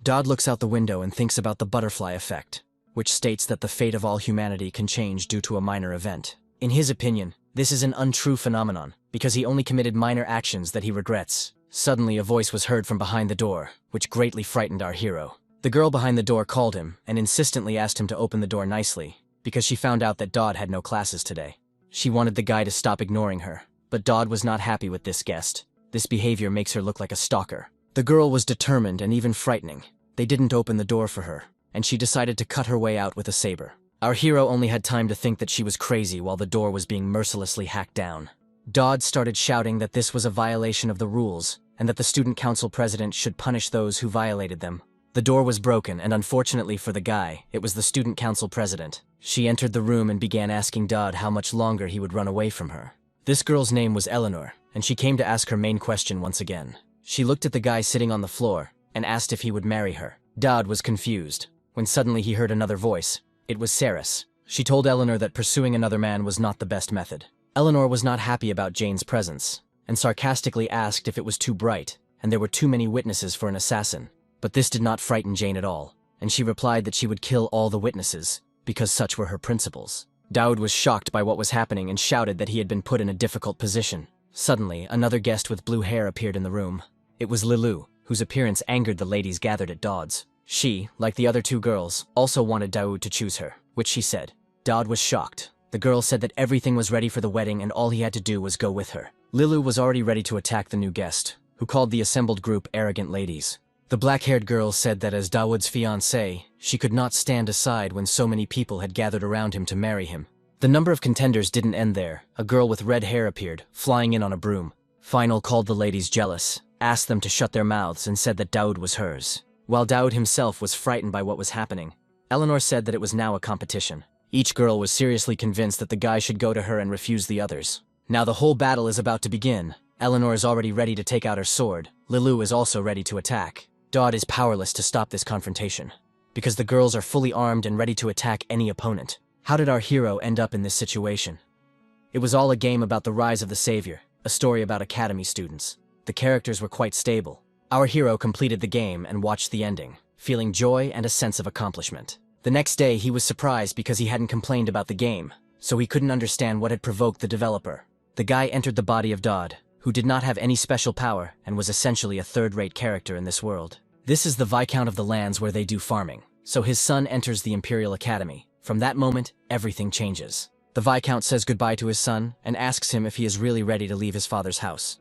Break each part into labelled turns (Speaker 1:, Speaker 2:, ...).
Speaker 1: Dodd looks out the window and thinks about the butterfly effect, which states that the fate of all humanity can change due to a minor event. In his opinion, this is an untrue phenomenon, because he only committed minor actions that he regrets. Suddenly a voice was heard from behind the door, which greatly frightened our hero. The girl behind the door called him and insistently asked him to open the door nicely, because she found out that Dodd had no classes today. She wanted the guy to stop ignoring her, but Dodd was not happy with this guest. This behavior makes her look like a stalker. The girl was determined and even frightening. They didn't open the door for her, and she decided to cut her way out with a saber. Our hero only had time to think that she was crazy while the door was being mercilessly hacked down. Dodd started shouting that this was a violation of the rules, and that the student council president should punish those who violated them. The door was broken, and unfortunately for the guy, it was the student council president. She entered the room and began asking Dodd how much longer he would run away from her. This girl's name was Eleanor, and she came to ask her main question once again. She looked at the guy sitting on the floor and asked if he would marry her. Dodd was confused, when suddenly he heard another voice. It was Saris. She told Eleanor that pursuing another man was not the best method. Eleanor was not happy about Jane's presence, and sarcastically asked if it was too bright, and there were too many witnesses for an assassin. But this did not frighten Jane at all, and she replied that she would kill all the witnesses, because such were her principles. Daoud was shocked by what was happening and shouted that he had been put in a difficult position. Suddenly, another guest with blue hair appeared in the room. It was Lilu, whose appearance angered the ladies gathered at Daud's. She, like the other two girls, also wanted Daoud to choose her, which she said. Daoud was shocked. The girl said that everything was ready for the wedding and all he had to do was go with her. Lilu was already ready to attack the new guest, who called the assembled group arrogant ladies. The black-haired girl said that as Daoud's fiancée, she could not stand aside when so many people had gathered around him to marry him. The number of contenders didn't end there. A girl with red hair appeared, flying in on a broom. Final called the ladies jealous, asked them to shut their mouths and said that Daoud was hers. While Daoud himself was frightened by what was happening, Eleanor said that it was now a competition. Each girl was seriously convinced that the guy should go to her and refuse the others. Now the whole battle is about to begin. Eleanor is already ready to take out her sword. Lilu is also ready to attack. Daoud is powerless to stop this confrontation, because the girls are fully armed and ready to attack any opponent. How did our hero end up in this situation? It was all a game about the rise of the savior, a story about academy students. The characters were quite stable. Our hero completed the game and watched the ending, feeling joy and a sense of accomplishment. The next day he was surprised because he hadn't complained about the game, so he couldn't understand what had provoked the developer. The guy entered the body of Daoud, who did not have any special power and was essentially a third-rate character in this world. This is the Viscount of the lands where they do farming, so his son enters the Imperial Academy. From that moment, everything changes. The Viscount says goodbye to his son and asks him if he is really ready to leave his father's house.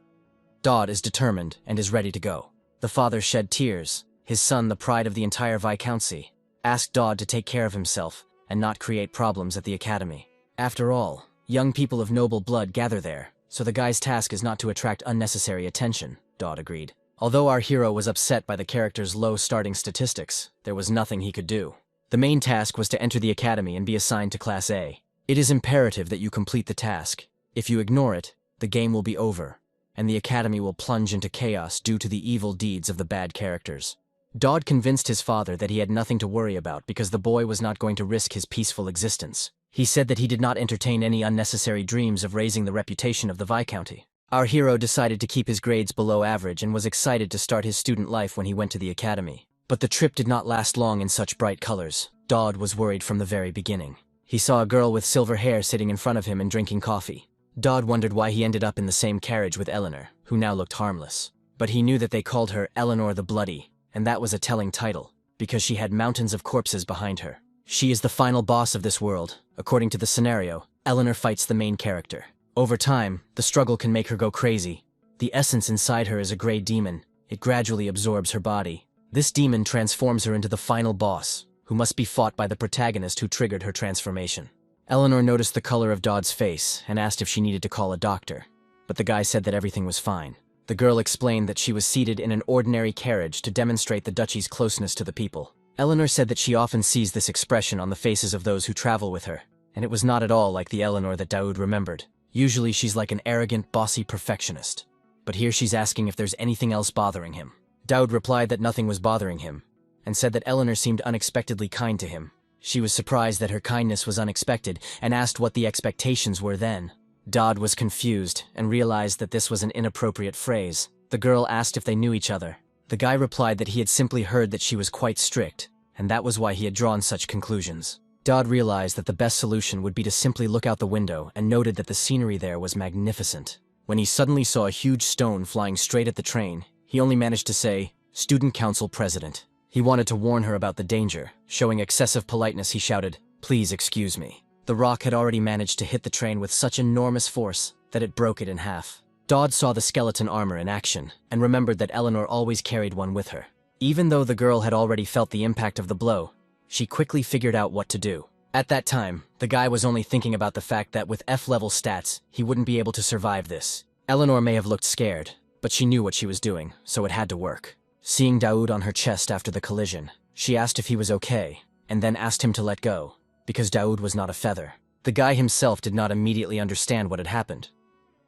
Speaker 1: Daoud is determined and is ready to go. The father shed tears. His son, the pride of the entire Viscountcy, asked Daoud to take care of himself and not create problems at the academy. After all, young people of noble blood gather there, so the guy's task is not to attract unnecessary attention, Daoud agreed. Although our hero was upset by the character's low starting statistics, there was nothing he could do. The main task was to enter the academy and be assigned to Class A. It is imperative that you complete the task. If you ignore it, the game will be over, and the academy will plunge into chaos due to the evil deeds of the bad characters. Daoud convinced his father that he had nothing to worry about because the boy was not going to risk his peaceful existence. He said that he did not entertain any unnecessary dreams of raising the reputation of the Viscounty. Our hero decided to keep his grades below average and was excited to start his student life when he went to the academy. But the trip did not last long in such bright colors. Daoud was worried from the very beginning. He saw a girl with silver hair sitting in front of him and drinking coffee. Daoud wondered why he ended up in the same carriage with Eleanor, who now looked harmless. But he knew that they called her Eleanor the Bloody, and that was a telling title, because she had mountains of corpses behind her. She is the final boss of this world. According to the scenario, Eleanor fights the main character. Over time, the struggle can make her go crazy. The essence inside her is a gray demon. It gradually absorbs her body. This demon transforms her into the final boss, who must be fought by the protagonist who triggered her transformation. Eleanor noticed the color of Daud's face and asked if she needed to call a doctor, but the guy said that everything was fine. The girl explained that she was seated in an ordinary carriage to demonstrate the duchy's closeness to the people. Eleanor said that she often sees this expression on the faces of those who travel with her, and it was not at all like the Eleanor that Daoud remembered. Usually she's like an arrogant, bossy perfectionist, but here she's asking if there's anything else bothering him. Daoud replied that nothing was bothering him, and said that Eleanor seemed unexpectedly kind to him. She was surprised that her kindness was unexpected and asked what the expectations were then. Daoud was confused and realized that this was an inappropriate phrase. The girl asked if they knew each other. The guy replied that he had simply heard that she was quite strict, and that was why he had drawn such conclusions. Dodd realized that the best solution would be to simply look out the window and noted that the scenery there was magnificent. When he suddenly saw a huge stone flying straight at the train, he only managed to say, "Student Council President." He wanted to warn her about the danger. Showing excessive politeness, he shouted, "Please excuse me." The rock had already managed to hit the train with such enormous force that it broke it in half. Dodd saw the skeleton armor in action and remembered that Eleanor always carried one with her. Even though the girl had already felt the impact of the blow, she quickly figured out what to do. At that time, the guy was only thinking about the fact that with F-level stats, he wouldn't be able to survive this. Eleanor may have looked scared, but she knew what she was doing, so it had to work. Seeing Daoud on her chest after the collision, she asked if he was okay, and then asked him to let go, because Daoud was not a feather. The guy himself did not immediately understand what had happened.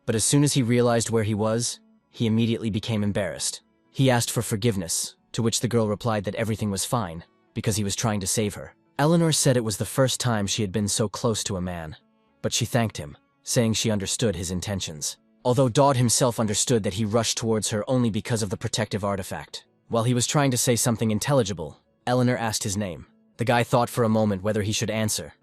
Speaker 1: But as soon as he realized where he was, he immediately became embarrassed. He asked for forgiveness, to which the girl replied that everything was fine, because he was trying to save her. Eleanor said it was the first time she had been so close to a man, but she thanked him, saying she understood his intentions. Although Dodd himself understood that he rushed towards her only because of the protective artifact. While he was trying to say something intelligible, Eleanor asked his name. The guy thought for a moment whether he should answer.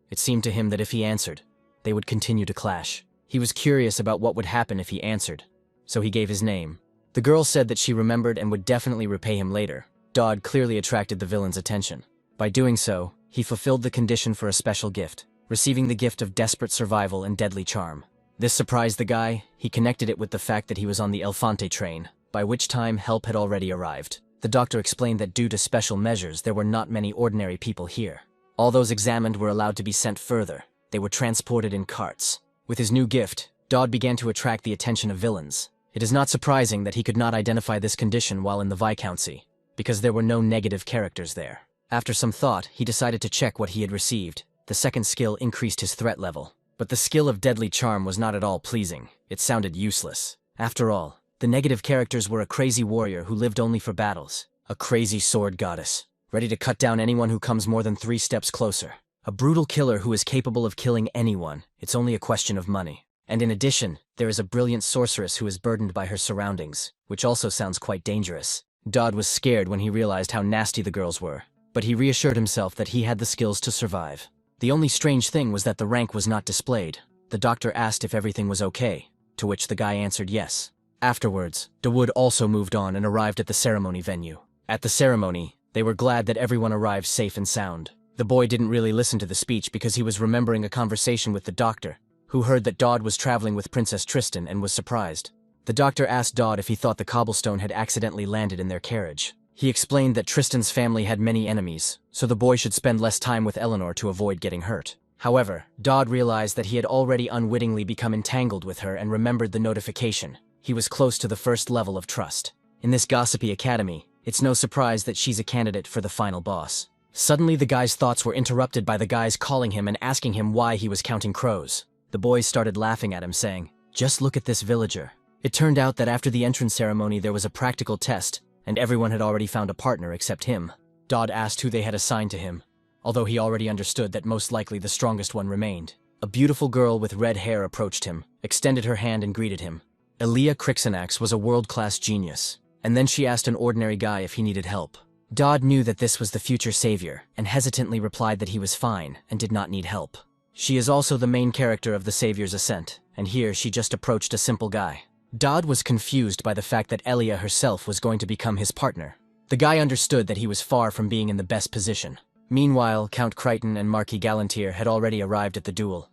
Speaker 1: It seemed to him that if he answered, they would continue to clash. He was curious about what would happen if he answered, so he gave his name. The girl said that she remembered and would definitely repay him later. Dodd clearly attracted the villain's attention. By doing so, he fulfilled the condition for a special gift, receiving the gift of desperate survival and deadly charm. This surprised the guy. He connected it with the fact that he was on the Elefante train, by which time help had already arrived. The doctor explained that due to special measures, there were not many ordinary people here. All those examined were allowed to be sent further. They were transported in carts. With his new gift, Dodd began to attract the attention of villains. It is not surprising that he could not identify this condition while in the Viscountcy, because there were no negative characters there. After some thought, he decided to check what he had received. The second skill increased his threat level. But the skill of deadly charm was not at all pleasing. It sounded useless. After all, the negative characters were a crazy warrior who lived only for battles, a crazy sword goddess, ready to cut down anyone who comes more than 3 steps closer, a brutal killer who is capable of killing anyone. It's only a question of money. And in addition, there is a brilliant sorceress who is burdened by her surroundings, which also sounds quite dangerous. Dodd was scared when he realized how nasty the girls were, but he reassured himself that he had the skills to survive. The only strange thing was that the rank was not displayed. The doctor asked if everything was okay, to which the guy answered yes. Afterwards, Dawood also moved on and arrived at the ceremony venue. At the ceremony, they were glad that everyone arrived safe and sound. The boy didn't really listen to the speech because he was remembering a conversation with the doctor, who heard that Dodd was traveling with Princess Tristan and was surprised. The doctor asked Dodd if he thought the cobblestone had accidentally landed in their carriage. He explained that Tristan's family had many enemies, so the boy should spend less time with Eleanor to avoid getting hurt. However, Dodd realized that he had already unwittingly become entangled with her and remembered the notification. He was close to the first level of trust. In this gossipy academy, it's no surprise that she's a candidate for the final boss. Suddenly the guy's thoughts were interrupted by the guys calling him and asking him why he was counting crows. The boys started laughing at him, saying, "Just look at this villager." It turned out that after the entrance ceremony there was a practical test, and everyone had already found a partner except him. Dodd asked who they had assigned to him, although he already understood that most likely the strongest one remained. A beautiful girl with red hair approached him, extended her hand and greeted him. Elia Crixanax was a world-class genius, and then she asked an ordinary guy if he needed help. Dodd knew that this was the future savior, and hesitantly replied that he was fine and did not need help. She is also the main character of the Savior's Ascent, and here she just approached a simple guy. Dodd was confused by the fact that Elia herself was going to become his partner. The guy understood that he was far from being in the best position. Meanwhile, Count Crichton and Marquis Galantier had already arrived at the duel.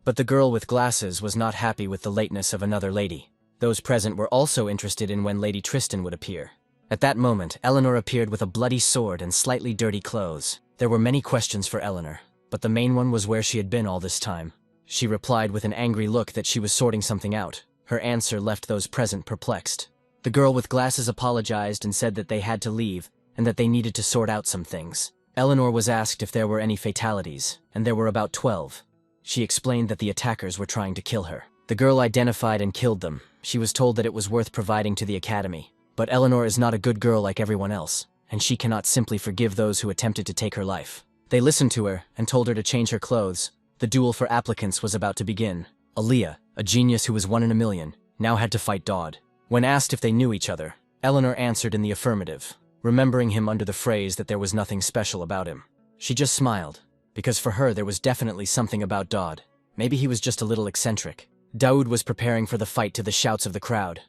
Speaker 1: But the girl with glasses was not happy with the lateness of another lady. Those present were also interested in when Lady Tristan would appear. At that moment, Eleanor appeared with a bloody sword and slightly dirty clothes. There were many questions for Eleanor, but the main one was where she had been all this time. She replied with an angry look that she was sorting something out. Her answer left those present perplexed. The girl with glasses apologized and said that they had to leave, and that they needed to sort out some things. Eleanor was asked if there were any fatalities, and there were about 12. She explained that the attackers were trying to kill her. The girl identified and killed them. She was told that it was worth providing to the academy. But Eleanor is not a good girl like everyone else, and she cannot simply forgive those who attempted to take her life. They listened to her and told her to change her clothes. The duel for applicants was about to begin. Aaliyah, a genius who was 1 in a million, now had to fight Dodd. When asked if they knew each other, Eleanor answered in the affirmative, remembering him under the phrase that there was nothing special about him. She just smiled, because for her there was definitely something about Dodd. Maybe he was just a little eccentric. Daoud was preparing for the fight to the shouts of the crowd.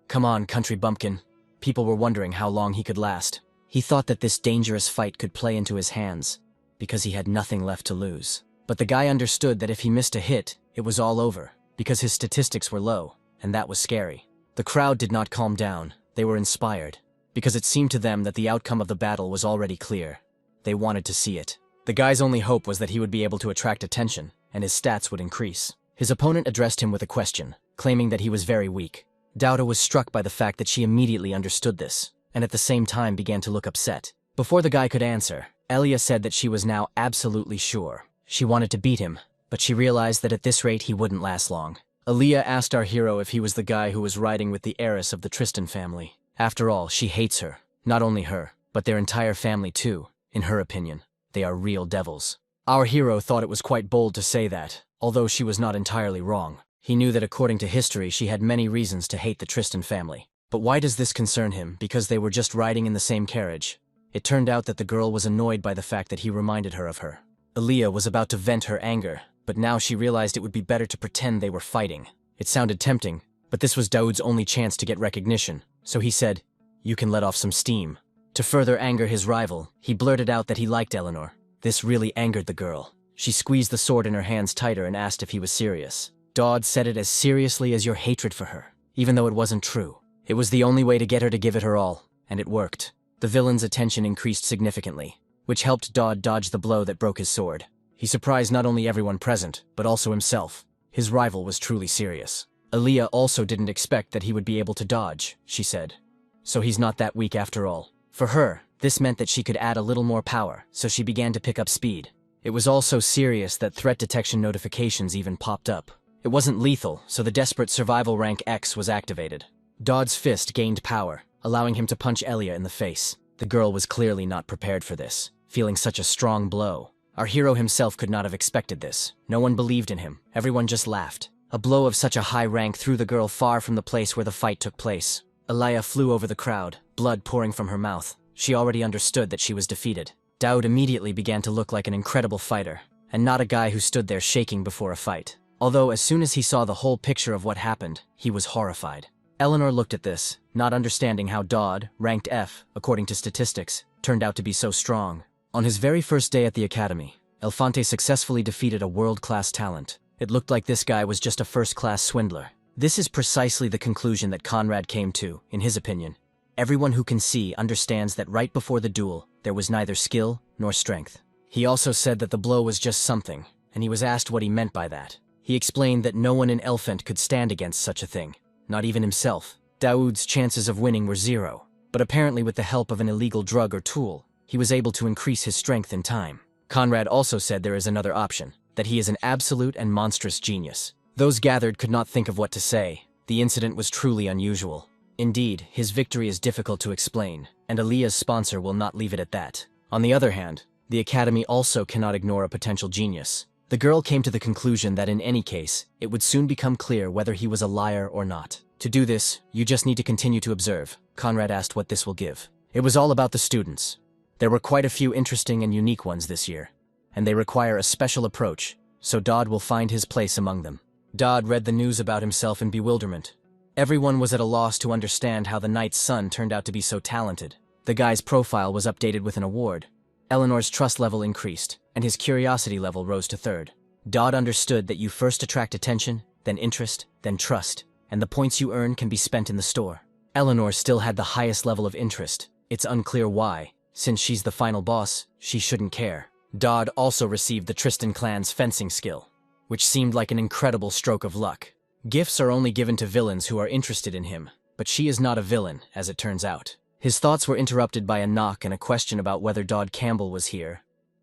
Speaker 1: "Come on, country bumpkin." People were wondering how long he could last. He thought that this dangerous fight could play into his hands, because he had nothing left to lose. But the guy understood that if he missed a hit, it was all over, because his statistics were low, and that was scary. The crowd did not calm down. They were inspired, because it seemed to them that the outcome of the battle was already clear. They wanted to see it. The guy's only hope was that he would be able to attract attention, and his stats would increase. His opponent addressed him with a question, claiming that he was very weak. Dauda was struck by the fact that she immediately understood this, and at the same time began to look upset. Before the guy could answer, Elia said that she was now absolutely sure. She wanted to beat him, but she realized that at this rate he wouldn't last long. Aaliyah asked our hero if he was the guy who was riding with the heiress of the Tristan family. After all, she hates her. Not only her, but their entire family too. In her opinion, they are real devils. Our hero thought it was quite bold to say that, although she was not entirely wrong. He knew that according to history she had many reasons to hate the Tristan family. But why does this concern him? Because they were just riding in the same carriage. It turned out that the girl was annoyed by the fact that he reminded her of her. Aaliyah was about to vent her anger, but now she realized it would be better to pretend they were fighting. It sounded tempting, but this was Daoud's only chance to get recognition, so he said, "You can let off some steam." To further anger his rival, he blurted out that he liked Eleanor. This really angered the girl. She squeezed the sword in her hands tighter and asked if he was serious. Daud said it as seriously as your hatred for her, even though it wasn't true. It was the only way to get her to give it her all, and it worked. The villain's attention increased significantly, which helped Daud dodge the blow that broke his sword. He surprised not only everyone present, but also himself. His rival was truly serious. Aaliyah also didn't expect that he would be able to dodge, she said. So he's not that weak after all. For her, this meant that she could add a little more power, so she began to pick up speed. It was all so serious that threat detection notifications even popped up. It wasn't lethal, so the desperate survival rank X was activated. Daud's fist gained power, allowing him to punch Elia in the face. The girl was clearly not prepared for this, feeling such a strong blow. Our hero himself could not have expected this. No one believed in him. Everyone just laughed. A blow of such a high rank threw the girl far from the place where the fight took place. Elia flew over the crowd, blood pouring from her mouth. She already understood that she was defeated. Daud immediately began to look like an incredible fighter, and not a guy who stood there shaking before a fight. Although as soon as he saw the whole picture of what happened, he was horrified. Eleanor looked at this, not understanding how Daud, ranked F, according to statistics, turned out to be so strong. On his very first day at the academy, Elefante successfully defeated a world-class talent. It looked like this guy was just a first-class swindler. This is precisely the conclusion that Conrad came to, in his opinion. Everyone who can see understands that right before the duel, there was neither skill nor strength. He also said that the blow was just something, and he was asked what he meant by that. He explained that no one in Elfant could stand against such a thing, not even himself. Daoud's chances of winning were 0, but apparently with the help of an illegal drug or tool, he was able to increase his strength in time. Conrad also said there is another option, that he is an absolute and monstrous genius. Those gathered could not think of what to say. The incident was truly unusual. Indeed, his victory is difficult to explain, and Aliyah's sponsor will not leave it at that. On the other hand, the Academy also cannot ignore a potential genius. The girl came to the conclusion that in any case, it would soon become clear whether he was a liar or not. To do this, you just need to continue to observe. Conrad asked what this will give. It was all about the students. There were quite a few interesting and unique ones this year, and they require a special approach, so Daud will find his place among them. Daud read the news about himself in bewilderment. Everyone was at a loss to understand how the knight's son turned out to be so talented. The guy's profile was updated with an award. Eleanor's trust level increased, and his curiosity level rose to 3rd. Daud understood that you first attract attention, then interest, then trust, and the points you earn can be spent in the store. Eleanor still had the highest level of interest. It's unclear why. Since she's the final boss, she shouldn't care. Daud also received the Tristan clan's fencing skill, which seemed like an incredible stroke of luck. Gifts are only given to villains who are interested in him, but she is not a villain, as it turns out. His thoughts were interrupted by a knock and a question about whether Daud Campbell was here.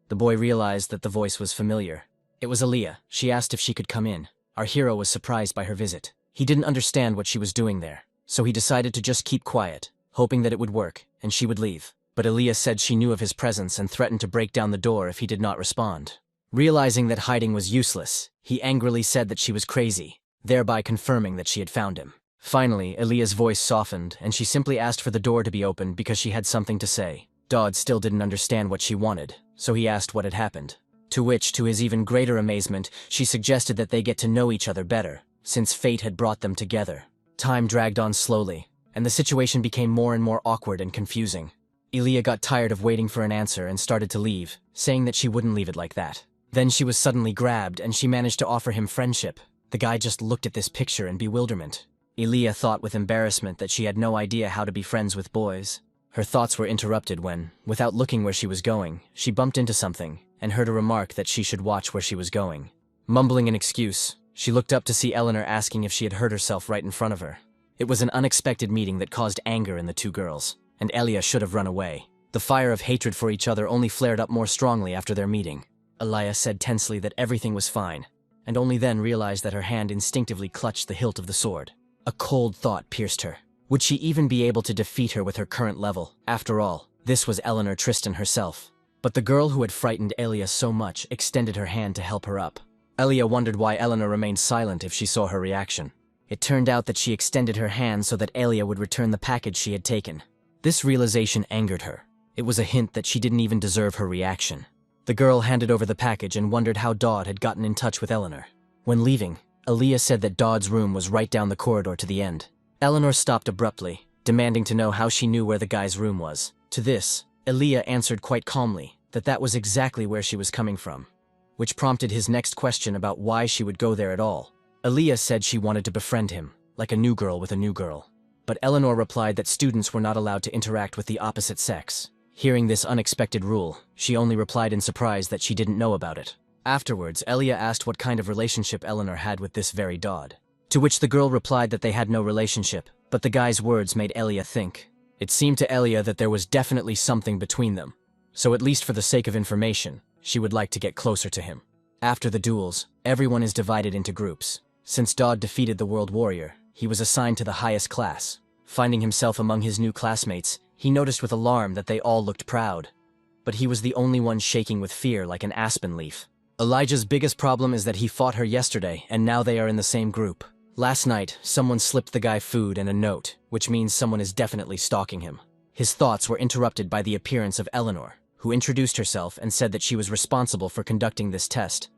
Speaker 1: The boy realized that the voice was familiar. It was Aaliyah. She asked if she could come in. Our hero was surprised by her visit. He didn't understand what she was doing there, so he decided to just keep quiet, hoping that it would work, and she would leave. But Aaliyah said she knew of his presence and threatened to break down the door if he did not respond. Realizing that hiding was useless, he angrily said that she was crazy, thereby confirming that she had found him. Finally, Elia's voice softened, and she simply asked for the door to be opened because she had something to say. Dodd still didn't understand what she wanted, so he asked what had happened. To which, to his even greater amazement, she suggested that they get to know each other better, since fate had brought them together. Time dragged on slowly, and the situation became more and more awkward and confusing. Elia got tired of waiting for an answer and started to leave, saying that she wouldn't leave it like that. Then she was suddenly grabbed, and she managed to offer him friendship. The guy just looked at this picture in bewilderment. Elia thought with embarrassment that she had no idea how to be friends with boys. Her thoughts were interrupted when, without looking where she was going, she bumped into something and heard a remark that she should watch where she was going. Mumbling an excuse, she looked up to see Eleanor asking if she had hurt herself right in front of her. It was an unexpected meeting that caused anger in the two girls, and Elia should have run away. The fire of hatred for each other only flared up more strongly after their meeting. Elia said tensely that everything was fine, and only then realized that her hand instinctively clutched the hilt of the sword. A cold thought pierced her. Would she even be able to defeat her with her current level? After all, this was Eleanor Tristan herself. But the girl who had frightened Elia so much extended her hand to help her up. Elia wondered why Eleanor remained silent if she saw her reaction. It turned out that she extended her hand so that Elia would return the package she had taken. This realization angered her. It was a hint that she didn't even deserve her reaction. The girl handed over the package and wondered how Dodd had gotten in touch with Eleanor. When leaving, Elia said that Dodd's room was right down the corridor to the end. Eleanor stopped abruptly, demanding to know how she knew where the guy's room was. To this, Elia answered quite calmly that that was exactly where she was coming from, which prompted his next question about why she would go there at all. Elia said she wanted to befriend him, like a new girl with a new girl. But Eleanor replied that students were not allowed to interact with the opposite sex. Hearing this unexpected rule, she only replied in surprise that she didn't know about it. Afterwards, Elia asked what kind of relationship Eleanor had with this very Dodd. To which the girl replied that they had no relationship, but the guy's words made Elia think. It seemed to Elia that there was definitely something between them. So at least for the sake of information, she would like to get closer to him. After the duels, everyone is divided into groups. Since Dodd defeated the World Warrior, he was assigned to the highest class. Finding himself among his new classmates, he noticed with alarm that they all looked proud. But he was the only one shaking with fear like an aspen leaf. Elijah's biggest problem is that he fought her yesterday, and now they are in the same group. Last night, someone slipped the guy food and a note, which means someone is definitely stalking him. His thoughts were interrupted by the appearance of Eleanor, who introduced herself and said that she was responsible for conducting this test.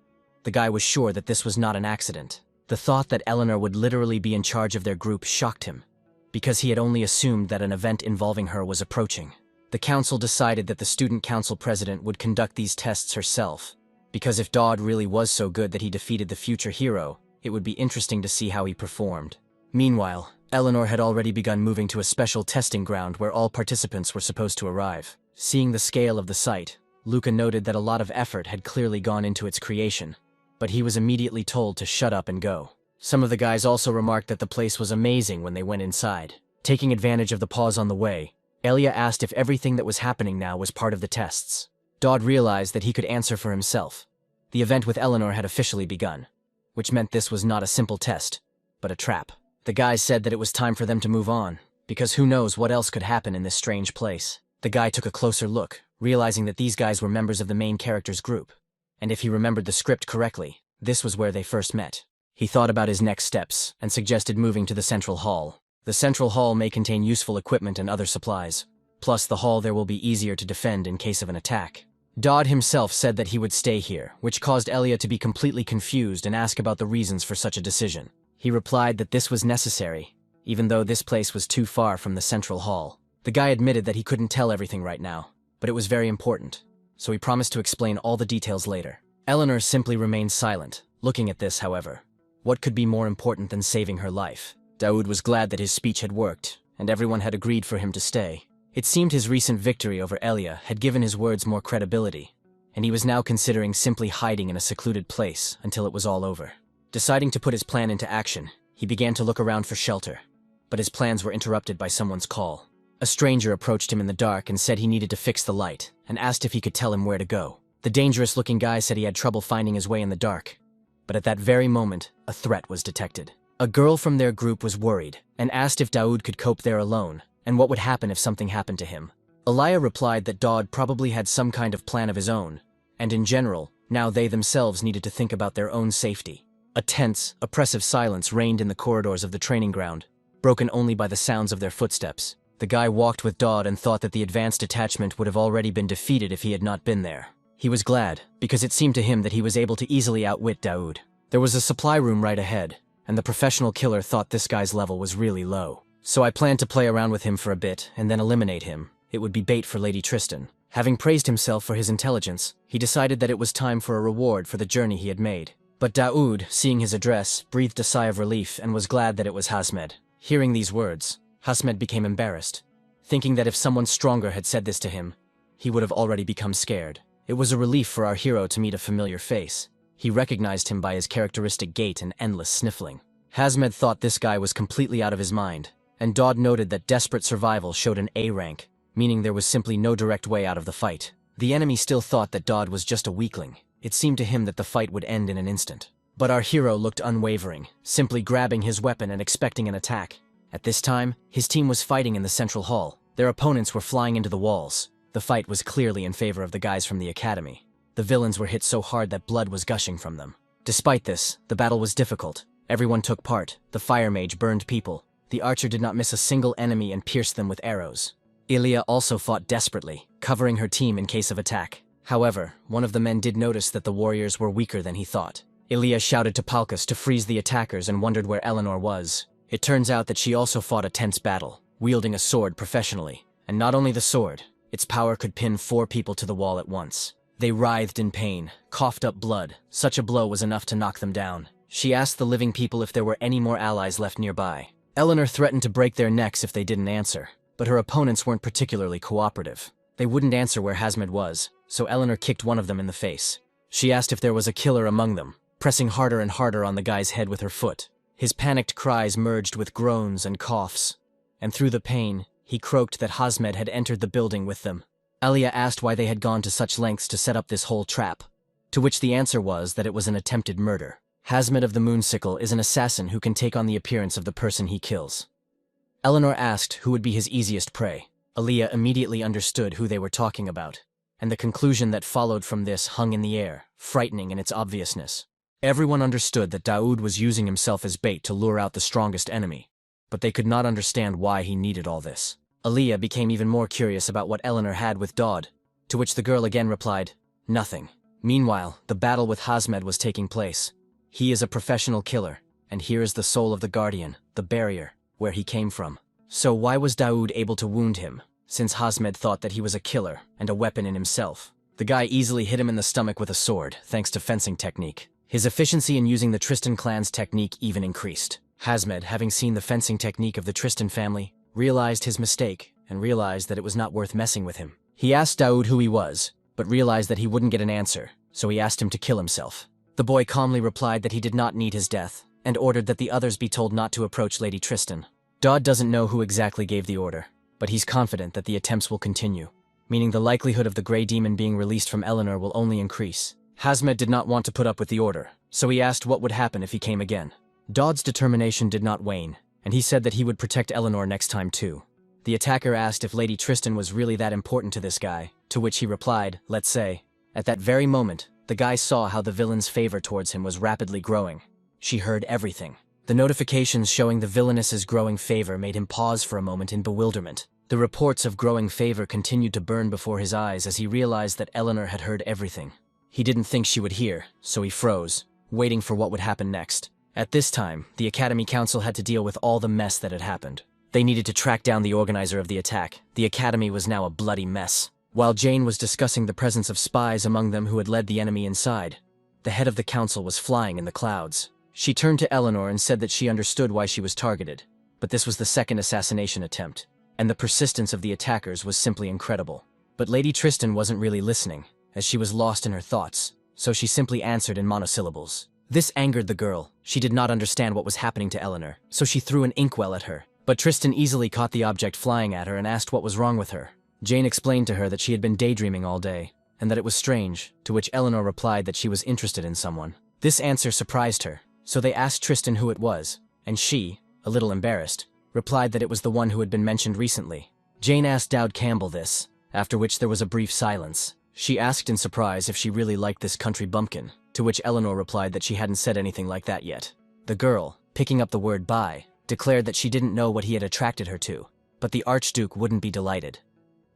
Speaker 1: The guy was sure that this was not an accident. The thought that Eleanor would literally be in charge of their group shocked him, because he had only assumed that an event involving her was approaching. The council decided that the student council president would conduct these tests herself, because if Dodd really was so good that he defeated the future hero, it would be interesting to see how he performed. Meanwhile, Eleanor had already begun moving to a special testing ground where all participants were supposed to arrive. Seeing the scale of the site, Luca noted that a lot of effort had clearly gone into its creation, but he was immediately told to shut up and go. Some of the guys also remarked that the place was amazing when they went inside. Taking advantage of the pause on the way, Elia asked if everything that was happening now was part of the tests. Dodd realized that he could answer for himself. The event with Eleanor had officially begun, which meant this was not a simple test, but a trap. The guys said that it was time for them to move on, because who knows what else could happen in this strange place. The guy took a closer look, realizing that these guys were members of the main character's group. And if he remembered the script correctly, this was where they first met. He thought about his next steps and suggested moving to the central hall. The central hall may contain useful equipment and other supplies. Plus, the hall there will be easier to defend in case of an attack. Dodd himself said that he would stay here, which caused Elia to be completely confused and ask about the reasons for such a decision. He replied that this was necessary, even though this place was too far from the central hall. The guy admitted that he couldn't tell everything right now, but it was very important, so he promised to explain all the details later. Eleanor simply remained silent, looking at this, however. What could be more important than saving her life? Daoud was glad that his speech had worked, and everyone had agreed for him to stay. It seemed his recent victory over Elia had given his words more credibility, and he was now considering simply hiding in a secluded place until it was all over. Deciding to put his plan into action, he began to look around for shelter, but his plans were interrupted by someone's call. A stranger approached him in the dark and said he needed to fix the light, and asked if he could tell him where to go. The dangerous-looking guy said he had trouble finding his way in the dark, but at that very moment, a threat was detected. A girl from their group was worried, and asked if Daoud could cope there alone, and what would happen if something happened to him. Elia replied that Dodd probably had some kind of plan of his own, and in general, now they themselves needed to think about their own safety. A tense, oppressive silence reigned in the corridors of the training ground. broken only by the sounds of their footsteps. The guy walked with Dodd and thought that the advanced detachment would have already been defeated if he had not been there. He was glad, because it seemed to him that he was able to easily outwit Daoud. There was a supply room right ahead, and the professional killer thought this guy's level was really low. So I planned to play around with him for a bit and then eliminate him. It would be bait for Lady Tristan. Having praised himself for his intelligence, he decided that it was time for a reward for the journey he had made. But Daoud, seeing his address, breathed a sigh of relief and was glad that it was Hasmed. Hearing these words, Hasmed became embarrassed, thinking that if someone stronger had said this to him, he would have already become scared. It was a relief for our hero to meet a familiar face. He recognized him by his characteristic gait and endless sniffling. Hasmed thought this guy was completely out of his mind, and Dodd noted that desperate survival showed an A rank, meaning there was simply no direct way out of the fight. The enemy still thought that Dodd was just a weakling. It seemed to him that the fight would end in an instant. But our hero looked unwavering, simply grabbing his weapon and expecting an attack. At this time, his team was fighting in the central hall. Their opponents were flying into the walls. The fight was clearly in favor of the guys from the academy. The villains were hit so hard that blood was gushing from them. Despite this, the battle was difficult. Everyone took part. The fire mage burned people. The archer did not miss a single enemy and pierced them with arrows. Ilya also fought desperately, covering her team in case of attack. However, one of the men did notice that the warriors were weaker than he thought. Ilya shouted to Palkas to freeze the attackers and wondered where Eleanor was. It turns out that she also fought a tense battle, wielding a sword professionally. And not only the sword, its power could pin 4 people to the wall at once. They writhed in pain, coughed up blood. Such a blow was enough to knock them down. She asked the living people if there were any more allies left nearby. Eleanor threatened to break their necks if they didn't answer, but her opponents weren't particularly cooperative. They wouldn't answer where Hasmed was, so Eleanor kicked one of them in the face. She asked if there was a killer among them, pressing harder and harder on the guy's head with her foot. His panicked cries merged with groans and coughs, and through the pain, he croaked that Hasmed had entered the building with them. Elia asked why they had gone to such lengths to set up this whole trap, to which the answer was that it was an attempted murder. Hasmed of the Moonsickle is an assassin who can take on the appearance of the person he kills. Eleanor asked who would be his easiest prey. Elia immediately understood who they were talking about, and the conclusion that followed from this hung in the air, frightening in its obviousness. Everyone understood that Daoud was using himself as bait to lure out the strongest enemy, but they could not understand why he needed all this. Elia became even more curious about what Eleanor had with Dodd, to which the girl again replied, "Nothing." Meanwhile, the battle with Hasmed was taking place. He is a professional killer, and here is the soul of the Guardian, the barrier, where he came from. So why was Daoud able to wound him, since Hasmed thought that he was a killer and a weapon in himself? The guy easily hit him in the stomach with a sword, thanks to fencing technique. His efficiency in using the Tristan clan's technique even increased. Hasmed, having seen the fencing technique of the Tristan family, realized his mistake and realized that it was not worth messing with him. He asked Daoud who he was, but realized that he wouldn't get an answer, so he asked him to kill himself. The boy calmly replied that he did not need his death, and ordered that the others be told not to approach Lady Tristan. Dodd doesn't know who exactly gave the order, but he's confident that the attempts will continue, meaning the likelihood of the Grey Demon being released from Eleanor will only increase. Hasmed did not want to put up with the order, so he asked what would happen if he came again. Dodd's determination did not wane, and he said that he would protect Eleanor next time too. The attacker asked if Lady Tristan was really that important to this guy, to which he replied, "Let's say." At that very moment, the guy saw how the villain's favor towards him was rapidly growing. She heard everything. The notifications showing the villainess's growing favor made him pause for a moment in bewilderment. The reports of growing favor continued to burn before his eyes as he realized that Eleanor had heard everything. He didn't think she would hear, so he froze, waiting for what would happen next. At this time, the Academy Council had to deal with all the mess that had happened. They needed to track down the organizer of the attack. The Academy was now a bloody mess. While Jane was discussing the presence of spies among them who had led the enemy inside, the head of the council was flying in the clouds. She turned to Eleanor and said that she understood why she was targeted, but this was the second assassination attempt, and the persistence of the attackers was simply incredible. But Lady Tristan wasn't really listening, as she was lost in her thoughts, so she simply answered in monosyllables. This angered the girl. She did not understand what was happening to Eleanor, so she threw an inkwell at her. But Tristan easily caught the object flying at her and asked what was wrong with her. Jane explained to her that she had been daydreaming all day, and that it was strange, to which Eleanor replied that she was interested in someone. This answer surprised her, so they asked Tristan who it was, and she, a little embarrassed, replied that it was the one who had been mentioned recently. Jane asked Dowd Campbell this, after which there was a brief silence. She asked in surprise if she really liked this country bumpkin, to which Eleanor replied that she hadn't said anything like that yet. The girl, picking up the word bye, declared that she didn't know what he had attracted her to, but the Archduke wouldn't be delighted.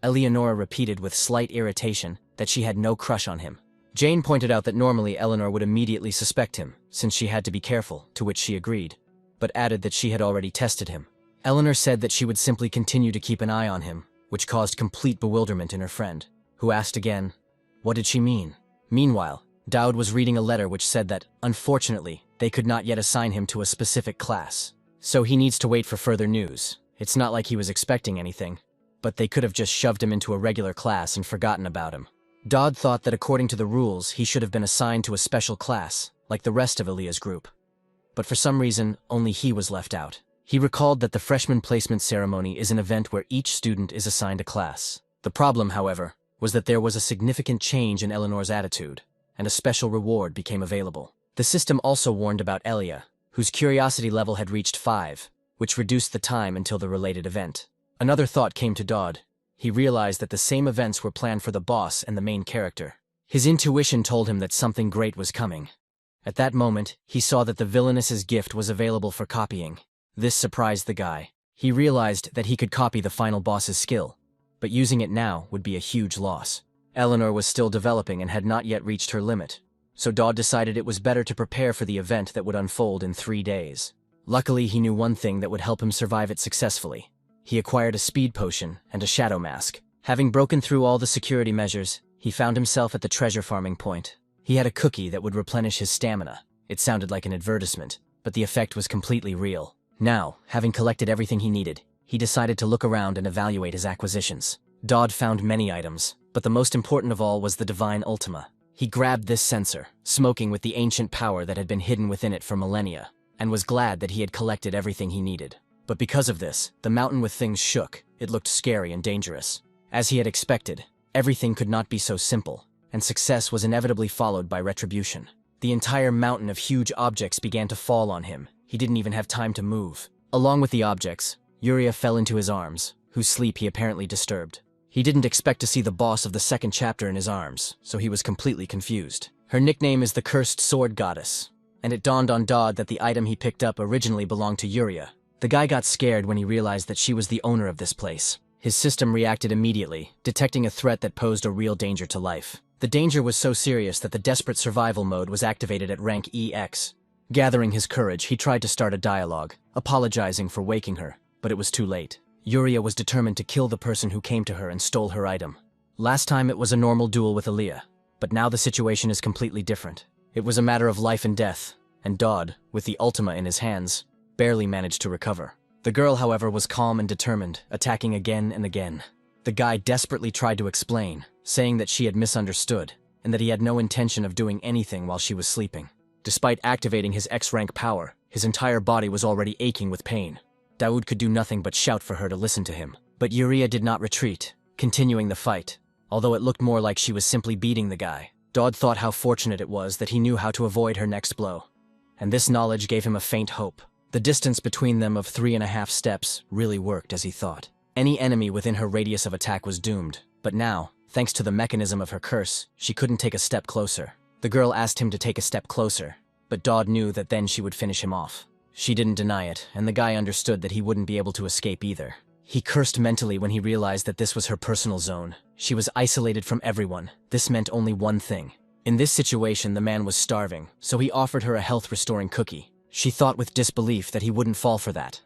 Speaker 1: Eleonora repeated with slight irritation that she had no crush on him. Jane pointed out that normally Eleanor would immediately suspect him, since she had to be careful, to which she agreed, but added that she had already tested him. Eleanor said that she would simply continue to keep an eye on him, which caused complete bewilderment in her friend, who asked again, what did she mean? Meanwhile, Dowd was reading a letter which said that, unfortunately, they could not yet assign him to a specific class. So he needs to wait for further news. It's not like he was expecting anything, but they could have just shoved him into a regular class and forgotten about him. Dodd thought that according to the rules, he should have been assigned to a special class, like the rest of Aaliyah's group. But for some reason, only he was left out. He recalled that the freshman placement ceremony is an event where each student is assigned a class. The problem, however, was that there was a significant change in Eleanor's attitude, and a special reward became available. The system also warned about Elia, whose curiosity level had reached 5, which reduced the time until the related event. Another thought came to Dodd. He realized that the same events were planned for the boss and the main character. His intuition told him that something great was coming. At that moment, he saw that the Villainess's gift was available for copying. This surprised the guy. He realized that he could copy the final boss's skill, but using it now would be a huge loss. Eleanor was still developing and had not yet reached her limit, so Dodd decided it was better to prepare for the event that would unfold in 3 days. Luckily, he knew one thing that would help him survive it successfully. He acquired a speed potion and a shadow mask. Having broken through all the security measures, he found himself at the treasure farming point. He had a cookie that would replenish his stamina. It sounded like an advertisement, but the effect was completely real. Now, having collected everything he needed, he decided to look around and evaluate his acquisitions. Dodd found many items, but the most important of all was the Divine Ultima. He grabbed this sensor, smoking with the ancient power that had been hidden within it for millennia, and was glad that he had collected everything he needed. But because of this, the mountain with things shook. It looked scary and dangerous. As he had expected, everything could not be so simple, and success was inevitably followed by retribution. The entire mountain of huge objects began to fall on him. He didn't even have time to move. Along with the objects, Yuria fell into his arms, whose sleep he apparently disturbed. He didn't expect to see the boss of the second chapter in his arms, so he was completely confused. Her nickname is the Cursed Sword Goddess, and it dawned on Dodd that the item he picked up originally belonged to Yuria. The guy got scared when he realized that she was the owner of this place. His system reacted immediately, detecting a threat that posed a real danger to life. The danger was so serious that the desperate survival mode was activated at rank EX. Gathering his courage, he tried to start a dialogue, apologizing for waking her, but it was too late. Yuria was determined to kill the person who came to her and stole her item. Last time it was a normal duel with Aaliyah, but now the situation is completely different. It was a matter of life and death, and Dodd, with the Ultima in his hands, barely managed to recover. The girl, however, was calm and determined, attacking again and again. The guy desperately tried to explain, saying that she had misunderstood, and that he had no intention of doing anything while she was sleeping. Despite activating his X-rank power, his entire body was already aching with pain. Daoud could do nothing but shout for her to listen to him. But Yuria did not retreat, continuing the fight. Although it looked more like she was simply beating the guy, Dodd thought how fortunate it was that he knew how to avoid her next blow. And this knowledge gave him a faint hope. The distance between them of 3.5 steps really worked as he thought. Any enemy within her radius of attack was doomed, but now, thanks to the mechanism of her curse, she couldn't take a step closer. The girl asked him to take a step closer, but Dodd knew that then she would finish him off. She didn't deny it, and the guy understood that he wouldn't be able to escape either. He cursed mentally when he realized that this was her personal zone. She was isolated from everyone. This meant only one thing. In this situation, the man was starving, so he offered her a health-restoring cookie. She thought with disbelief that he wouldn't fall for that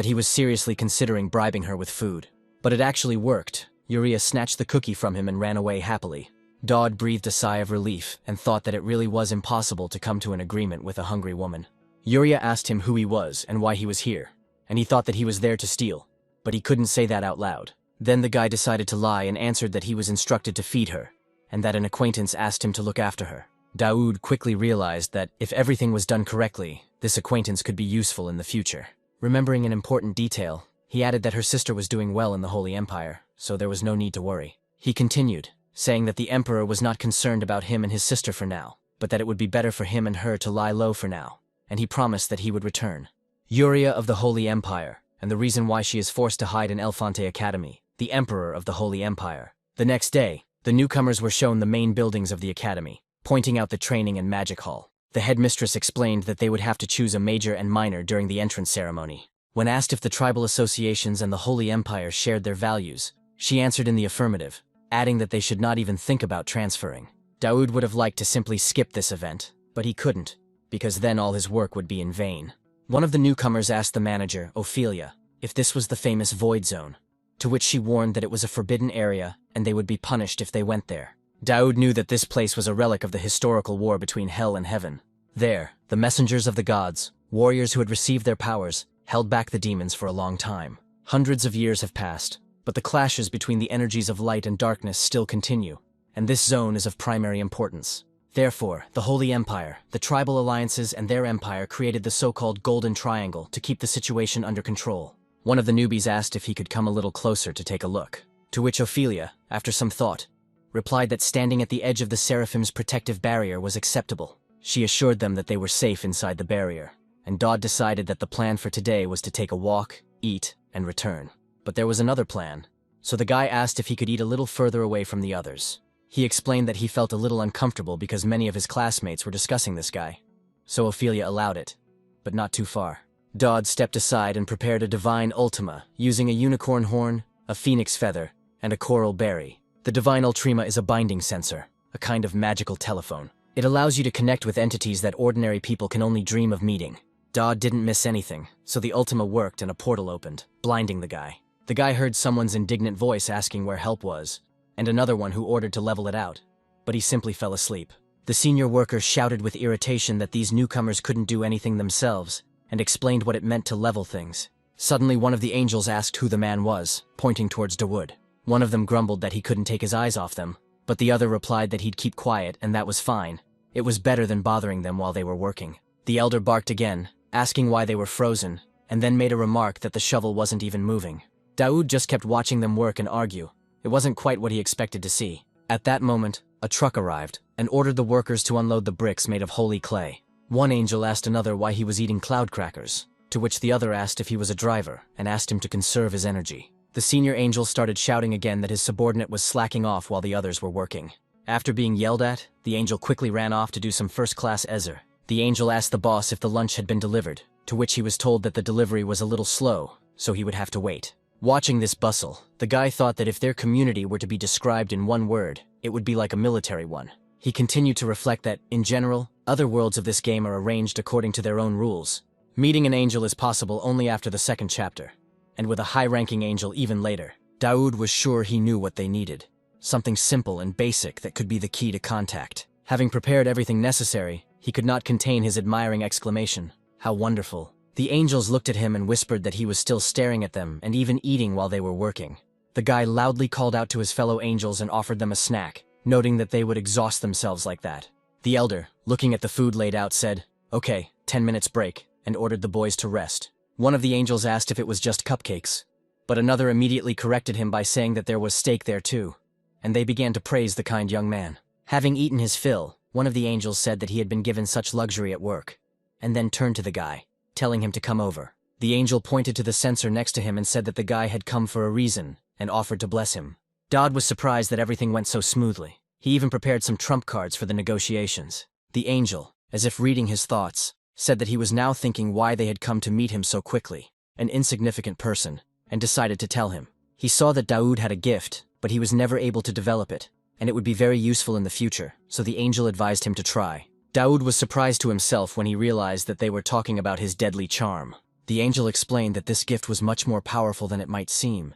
Speaker 1: he was seriously considering bribing her with food. But it actually worked. Yuria snatched the cookie from him and ran away happily. Dodd breathed a sigh of relief and thought that it really was impossible to come to an agreement with a hungry woman. Yuria asked him who he was and why he was here, and he thought that he was there to steal, but he couldn't say that out loud. Then the guy decided to lie and answered that he was instructed to feed her, and that an acquaintance asked him to look after her. Daoud quickly realized that if everything was done correctly, this acquaintance could be useful in the future. Remembering an important detail, he added that her sister was doing well in the Holy Empire, so there was no need to worry. He continued, saying that the Emperor was not concerned about him and his sister for now, but that it would be better for him and her to lie low for now, and he promised that he would return. Yuria of the Holy Empire, and the reason why she is forced to hide in Elefante Academy, the Emperor of the Holy Empire. The next day, the newcomers were shown the main buildings of the Academy, pointing out the training and magic hall. The headmistress explained that they would have to choose a major and minor during the entrance ceremony. When asked if the tribal associations and the Holy Empire shared their values, she answered in the affirmative, adding that they should not even think about transferring. Daoud would have liked to simply skip this event, but he couldn't, because then all his work would be in vain. One of the newcomers asked the manager, Ophelia, if this was the famous Void Zone, to which she warned that it was a forbidden area and they would be punished if they went there. Daoud knew that this place was a relic of the historical war between hell and heaven. There, the messengers of the gods, warriors who had received their powers, held back the demons for a long time. Hundreds of years have passed, but the clashes between the energies of light and darkness still continue, and this zone is of primary importance. Therefore, the Holy Empire, the tribal alliances and their empire created the so-called Golden Triangle to keep the situation under control. One of the newbies asked if he could come a little closer to take a look, to which Ophelia, after some thought, replied that standing at the edge of the Seraphim's protective barrier was acceptable. She assured them that they were safe inside the barrier, and Daoud decided that the plan for today was to take a walk, eat, and return. But there was another plan, so the guy asked if he could eat a little further away from the others. He explained that he felt a little uncomfortable because many of his classmates were discussing this guy, so Ophelia allowed it, but not too far. Daoud stepped aside and prepared a divine ultima, using a unicorn horn, a phoenix feather, and a coral berry. The divine ultima is a binding sensor, a kind of magical telephone. It allows you to connect with entities that ordinary people can only dream of meeting. Daoud didn't miss anything, so the ultima worked and a portal opened, blinding the guy. The guy heard someone's indignant voice asking where help was, and another one who ordered to level it out, but he simply fell asleep. The senior worker shouted with irritation that these newcomers couldn't do anything themselves, and explained what it meant to level things. Suddenly one of the angels asked who the man was, pointing towards Daoud. One of them grumbled that he couldn't take his eyes off them, but the other replied that he'd keep quiet and that was fine. It was better than bothering them while they were working. The elder barked again, asking why they were frozen, and then made a remark that the shovel wasn't even moving. Daoud just kept watching them work and argue. It wasn't quite what he expected to see. At that moment, a truck arrived and ordered the workers to unload the bricks made of holy clay. One angel asked another why he was eating cloud crackers, to which the other asked if he was a driver and asked him to conserve his energy. The senior angel started shouting again that his subordinate was slacking off while the others were working. After being yelled at, the angel quickly ran off to do some first-class ezer. The angel asked the boss if the lunch had been delivered, to which he was told that the delivery was a little slow, so he would have to wait. Watching this bustle, the guy thought that if their community were to be described in one word, it would be like a military one. He continued to reflect that, in general, other worlds of this game are arranged according to their own rules. Meeting an angel is possible only after the second chapter, and with a high-ranking angel even later. Daoud was sure he knew what they needed. Something simple and basic that could be the key to contact. Having prepared everything necessary, he could not contain his admiring exclamation. How wonderful. The angels looked at him and whispered that he was still staring at them and even eating while they were working. The guy loudly called out to his fellow angels and offered them a snack, noting that they would exhaust themselves like that. The elder, looking at the food laid out, said, "Okay, 10 minutes break," and ordered the boys to rest. One of the angels asked if it was just cupcakes, but another immediately corrected him by saying that there was steak there too, and they began to praise the kind young man. Having eaten his fill, one of the angels said that he had been given such luxury at work, and then turned to the guy, telling him to come over. The angel pointed to the censer next to him and said that the guy had come for a reason, and offered to bless him. Daoud was surprised that everything went so smoothly. He even prepared some trump cards for the negotiations. The angel, as if reading his thoughts, said that he was now thinking why they had come to meet him so quickly, an insignificant person, and decided to tell him. He saw that Daoud had a gift, but he was never able to develop it, and it would be very useful in the future, so the angel advised him to try. Daoud was surprised to himself when he realized that they were talking about his deadly charm. The angel explained that this gift was much more powerful than it might seem,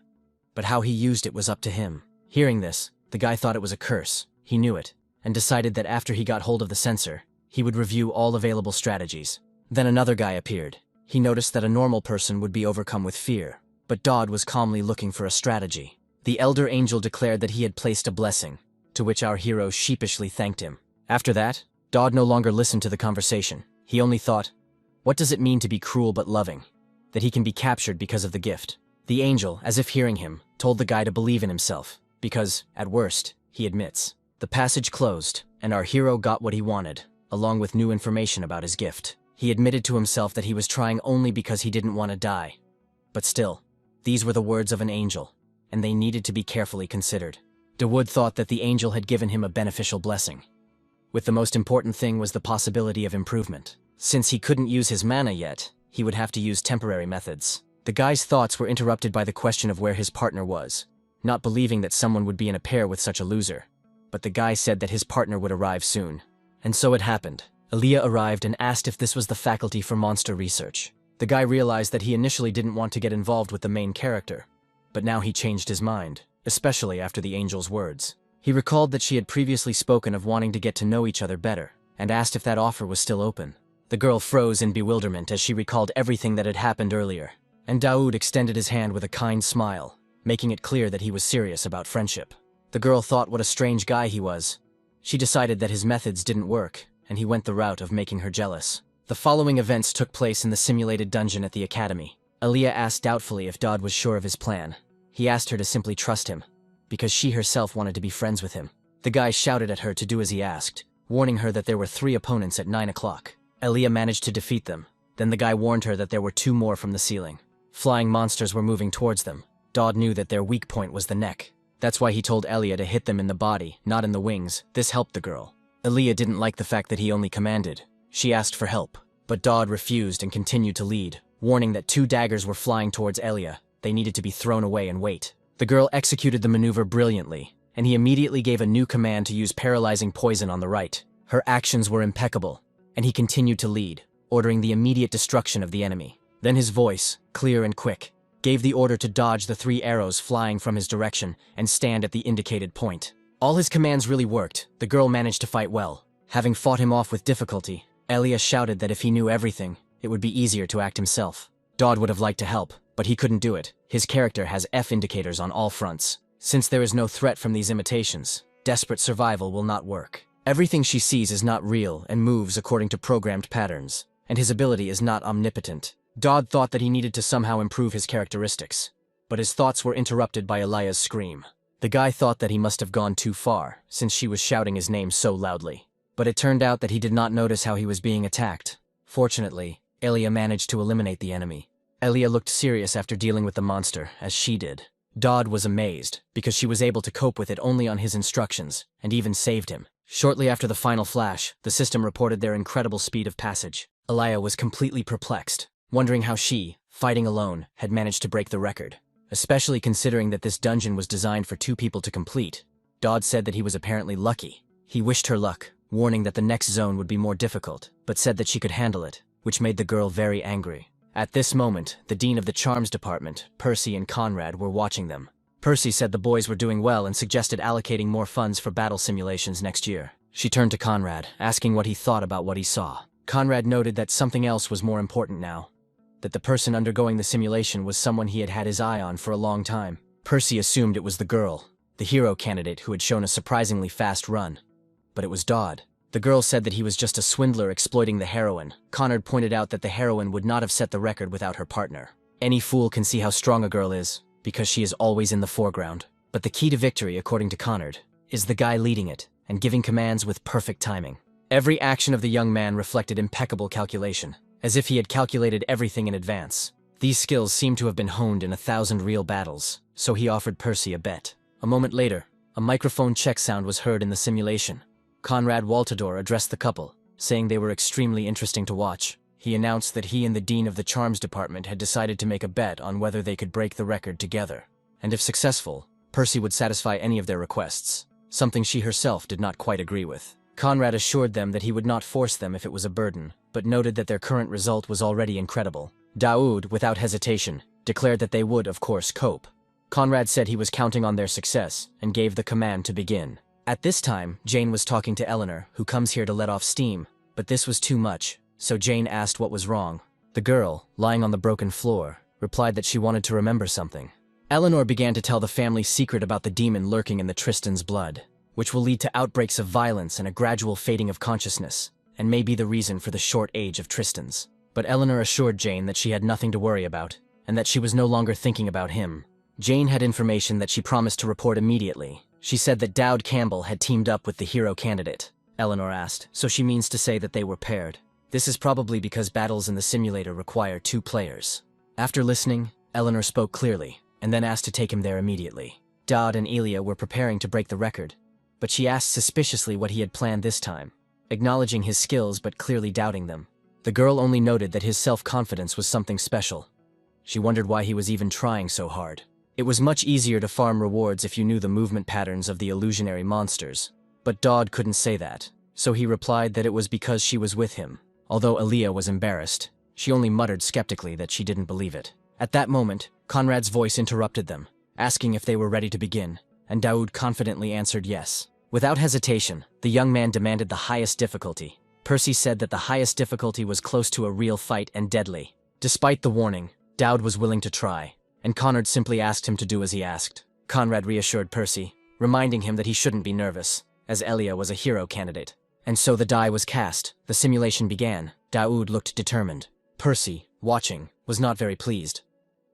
Speaker 1: but how he used it was up to him. Hearing this, the guy thought it was a curse. He knew it, and decided that after he got hold of the censer, he would review all available strategies. Then another guy appeared. He noticed that a normal person would be overcome with fear, but Daoud was calmly looking for a strategy. The elder angel declared that he had placed a blessing, to which our hero sheepishly thanked him. After that, Daoud no longer listened to the conversation. He only thought, what does it mean to be cruel but loving? That he can be captured because of the gift. The angel, as if hearing him, told the guy to believe in himself, because, at worst, he admits. The passage closed, and our hero got what he wanted, along with new information about his gift. He admitted to himself that he was trying only because he didn't want to die. But still, these were the words of an angel, and they needed to be carefully considered. Daoud thought that the angel had given him a beneficial blessing. With the most important thing was the possibility of improvement. Since he couldn't use his mana yet, he would have to use temporary methods. The guy's thoughts were interrupted by the question of where his partner was, not believing that someone would be in a pair with such a loser. But the guy said that his partner would arrive soon. And so it happened. Aaliyah arrived and asked if this was the faculty for monster research. The guy realized that he initially didn't want to get involved with the main character, but now he changed his mind, especially after the angel's words. He recalled that she had previously spoken of wanting to get to know each other better, and asked if that offer was still open. The girl froze in bewilderment as she recalled everything that had happened earlier, and Daoud extended his hand with a kind smile, making it clear that he was serious about friendship. The girl thought what a strange guy he was. She decided that his methods didn't work, and he went the route of making her jealous. The following events took place in the simulated dungeon at the academy. Aaliyah asked doubtfully if Daoud was sure of his plan. He asked her to simply trust him, because she herself wanted to be friends with him. The guy shouted at her to do as he asked, warning her that there were 3 opponents at 9 o'clock. Aaliyah managed to defeat them. Then the guy warned her that there were 2 more from the ceiling. Flying monsters were moving towards them. Daoud knew that their weak point was the neck. That's why he told Aaliyah to hit them in the body, not in the wings. This helped the girl. Aaliyah didn't like the fact that he only commanded. She asked for help, but Daoud refused and continued to lead, warning that 2 daggers were flying towards Aaliyah. They needed to be thrown away and wait. The girl executed the maneuver brilliantly, and he immediately gave a new command to use paralyzing poison on the right. Her actions were impeccable, and he continued to lead, ordering the immediate destruction of the enemy. Then his voice, clear and quick, gave the order to dodge the 3 arrows flying from his direction and stand at the indicated point. All his commands really worked. The girl managed to fight well. Having fought him off with difficulty, Aaliyah shouted that if he knew everything, it would be easier to act himself. Daoud would have liked to help, but he couldn't do it. His character has F indicators on all fronts. Since there is no threat from these imitations, desperate survival will not work. Everything she sees is not real and moves according to programmed patterns, and his ability is not omnipotent. Daoud thought that he needed to somehow improve his characteristics, but his thoughts were interrupted by Aaliyah's scream. The guy thought that he must have gone too far, since she was shouting his name so loudly. But it turned out that he did not notice how he was being attacked. Fortunately, Aaliyah managed to eliminate the enemy. Aaliyah looked serious after dealing with the monster, as she did. Daoud was amazed, because she was able to cope with it only on his instructions, and even saved him. Shortly after the final flash, the system reported their incredible speed of passage. Aaliyah was completely perplexed, wondering how she, fighting alone, had managed to break the record. Especially considering that this dungeon was designed for 2 people to complete. Daoud said that he was apparently lucky. He wished her luck, warning that the next zone would be more difficult, but said that she could handle it, which made the girl very angry. At this moment, the dean of the charms department, Percy and Conrad, were watching them. Percy said the boys were doing well and suggested allocating more funds for battle simulations next year. She turned to Conrad, asking what he thought about what he saw. Conrad noted that something else was more important now. That the person undergoing the simulation was someone he had had his eye on for a long time. Percy assumed it was the girl, the hero candidate who had shown a surprisingly fast run. But it was Daoud. The girl said that he was just a swindler exploiting the heroine. Conrad pointed out that the heroine would not have set the record without her partner. Any fool can see how strong a girl is, because she is always in the foreground. But the key to victory, according to Conrad, is the guy leading it and giving commands with perfect timing. Every action of the young man reflected impeccable calculation, as if he had calculated everything in advance. These skills seemed to have been honed in 1,000 real battles, so he offered Percy a bet. A moment later, a microphone check sound was heard in the simulation. Conrad Waltador addressed the couple, saying they were extremely interesting to watch. He announced that he and the dean of the charms department had decided to make a bet on whether they could break the record together. And if successful, Percy would satisfy any of their requests, something she herself did not quite agree with. Conrad assured them that he would not force them if it was a burden, but noted that their current result was already incredible. Daoud, without hesitation, declared that they would, of course, cope. Conrad said he was counting on their success, and gave the command to begin. At this time, Jane was talking to Eleanor, who comes here to let off steam, but this was too much, so Jane asked what was wrong. The girl, lying on the broken floor, replied that she wanted to remember something. Eleanor began to tell the family's secret about the demon lurking in the Tristan's blood, which will lead to outbreaks of violence and a gradual fading of consciousness, and may be the reason for the short age of Tristan's. But Eleanor assured Jane that she had nothing to worry about, and that she was no longer thinking about him. Jane had information that she promised to report immediately. She said that Daoud Campbell had teamed up with the hero candidate. Eleanor asked, so she means to say that they were paired. This is probably because battles in the simulator require 2 players. After listening, Eleanor spoke clearly, and then asked to take him there immediately. Daoud and Elia were preparing to break the record, but she asked suspiciously what he had planned this time, acknowledging his skills but clearly doubting them. The girl only noted that his self-confidence was something special. She wondered why he was even trying so hard. It was much easier to farm rewards if you knew the movement patterns of the illusionary monsters. But Dodd couldn't say that, so he replied that it was because she was with him. Although Aaliyah was embarrassed, she only muttered skeptically that she didn't believe it. At that moment, Conrad's voice interrupted them, asking if they were ready to begin, and Daoud confidently answered yes. Without hesitation, the young man demanded the highest difficulty. Percy said that the highest difficulty was close to a real fight and deadly. Despite the warning, Daoud was willing to try, and Conrad simply asked him to do as he asked. Conrad reassured Percy, reminding him that he shouldn't be nervous, as Elia was a hero candidate. And so the die was cast, the simulation began. Daoud looked determined. Percy, watching, was not very pleased.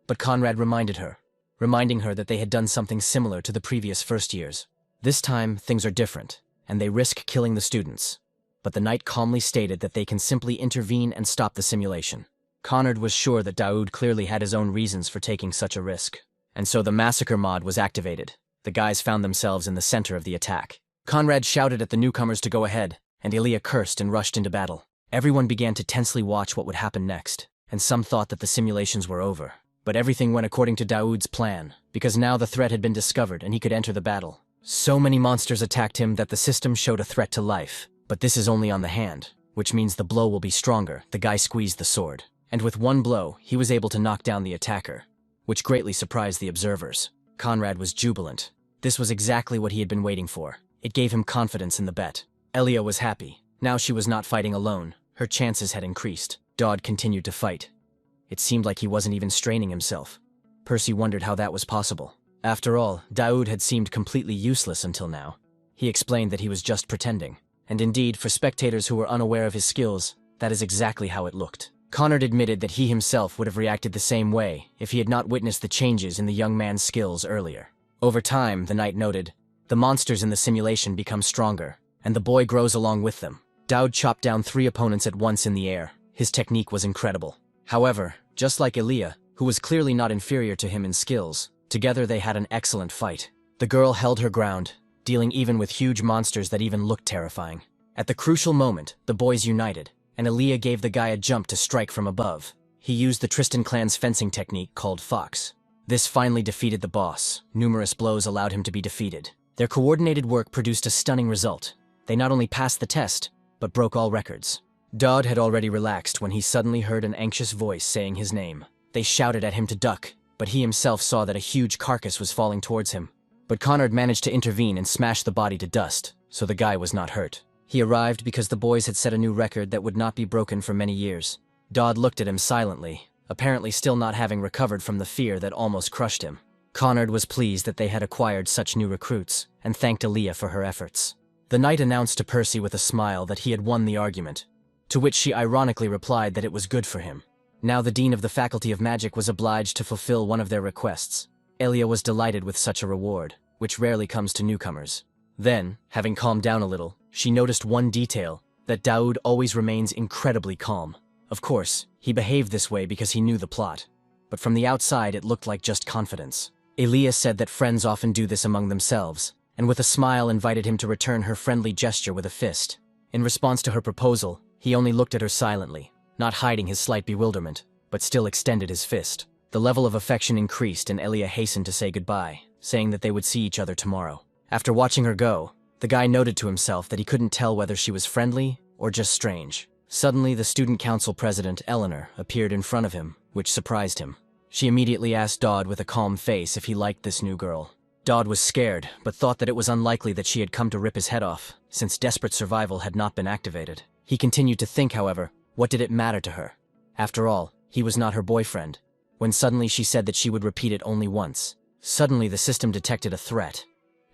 Speaker 1: But Conrad reminding her that they had done something similar to the previous first years. This time, things are different, and they risk killing the students. But the knight calmly stated that they can simply intervene and stop the simulation. Conrad was sure that Daoud clearly had his own reasons for taking such a risk. And so the massacre mod was activated. The guys found themselves in the center of the attack. Conrad shouted at the newcomers to go ahead, and Elia cursed and rushed into battle. Everyone began to tensely watch what would happen next, and some thought that the simulations were over. But everything went according to Daoud's plan, because now the threat had been discovered and he could enter the battle. So many monsters attacked him that the system showed a threat to life. But this is only on the hand, which means the blow will be stronger. The guy squeezed the sword, and with one blow, he was able to knock down the attacker, which greatly surprised the observers. Conrad was jubilant. This was exactly what he had been waiting for. It gave him confidence in the bet. Elia was happy. Now she was not fighting alone. Her chances had increased. Dodd continued to fight. It seemed like he wasn't even straining himself. Percy wondered how that was possible. After all, Daoud had seemed completely useless until now. He explained that he was just pretending. And indeed, for spectators who were unaware of his skills, that is exactly how it looked. Conrad admitted that he himself would have reacted the same way if he had not witnessed the changes in the young man's skills earlier. Over time, the knight noted, the monsters in the simulation become stronger, and the boy grows along with them. Daoud chopped down 3 opponents at once in the air. His technique was incredible. However, just like Elia, who was clearly not inferior to him in skills, together they had an excellent fight. The girl held her ground, dealing even with huge monsters that even looked terrifying. At the crucial moment, the boys united, and Elia gave the guy a jump to strike from above. He used the Tristan clan's fencing technique called Fox. This finally defeated the boss. Numerous blows allowed him to be defeated. Their coordinated work produced a stunning result. They not only passed the test, but broke all records. Dodd had already relaxed when he suddenly heard an anxious voice saying his name. They shouted at him to duck, but he himself saw that a huge carcass was falling towards him. But Conrad managed to intervene and smash the body to dust, so the guy was not hurt. He arrived because the boys had set a new record that would not be broken for many years. Dodd looked at him silently, apparently still not having recovered from the fear that almost crushed him. Conrad was pleased that they had acquired such new recruits, and thanked Aaliyah for her efforts. The knight announced to Percy with a smile that he had won the argument, to which she ironically replied that it was good for him. Now the Dean of the Faculty of Magic was obliged to fulfill one of their requests. Elia was delighted with such a reward, which rarely comes to newcomers. Then, having calmed down a little, she noticed one detail, that Daoud always remains incredibly calm. Of course, he behaved this way because he knew the plot. But from the outside it looked like just confidence. Elia said that friends often do this among themselves, and with a smile invited him to return her friendly gesture with a fist. In response to her proposal, he only looked at her silently, not hiding his slight bewilderment, but still extended his fist. The level of affection increased and Elia hastened to say goodbye, saying that they would see each other tomorrow. After watching her go, the guy noted to himself that he couldn't tell whether she was friendly or just strange. Suddenly, the student council president, Eleanor, appeared in front of him, which surprised him. She immediately asked Dodd with a calm face if he liked this new girl. Dodd was scared, but thought that it was unlikely that she had come to rip his head off, since desperate survival had not been activated. He continued to think, however, what did it matter to her? After all, he was not her boyfriend. When suddenly she said that she would repeat it only once. Suddenly the system detected a threat,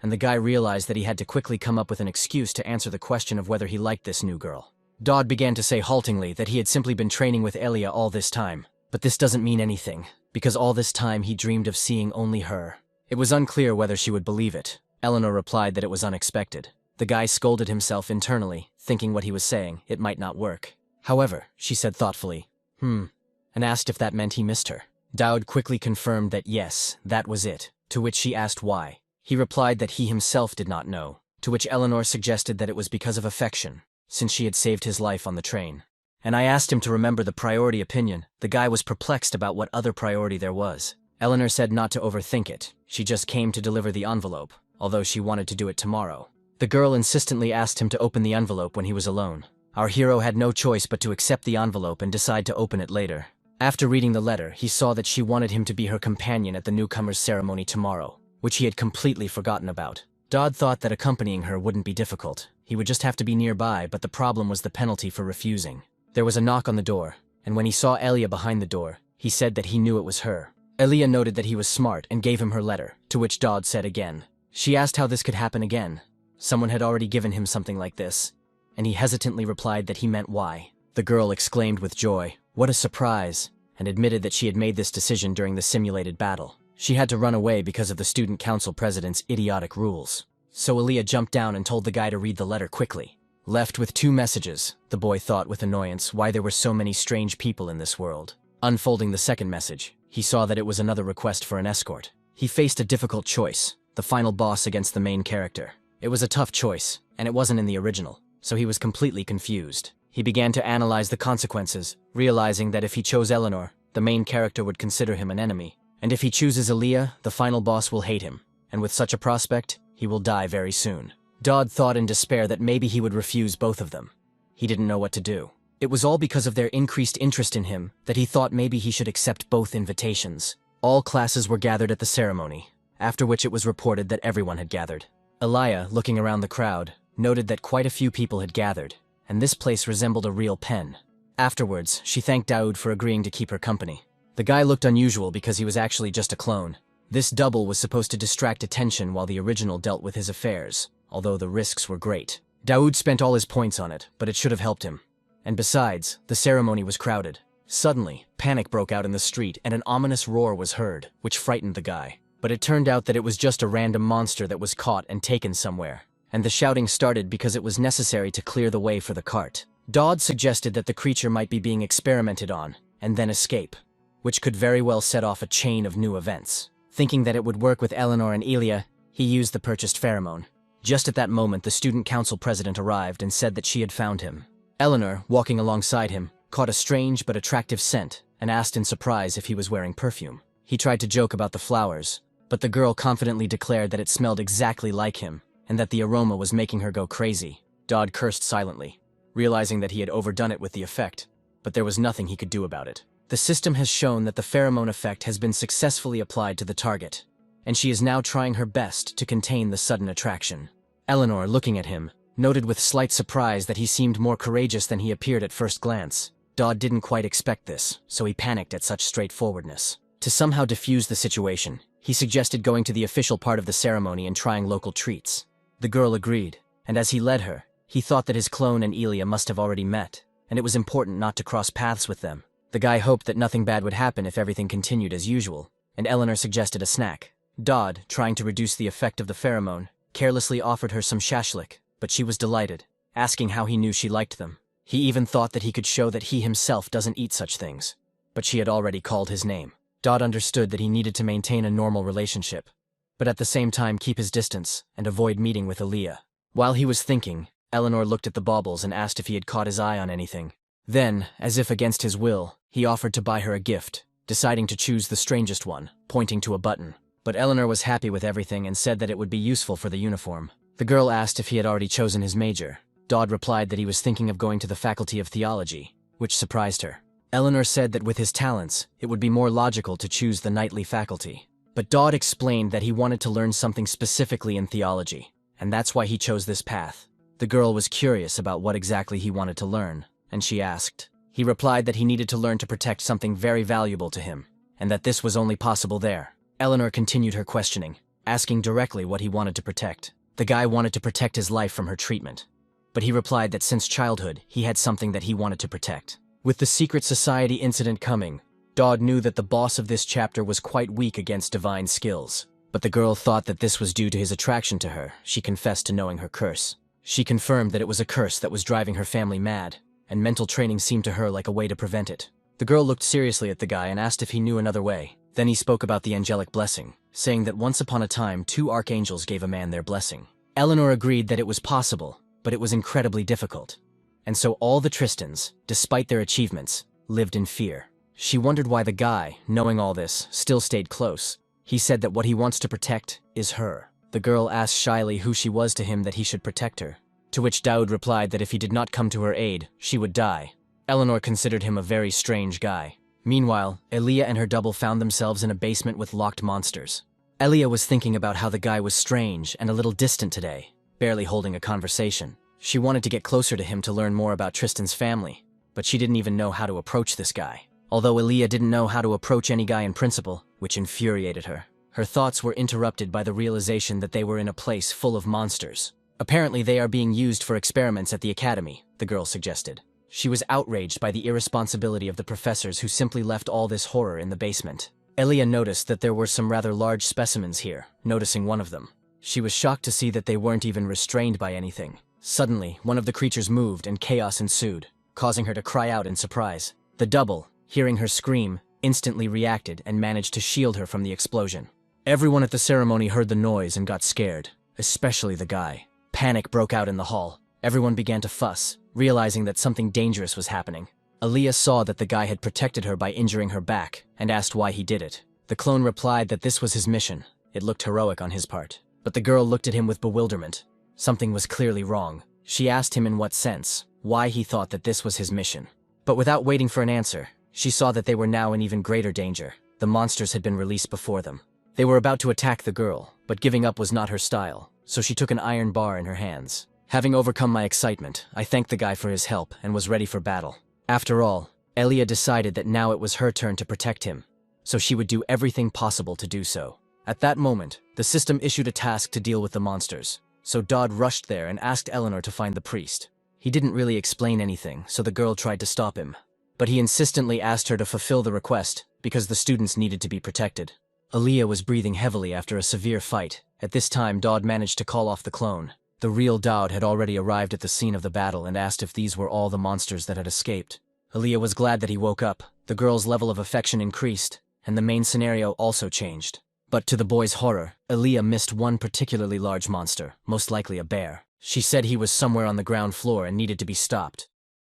Speaker 1: and the guy realized that he had to quickly come up with an excuse to answer the question of whether he liked this new girl. Dodd began to say haltingly that he had simply been training with Elia all this time. But this doesn't mean anything, because all this time he dreamed of seeing only her. It was unclear whether she would believe it. Eleanor replied that it was unexpected. The guy scolded himself internally, thinking what he was saying, it might not work. However, she said thoughtfully, and asked if that meant he missed her. Daoud quickly confirmed that yes, that was it, to which she asked why. He replied that he himself did not know, to which Eleanor suggested that it was because of affection, since she had saved his life on the train. and I asked him to remember the priority opinion. The guy was perplexed about what other priority there was. Eleanor said not to overthink it. She just came to deliver the envelope, although she wanted to do it tomorrow. The girl insistently asked him to open the envelope when he was alone. Our hero had no choice but to accept the envelope and decide to open it later. After reading the letter, he saw that she wanted him to be her companion at the newcomer's ceremony tomorrow, which he had completely forgotten about. Dodd thought that accompanying her wouldn't be difficult. He would just have to be nearby, but the problem was the penalty for refusing. There was a knock on the door, and when he saw Elia behind the door, he said that he knew it was her. Elia noted that he was smart and gave him her letter, to which Dodd said again. She asked how this could happen again. Someone had already given him something like this, and he hesitantly replied that he meant why. The girl exclaimed with joy, "What a surprise," and admitted that she had made this decision during the simulated battle. She had to run away because of the student council president's idiotic rules. So Elia jumped down and told the guy to read the letter quickly. Left with 2 messages, the boy thought with annoyance why there were so many strange people in this world. Unfolding the second message, he saw that it was another request for an escort. He faced a difficult choice, the final boss against the main character. It was a tough choice, and it wasn't in the original, so he was completely confused. He began to analyze the consequences, realizing that if he chose Eleanor, the main character would consider him an enemy. And if he chooses Elia, the final boss will hate him, and with such a prospect, he will die very soon. Dodd thought in despair that maybe he would refuse both of them. He didn't know what to do. It was all because of their increased interest in him that he thought maybe he should accept both invitations. All classes were gathered at the ceremony, after which it was reported that everyone had gathered. Elia, looking around the crowd, noted that quite a few people had gathered, and this place resembled a real pen. Afterwards, she thanked Daoud for agreeing to keep her company. The guy looked unusual because he was actually just a clone. This double was supposed to distract attention while the original dealt with his affairs, although the risks were great. Daoud spent all his points on it, but it should have helped him. And besides, the ceremony was crowded. Suddenly, panic broke out in the street and an ominous roar was heard, which frightened the guy. But it turned out that it was just a random monster that was caught and taken somewhere. And the shouting started because it was necessary to clear the way for the cart. Dodd suggested that the creature might be being experimented on, and then escape, which could very well set off a chain of new events. Thinking that it would work with Eleanor and Elia, he used the purchased pheromone. Just at that moment, the student council president arrived and said that she had found him. Eleanor, walking alongside him, caught a strange but attractive scent and asked in surprise if he was wearing perfume. He tried to joke about the flowers, but the girl confidently declared that it smelled exactly like him and that the aroma was making her go crazy. Dodd cursed silently, realizing that he had overdone it with the effect, but there was nothing he could do about it. The system has shown that the pheromone effect has been successfully applied to the target, and she is now trying her best to contain the sudden attraction. Eleanor, looking at him, noted with slight surprise that he seemed more courageous than he appeared at first glance. Dodd didn't quite expect this, so he panicked at such straightforwardness. To somehow defuse the situation, he suggested going to the official part of the ceremony and trying local treats. The girl agreed, and as he led her, he thought that his clone and Elia must have already met, and it was important not to cross paths with them. The guy hoped that nothing bad would happen if everything continued as usual, and Eleanor suggested a snack. Dodd, trying to reduce the effect of the pheromone, carelessly offered her some shashlik, but she was delighted, asking how he knew she liked them. He even thought that he could show that he himself doesn't eat such things, but she had already called his name. Dodd understood that he needed to maintain a normal relationship, but at the same time keep his distance and avoid meeting with Elia. While he was thinking, Eleanor looked at the baubles and asked if he had caught his eye on anything. Then, as if against his will, he offered to buy her a gift, deciding to choose the strangest one, pointing to a button. But Eleanor was happy with everything and said that it would be useful for the uniform. The girl asked if he had already chosen his major. Dodd replied that he was thinking of going to the Faculty of Theology, which surprised her. Eleanor said that with his talents, it would be more logical to choose the knightly faculty. But Dodd explained that he wanted to learn something specifically in theology, and that's why he chose this path. The girl was curious about what exactly he wanted to learn, and she asked. He replied that he needed to learn to protect something very valuable to him, and that this was only possible there. Eleanor continued her questioning, asking directly what he wanted to protect. The guy wanted to protect his life from her treatment, but he replied that since childhood, he had something that he wanted to protect. With the secret society incident coming, Dodd knew that the boss of this chapter was quite weak against divine skills, but the girl thought that this was due to his attraction to her. She confessed to knowing her curse. She confirmed that it was a curse that was driving her family mad, and mental training seemed to her like a way to prevent it. The girl looked seriously at the guy and asked if he knew another way. Then he spoke about the angelic blessing, saying that once upon a time 2 archangels gave a man their blessing. Eleanor agreed that it was possible, but it was incredibly difficult. and so all the Tristans, despite their achievements, lived in fear. She wondered why the guy, knowing all this, still stayed close. He said that what he wants to protect is her. The girl asked shyly who she was to him that he should protect her, to which Daoud replied that if he did not come to her aid, she would die. Eleanor considered him a very strange guy. Meanwhile, Elia and her double found themselves in a basement with locked monsters. Elia was thinking about how the guy was strange and a little distant today, barely holding a conversation. She wanted to get closer to him to learn more about Tristan's family, but she didn't even know how to approach this guy. Although Elia didn't know how to approach any guy in principle, which infuriated her. Her thoughts were interrupted by the realization that they were in a place full of monsters. Apparently they are being used for experiments at the academy, the girl suggested. She was outraged by the irresponsibility of the professors who simply left all this horror in the basement. Elia noticed that there were some rather large specimens here, noticing one of them. She was shocked to see that they weren't even restrained by anything. Suddenly, one of the creatures moved and chaos ensued, causing her to cry out in surprise. The double, hearing her scream, instantly reacted and managed to shield her from the explosion. Everyone at the ceremony heard the noise and got scared, especially the guy. Panic broke out in the hall. Everyone began to fuss, realizing that something dangerous was happening. Aaliyah saw that the guy had protected her by injuring her back and asked why he did it. The clone replied that this was his mission. It looked heroic on his part. But the girl looked at him with bewilderment. Something was clearly wrong. She asked him in what sense, why he thought that this was his mission. But without waiting for an answer, she saw that they were now in even greater danger. The monsters had been released before them. They were about to attack the girl, but giving up was not her style, so she took an iron bar in her hands. Having overcome my excitement, I thanked the guy for his help and was ready for battle. After all, Elia decided that now it was her turn to protect him, so she would do everything possible to do so. At that moment, the system issued a task to deal with the monsters, so Dodd rushed there and asked Eleanor to find the priest. He didn't really explain anything, so the girl tried to stop him. But he insistently asked her to fulfill the request, because the students needed to be protected. Aaliyah was breathing heavily after a severe fight. At this time, Dodd managed to call off the clone. The real Dodd had already arrived at the scene of the battle and asked if these were all the monsters that had escaped. Aaliyah was glad that he woke up. The girl's level of affection increased, and the main scenario also changed. But to the boy's horror, Aaliyah missed one particularly large monster, most likely a bear. She said he was somewhere on the ground floor and needed to be stopped.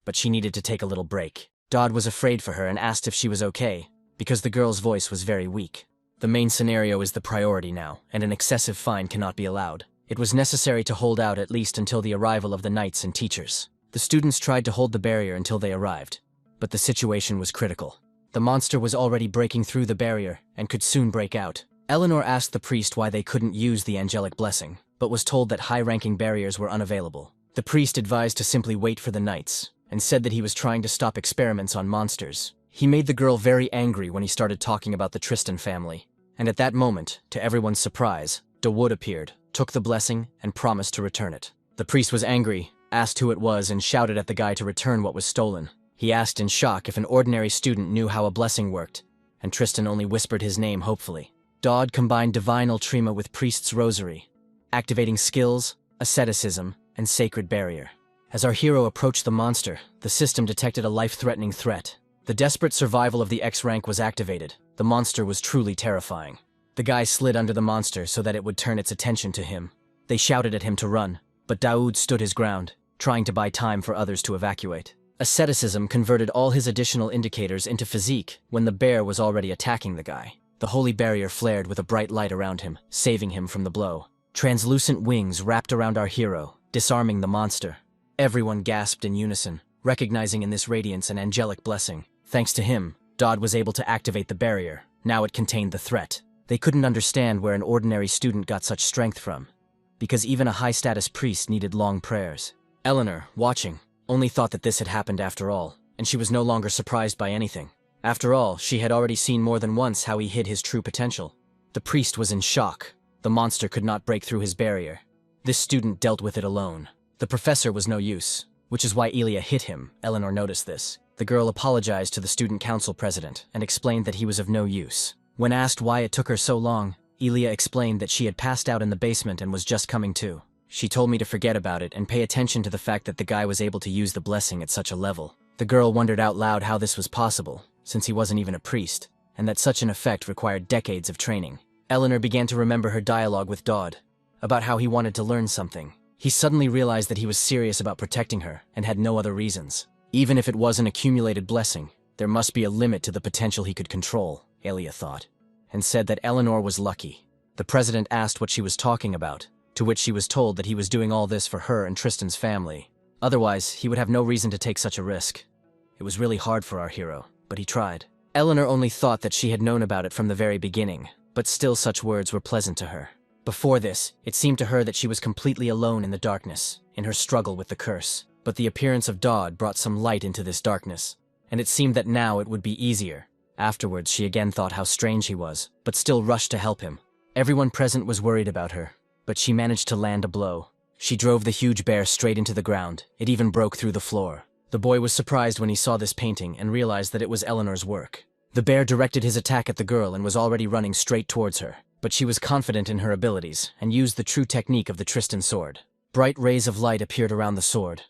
Speaker 1: But she needed to take a little break. Dodd was afraid for her and asked if she was okay, because the girl's voice was very weak. The main scenario is the priority now, and an excessive fine cannot be allowed. It was necessary to hold out at least until the arrival of the knights and teachers. The students tried to hold the barrier until they arrived, but the situation was critical. The monster was already breaking through the barrier and could soon break out. Eleanor asked the priest why they couldn't use the angelic blessing, but was told that high-ranking barriers were unavailable. The priest advised to simply wait for the knights, and said that he was trying to stop experiments on monsters. He made the girl very angry when he started talking about the Tristan family, and at that moment, to everyone's surprise, Dawood appeared, took the blessing, and promised to return it. The priest was angry, asked who it was, and shouted at the guy to return what was stolen. He asked in shock if an ordinary student knew how a blessing worked, and Tristan only whispered his name hopefully. Dodd combined divine ultrema with priest's rosary, activating skills, asceticism, and sacred barrier. As our hero approached the monster, the system detected a life-threatening threat. The desperate survival of the X rank was activated. The monster was truly terrifying. The guy slid under the monster so that it would turn its attention to him. They shouted at him to run, but Daoud stood his ground, trying to buy time for others to evacuate. Asceticism converted all his additional indicators into physique when the bear was already attacking the guy. The holy barrier flared with a bright light around him, saving him from the blow. Translucent wings wrapped around our hero, disarming the monster. Everyone gasped in unison, recognizing in this radiance an angelic blessing. Thanks to him, Dodd was able to activate the barrier. Now it contained the threat. They couldn't understand where an ordinary student got such strength from, because even a high-status priest needed long prayers. Eleanor, watching, only thought that this had happened after all, and she was no longer surprised by anything. After all, she had already seen more than once how he hid his true potential. The priest was in shock. The monster could not break through his barrier. This student dealt with it alone. The professor was no use, which is why Elia hit him. Eleanor noticed this. The girl apologized to the student council president and explained that he was of no use. When asked why it took her so long, Elia explained that she had passed out in the basement and was just coming to. She told me to forget about it and pay attention to the fact that the guy was able to use the blessing at such a level. The girl wondered out loud how this was possible, since he wasn't even a priest, and that such an effect required decades of training. Eleanor began to remember her dialogue with Dodd, about how he wanted to learn something. He suddenly realized that he was serious about protecting her and had no other reasons. Even if it was an accumulated blessing, there must be a limit to the potential he could control, Elia thought, and said that Eleanor was lucky. The president asked what she was talking about, to which she was told that he was doing all this for her and Tristan's family. Otherwise, he would have no reason to take such a risk. It was really hard for our hero, but he tried. Eleanor only thought that she had known about it from the very beginning, but still such words were pleasant to her. Before this, it seemed to her that she was completely alone in the darkness, in her struggle with the curse. But the appearance of Dodd brought some light into this darkness, and it seemed that now it would be easier. Afterwards, she again thought how strange he was, but still rushed to help him. Everyone present was worried about her, but she managed to land a blow. She drove the huge bear straight into the ground. It even broke through the floor. The boy was surprised when he saw this painting and realized that it was Eleanor's work. The bear directed his attack at the girl and was already running straight towards her, but she was confident in her abilities and used the true technique of the Tristan sword. Bright rays of light appeared around the sword.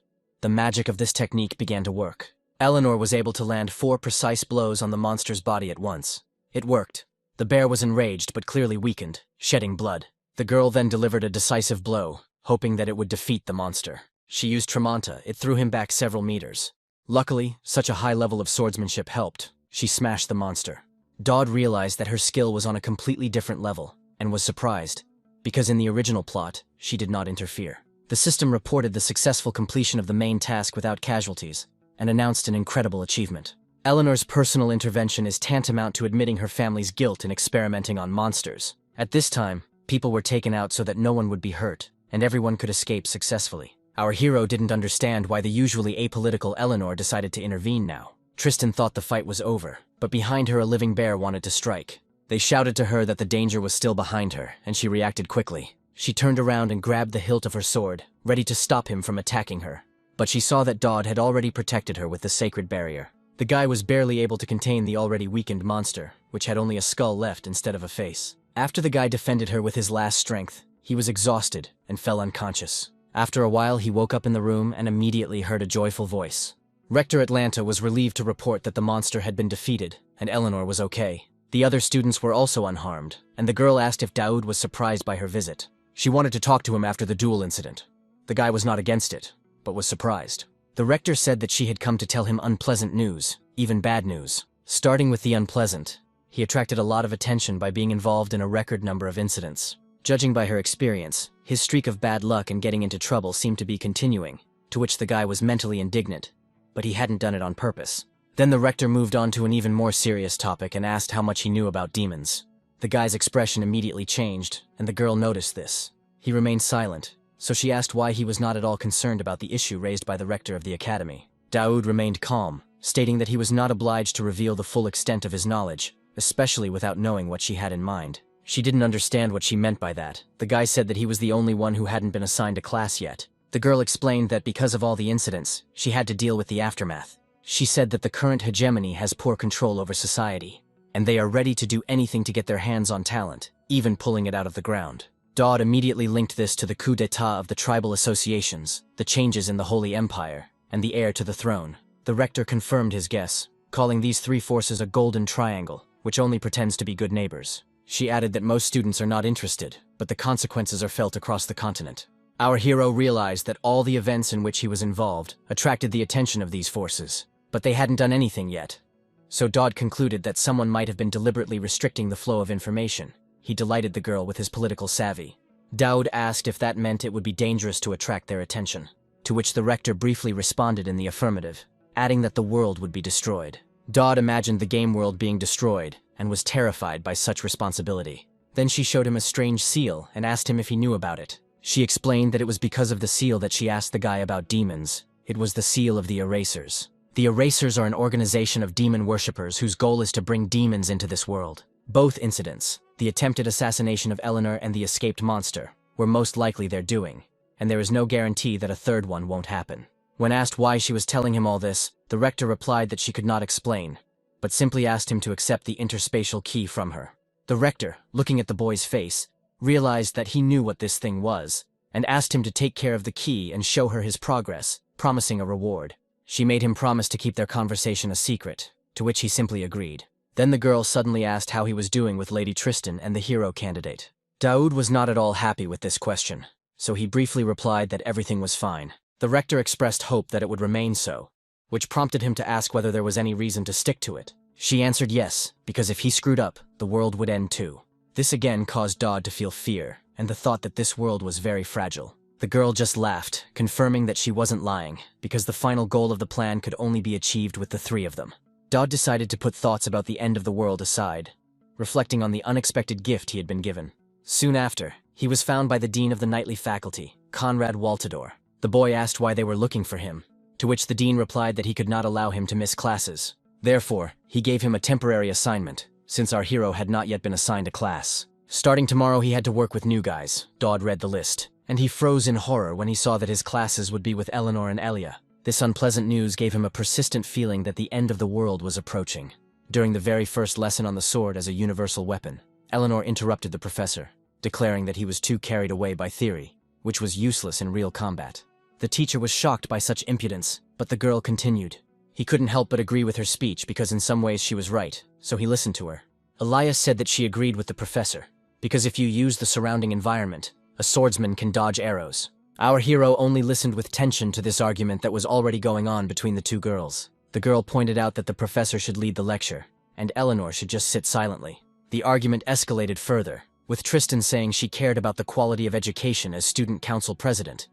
Speaker 1: The magic of this technique began to work. Eleanor was able to land 4 precise blows on the monster's body at once. It worked. The bear was enraged but clearly weakened, shedding blood. The girl then delivered a decisive blow, hoping that it would defeat the monster. She used Tremonta. It threw him back several meters. Luckily, such a high level of swordsmanship helped. She smashed the monster. Dodd realized that her skill was on a completely different level, and was surprised, because in the original plot, she did not interfere. The system reported the successful completion of the main task without casualties, and announced an incredible achievement. Eleanor's personal intervention is tantamount to admitting her family's guilt in experimenting on monsters. At this time, people were taken out so that no one would be hurt, and everyone could escape successfully. Our hero didn't understand why the usually apolitical Eleanor decided to intervene now. Tristan thought the fight was over, but behind her a living bear wanted to strike. They shouted to her that the danger was still behind her, and she reacted quickly. She turned around and grabbed the hilt of her sword, ready to stop him from attacking her. But she saw that Dodd had already protected her with the sacred barrier. The guy was barely able to contain the already weakened monster, which had only a skull left instead of a face. After the guy defended her with his last strength, he was exhausted and fell unconscious. After a while, he woke up in the room and immediately heard a joyful voice. Rector Atlanta was relieved to report that the monster had been defeated, and Eleanor was okay. The other students were also unharmed, and the girl asked if Daoud was surprised by her visit. She wanted to talk to him after the duel incident. The guy was not against it, but was surprised. The rector said that she had come to tell him unpleasant news, even bad news. Starting with the unpleasant, he attracted a lot of attention by being involved in a record number of incidents. Judging by her experience, his streak of bad luck and getting into trouble seemed to be continuing, to which the guy was mentally indignant, but he hadn't done it on purpose. Then the rector moved on to an even more serious topic and asked how much he knew about demons. The guy's expression immediately changed, and the girl noticed this. He remained silent, so she asked why he was not at all concerned about the issue raised by the rector of the academy. Daoud remained calm, stating that he was not obliged to reveal the full extent of his knowledge, especially without knowing what she had in mind. She didn't understand what she meant by that. The guy said that he was the only one who hadn't been assigned a class yet. The girl explained that because of all the incidents, she had to deal with the aftermath. She said that the current hegemony has poor control over society, and they are ready to do anything to get their hands on talent, even pulling it out of the ground. Dodd immediately linked this to the coup d'etat of the tribal associations, the changes in the Holy Empire, and the heir to the throne. The rector confirmed his guess, calling these 3 forces a golden triangle, which only pretends to be good neighbors. She added that most students are not interested, but the consequences are felt across the continent. Our hero realized that all the events in which he was involved attracted the attention of these forces, but they hadn't done anything yet. So Dodd concluded that someone might have been deliberately restricting the flow of information. He delighted the girl with his political savvy. Daoud asked if that meant it would be dangerous to attract their attention, to which the rector briefly responded in the affirmative, adding that the world would be destroyed. Dodd imagined the game world being destroyed, and was terrified by such responsibility. Then she showed him a strange seal and asked him if he knew about it. She explained that it was because of the seal that she asked the guy about demons. It was the seal of the Erasers. The Erasers are an organization of demon worshippers whose goal is to bring demons into this world. Both incidents, the attempted assassination of Eleanor and the escaped monster, were most likely their doing, and there is no guarantee that a third one won't happen. When asked why she was telling him all this, the rector replied that she could not explain, but simply asked him to accept the interspatial key from her. The rector, looking at the boy's face, realized that he knew what this thing was, and asked him to take care of the key and show her his progress, promising a reward. She made him promise to keep their conversation a secret, to which he simply agreed. Then the girl suddenly asked how he was doing with Lady Tristan and the hero candidate. Daoud was not at all happy with this question. so he briefly replied that everything was fine. The rector expressed hope that it would remain so, which prompted him to ask whether there was any reason to stick to it. She answered yes, because if he screwed up, the world would end too. This again caused Dodd to feel fear, and the thought that this world was very fragile. The girl just laughed, confirming that she wasn't lying, because the final goal of the plan could only be achieved with the three of them. Dodd decided to put thoughts about the end of the world aside, reflecting on the unexpected gift he had been given. Soon after, he was found by the dean of the nightly faculty, Conrad Waltador. The boy asked why they were looking for him, to which the dean replied that he could not allow him to miss classes. Therefore, he gave him a temporary assignment, since our hero had not yet been assigned a class. Starting tomorrow, he had to work with new guys. Dodd read the list, and he froze in horror when he saw that his classes would be with Eleanor and Elia. This unpleasant news gave him a persistent feeling that the end of the world was approaching. During the very first lesson on the sword as a universal weapon, Eleanor interrupted the professor, declaring that he was too carried away by theory, which was useless in real combat. The teacher was shocked by such impudence, but the girl continued. He couldn't help but agree with her speech because in some ways she was right, so he listened to her. Elias said that she agreed with the professor, because if you use the surrounding environment, a swordsman can dodge arrows. Our hero only listened with tension to this argument that was already going on between the two girls. The girl pointed out that the professor should lead the lecture, and Eleanor should just sit silently. The argument escalated further, with Tristan saying she cared about the quality of education as student council president.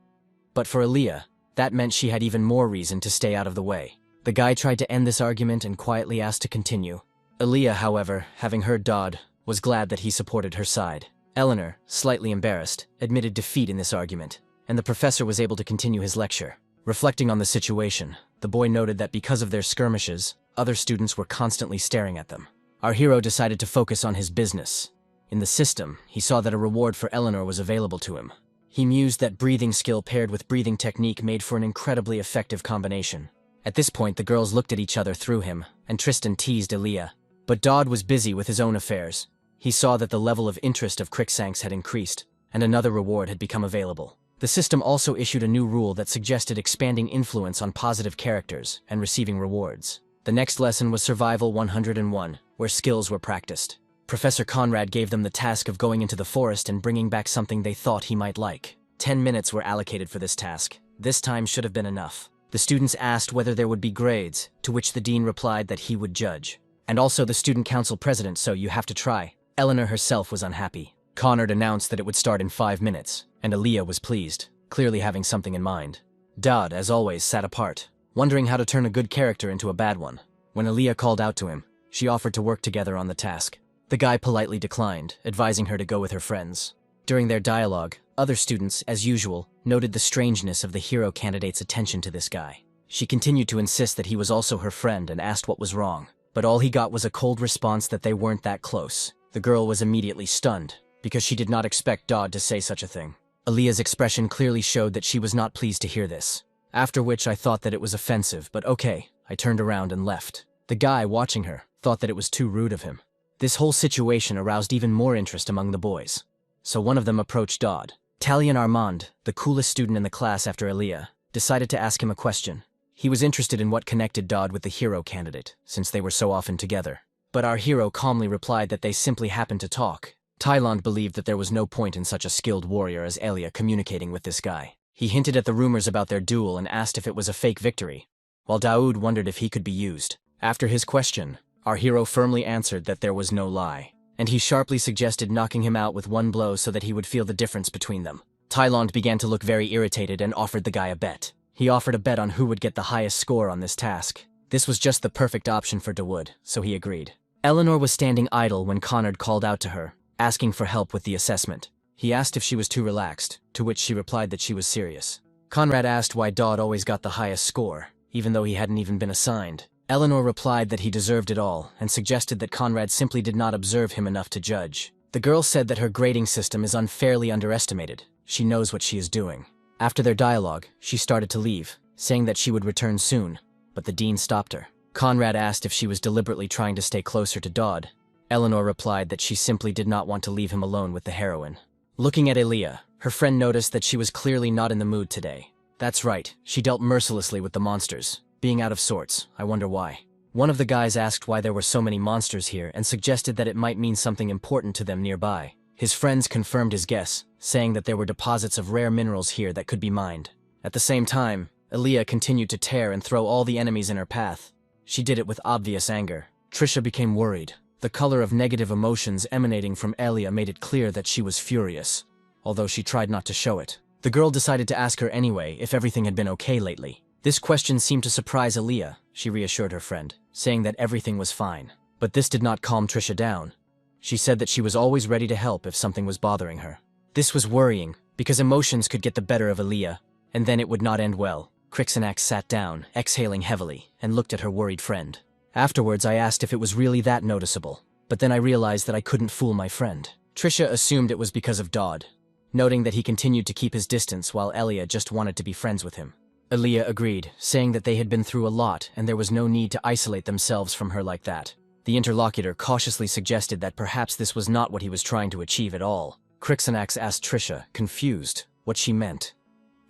Speaker 1: But for Elia, that meant she had even more reason to stay out of the way. The guy tried to end this argument and quietly asked to continue. Elia, however, having heard Dodd, was glad that he supported her side. Eleanor, slightly embarrassed, admitted defeat in this argument, and the professor was able to continue his lecture. Reflecting on the situation, the boy noted that because of their skirmishes, other students were constantly staring at them. Our hero decided to focus on his business. In the system, he saw that a reward for Eleanor was available to him. He mused that breathing skill paired with breathing technique made for an incredibly effective combination. At this point, the girls looked at each other through him, and Tristan teased Elia. But Dodd was busy with his own affairs. He saw that the level of interest of Crixanks had increased, and another reward had become available. The system also issued a new rule that suggested expanding influence on positive characters and receiving rewards. The next lesson was Survival 101, where skills were practiced. Professor Conrad gave them the task of going into the forest and bringing back something they thought he might like. 10 minutes were allocated for this task. This time should have been enough. The students asked whether there would be grades, to which the dean replied that he would judge. And also the student council president, so you have to try. Eleanor herself was unhappy. Conrad announced that it would start in 5 minutes, and Elia was pleased, clearly having something in mind. Dodd, as always, sat apart, wondering how to turn a good character into a bad one. When Elia called out to him, she offered to work together on the task. The guy politely declined, advising her to go with her friends. During their dialogue, other students, as usual, noted the strangeness of the hero candidate's attention to this guy. She continued to insist that he was also her friend and asked what was wrong, but all he got was a cold response that they weren't that close. The girl was immediately stunned, because she did not expect Dodd to say such a thing. Elia's expression clearly showed that she was not pleased to hear this. After which I thought that it was offensive, but okay, I turned around and left. The guy, watching her, thought that it was too rude of him. This whole situation aroused even more interest among the boys. So one of them approached Dodd. Talion Armand, the coolest student in the class after Elia, decided to ask him a question. He was interested in what connected Dodd with the hero candidate, since they were so often together. But our hero calmly replied that they simply happened to talk. Thailand believed that there was no point in such a skilled warrior as Elia communicating with this guy. He hinted at the rumors about their duel and asked if it was a fake victory, while Daoud wondered if he could be used. After his question, our hero firmly answered that there was no lie, and he sharply suggested knocking him out with one blow so that he would feel the difference between them. Thailand began to look very irritated and offered the guy a bet. He offered a bet on who would get the highest score on this task. This was just the perfect option for Dawood, so he agreed. Eleanor was standing idle when Conrad called out to her, asking for help with the assessment. He asked if she was too relaxed, to which she replied that she was serious. Conrad asked why Dodd always got the highest score, even though he hadn't even been assigned. Eleanor replied that he deserved it all, and suggested that Conrad simply did not observe him enough to judge. The girl said that her grading system is unfairly underestimated. She knows what she is doing. After their dialogue, she started to leave, saying that she would return soon, but the dean stopped her. Conrad asked if she was deliberately trying to stay closer to Dodd. Eleanor replied that she simply did not want to leave him alone with the heroine. Looking at Elia, her friend noticed that she was clearly not in the mood today. That's right, she dealt mercilessly with the monsters, being out of sorts. I wonder why. One of the guys asked why there were so many monsters here and suggested that it might mean something important to them nearby. His friends confirmed his guess, saying that there were deposits of rare minerals here that could be mined. At the same time, Aaliyah continued to tear and throw all the enemies in her path. She did it with obvious anger. Trisha became worried. The color of negative emotions emanating from Aaliyah made it clear that she was furious, although she tried not to show it. The girl decided to ask her anyway if everything had been okay lately. This question seemed to surprise Aaliyah. She reassured her friend, saying that everything was fine. But this did not calm Trisha down. She said that she was always ready to help if something was bothering her. This was worrying, because emotions could get the better of Aaliyah, and then it would not end well. Crixanax sat down, exhaling heavily, and looked at her worried friend. Afterwards, I asked if it was really that noticeable, but then I realized that I couldn't fool my friend. Trisha assumed it was because of Dodd, noting that he continued to keep his distance while Aaliyah just wanted to be friends with him. Aaliyah agreed, saying that they had been through a lot and there was no need to isolate themselves from her like that. The interlocutor cautiously suggested that perhaps this was not what he was trying to achieve at all. Crixanax asked Trisha, confused, what she meant,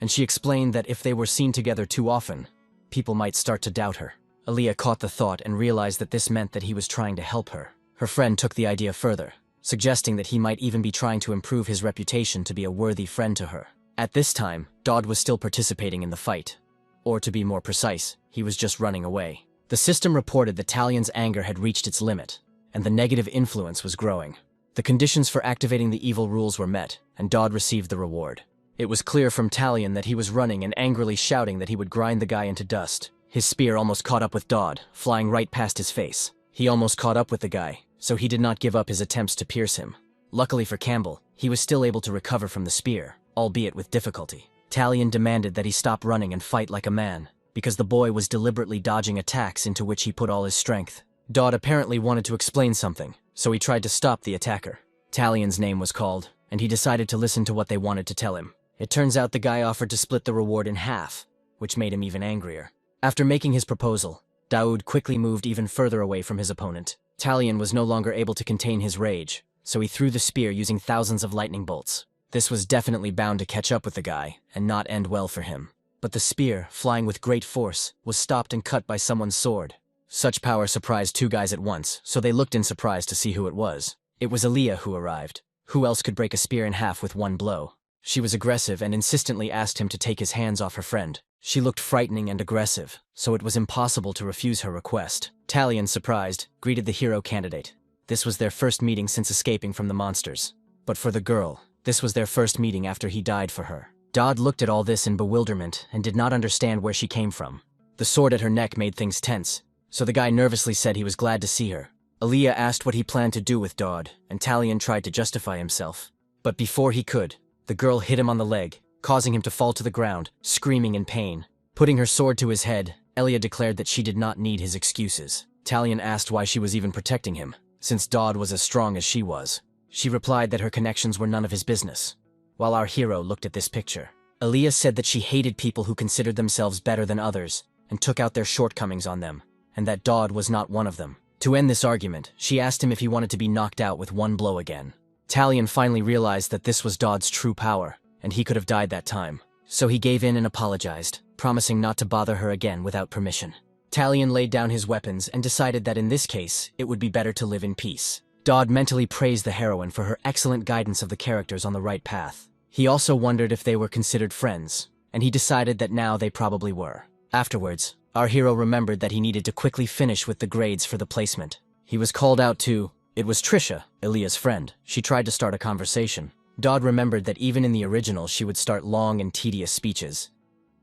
Speaker 1: and she explained that if they were seen together too often, people might start to doubt her. Aaliyah caught the thought and realized that this meant that he was trying to help her. Her friend took the idea further, suggesting that he might even be trying to improve his reputation to be a worthy friend to her. At this time, Dodd was still participating in the fight. Or to be more precise, he was just running away. The system reported that Talion's anger had reached its limit, and the negative influence was growing. The conditions for activating the evil rules were met, and Dodd received the reward. It was clear from Talion that he was running and angrily shouting that he would grind the guy into dust. His spear almost caught up with Dodd, flying right past his face. He almost caught up with the guy, so he did not give up his attempts to pierce him. Luckily for Campbell, he was still able to recover from the spear, albeit with difficulty. Talion demanded that he stop running and fight like a man, because the boy was deliberately dodging attacks into which he put all his strength. Dodd apparently wanted to explain something, so he tried to stop the attacker. Talion's name was called, and he decided to listen to what they wanted to tell him. It turns out the guy offered to split the reward in half, which made him even angrier. After making his proposal, Daoud quickly moved even further away from his opponent. Talion was no longer able to contain his rage, so he threw the spear using thousands of lightning bolts. This was definitely bound to catch up with the guy, and not end well for him. But the spear, flying with great force, was stopped and cut by someone's sword. Such power surprised two guys at once, so they looked in surprise to see who it was. It was Aaliyah who arrived. Who else could break a spear in half with one blow? She was aggressive and insistently asked him to take his hands off her friend. She looked frightening and aggressive, so it was impossible to refuse her request. Talion, surprised, greeted the hero candidate. This was their first meeting since escaping from the monsters. But for the girl, this was their first meeting after he died for her. Dodd looked at all this in bewilderment and did not understand where she came from. The sword at her neck made things tense, so the guy nervously said he was glad to see her. Aaliyah asked what he planned to do with Dodd, and Talion tried to justify himself. But before he could, the girl hit him on the leg, causing him to fall to the ground, screaming in pain. Putting her sword to his head, Aaliyah declared that she did not need his excuses. Talion asked why she was even protecting him, since Dodd was as strong as she was. She replied that her connections were none of his business. While our hero looked at this picture, Aaliyah said that she hated people who considered themselves better than others and took out their shortcomings on them, and that Dodd was not one of them. To end this argument, she asked him if he wanted to be knocked out with one blow again. Talion finally realized that this was Dodd's true power, and he could have died that time. So he gave in and apologized, promising not to bother her again without permission. Talion laid down his weapons and decided that in this case, it would be better to live in peace. Dodd mentally praised the heroine for her excellent guidance of the characters on the right path. He also wondered if they were considered friends, and he decided that now they probably were. Afterwards, our hero remembered that he needed to quickly finish with the grades for the placement. He was called out to. It was Trisha, Aaliyah's friend. She tried to start a conversation. Dodd remembered that even in the original she would start long and tedious speeches.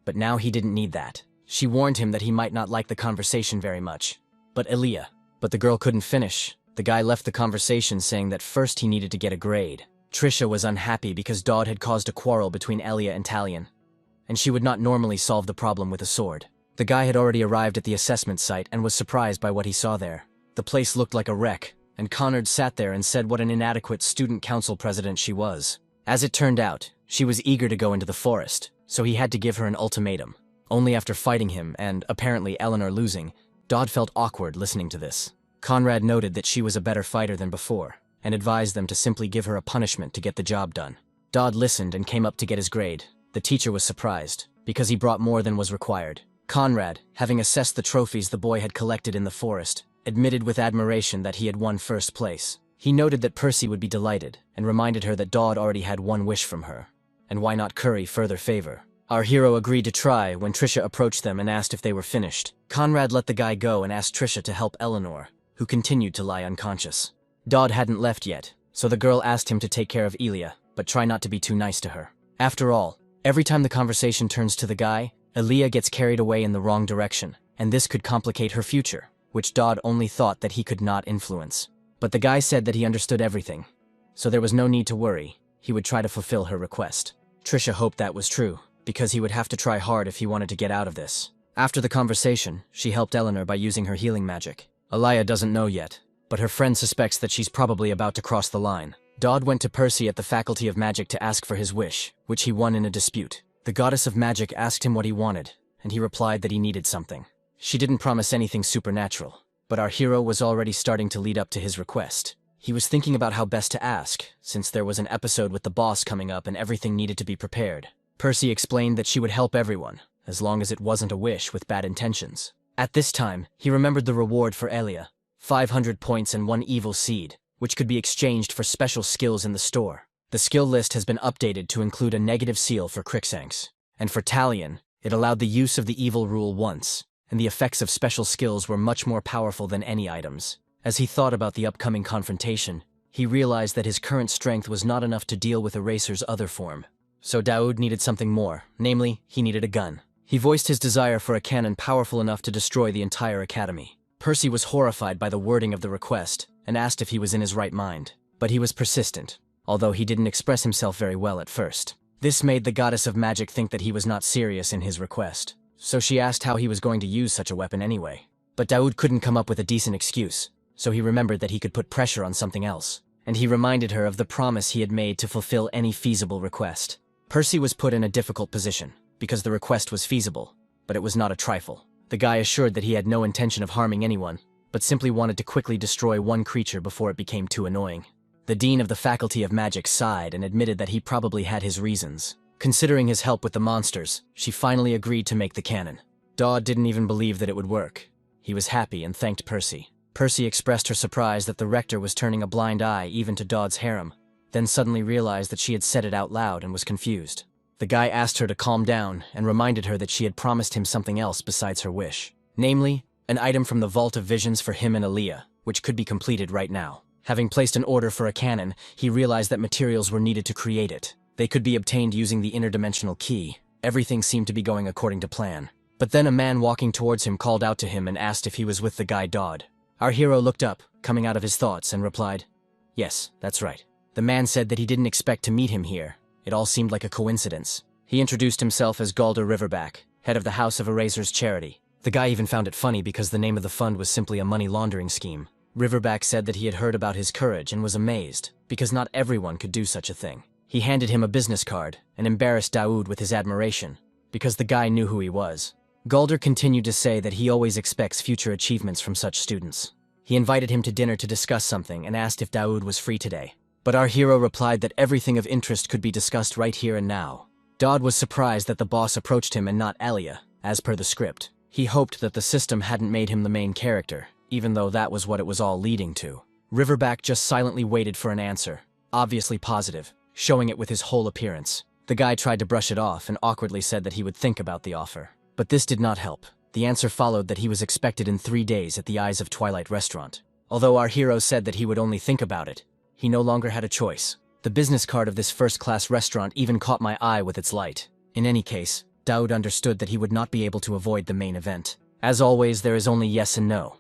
Speaker 1: But now he didn't need that. She warned him that he might not like the conversation very much. But the girl couldn't finish. The guy left the conversation saying that first he needed to get a grade. Trisha was unhappy because Dodd had caused a quarrel between Aaliyah and Talion, and she would not normally solve the problem with a sword. The guy had already arrived at the assessment site and was surprised by what he saw there. The place looked like a wreck, and Connard sat there and said what an inadequate student council president she was. As it turned out, she was eager to go into the forest, so he had to give her an ultimatum. Only after fighting him and, apparently, Eleanor losing, Dodd felt awkward listening to this. Conrad noted that she was a better fighter than before, and advised them to simply give her a punishment to get the job done. Dodd listened and came up to get his grade. The teacher was surprised, because he brought more than was required. Conrad, having assessed the trophies the boy had collected in the forest, admitted with admiration that he had won first place. He noted that Percy would be delighted, and reminded her that Dodd already had one wish from her. And why not curry further favor? Our hero agreed to try when Trisha approached them and asked if they were finished. Conrad let the guy go and asked Trisha to help Eleanor, who continued to lie unconscious. Dodd hadn't left yet, so the girl asked him to take care of Elia, but try not to be too nice to her. After all, every time the conversation turns to the guy, Elia gets carried away in the wrong direction, and this could complicate her future, which Dodd only thought that he could not influence. But the guy said that he understood everything, so there was no need to worry. He would try to fulfill her request. Trisha hoped that was true, because he would have to try hard if he wanted to get out of this. After the conversation, she helped Eleanor by using her healing magic. Elia doesn't know yet, but her friend suspects that she's probably about to cross the line. Dodd went to Percy at the Faculty of Magic to ask for his wish, which he won in a dispute. The Goddess of Magic asked him what he wanted, and he replied that he needed something. She didn't promise anything supernatural, but our hero was already starting to lead up to his request. He was thinking about how best to ask, since there was an episode with the boss coming up and everything needed to be prepared. Percy explained that she would help everyone, as long as it wasn't a wish with bad intentions. At this time, he remembered the reward for Elia, 500 points and 1 evil seed, which could be exchanged for special skills in the store. The skill list has been updated to include a negative seal for Crixanks, and for Talion, it allowed the use of the evil rule once, and the effects of special skills were much more powerful than any items. As he thought about the upcoming confrontation, he realized that his current strength was not enough to deal with Eraser's other form. So Daoud needed something more, namely, he needed a gun. He voiced his desire for a cannon powerful enough to destroy the entire academy. Percy was horrified by the wording of the request, and asked if he was in his right mind. But he was persistent, although he didn't express himself very well at first. This made the Goddess of Magic think that he was not serious in his request, so she asked how he was going to use such a weapon anyway. But Daoud couldn't come up with a decent excuse, so he remembered that he could put pressure on something else, and he reminded her of the promise he had made to fulfill any feasible request. Percy was put in a difficult position, because the request was feasible, but it was not a trifle. The guy assured that he had no intention of harming anyone, but simply wanted to quickly destroy one creature before it became too annoying. The Dean of the Faculty of Magic sighed and admitted that he probably had his reasons. Considering his help with the monsters, she finally agreed to make the cannon. Dodd didn't even believe that it would work. He was happy and thanked Percy. Percy expressed her surprise that the rector was turning a blind eye even to Dodd's harem, then suddenly realized that she had said it out loud and was confused. The guy asked her to calm down and reminded her that she had promised him something else besides her wish. Namely, an item from the Vault of Visions for him and Aaliyah, which could be completed right now. Having placed an order for a cannon, he realized that materials were needed to create it. They could be obtained using the interdimensional key. Everything seemed to be going according to plan. But then a man walking towards him called out to him and asked if he was with the guy Dodd. Our hero looked up, coming out of his thoughts, and replied, "Yes, that's right." The man said that he didn't expect to meet him here. It all seemed like a coincidence. He introduced himself as Galder Riverback, head of the House of Eraser's charity. The guy even found it funny because the name of the fund was simply a money laundering scheme. Riverback said that he had heard about his courage and was amazed, because not everyone could do such a thing. He handed him a business card and embarrassed Daoud with his admiration, because the guy knew who he was. Galder continued to say that he always expects future achievements from such students. He invited him to dinner to discuss something and asked if Daoud was free today. But our hero replied that everything of interest could be discussed right here and now. Dodd was surprised that the boss approached him and not Alia, as per the script. He hoped that the system hadn't made him the main character, even though that was what it was all leading to. Riverback just silently waited for an answer, obviously positive, showing it with his whole appearance. The guy tried to brush it off and awkwardly said that he would think about the offer. But this did not help. The answer followed that he was expected in 3 days at the Eyes of Twilight restaurant. Although our hero said that he would only think about it, he no longer had a choice. The business card of this first-class restaurant even caught my eye with its light. In any case, Daoud understood that he would not be able to avoid the main event. As always, there is only yes and no.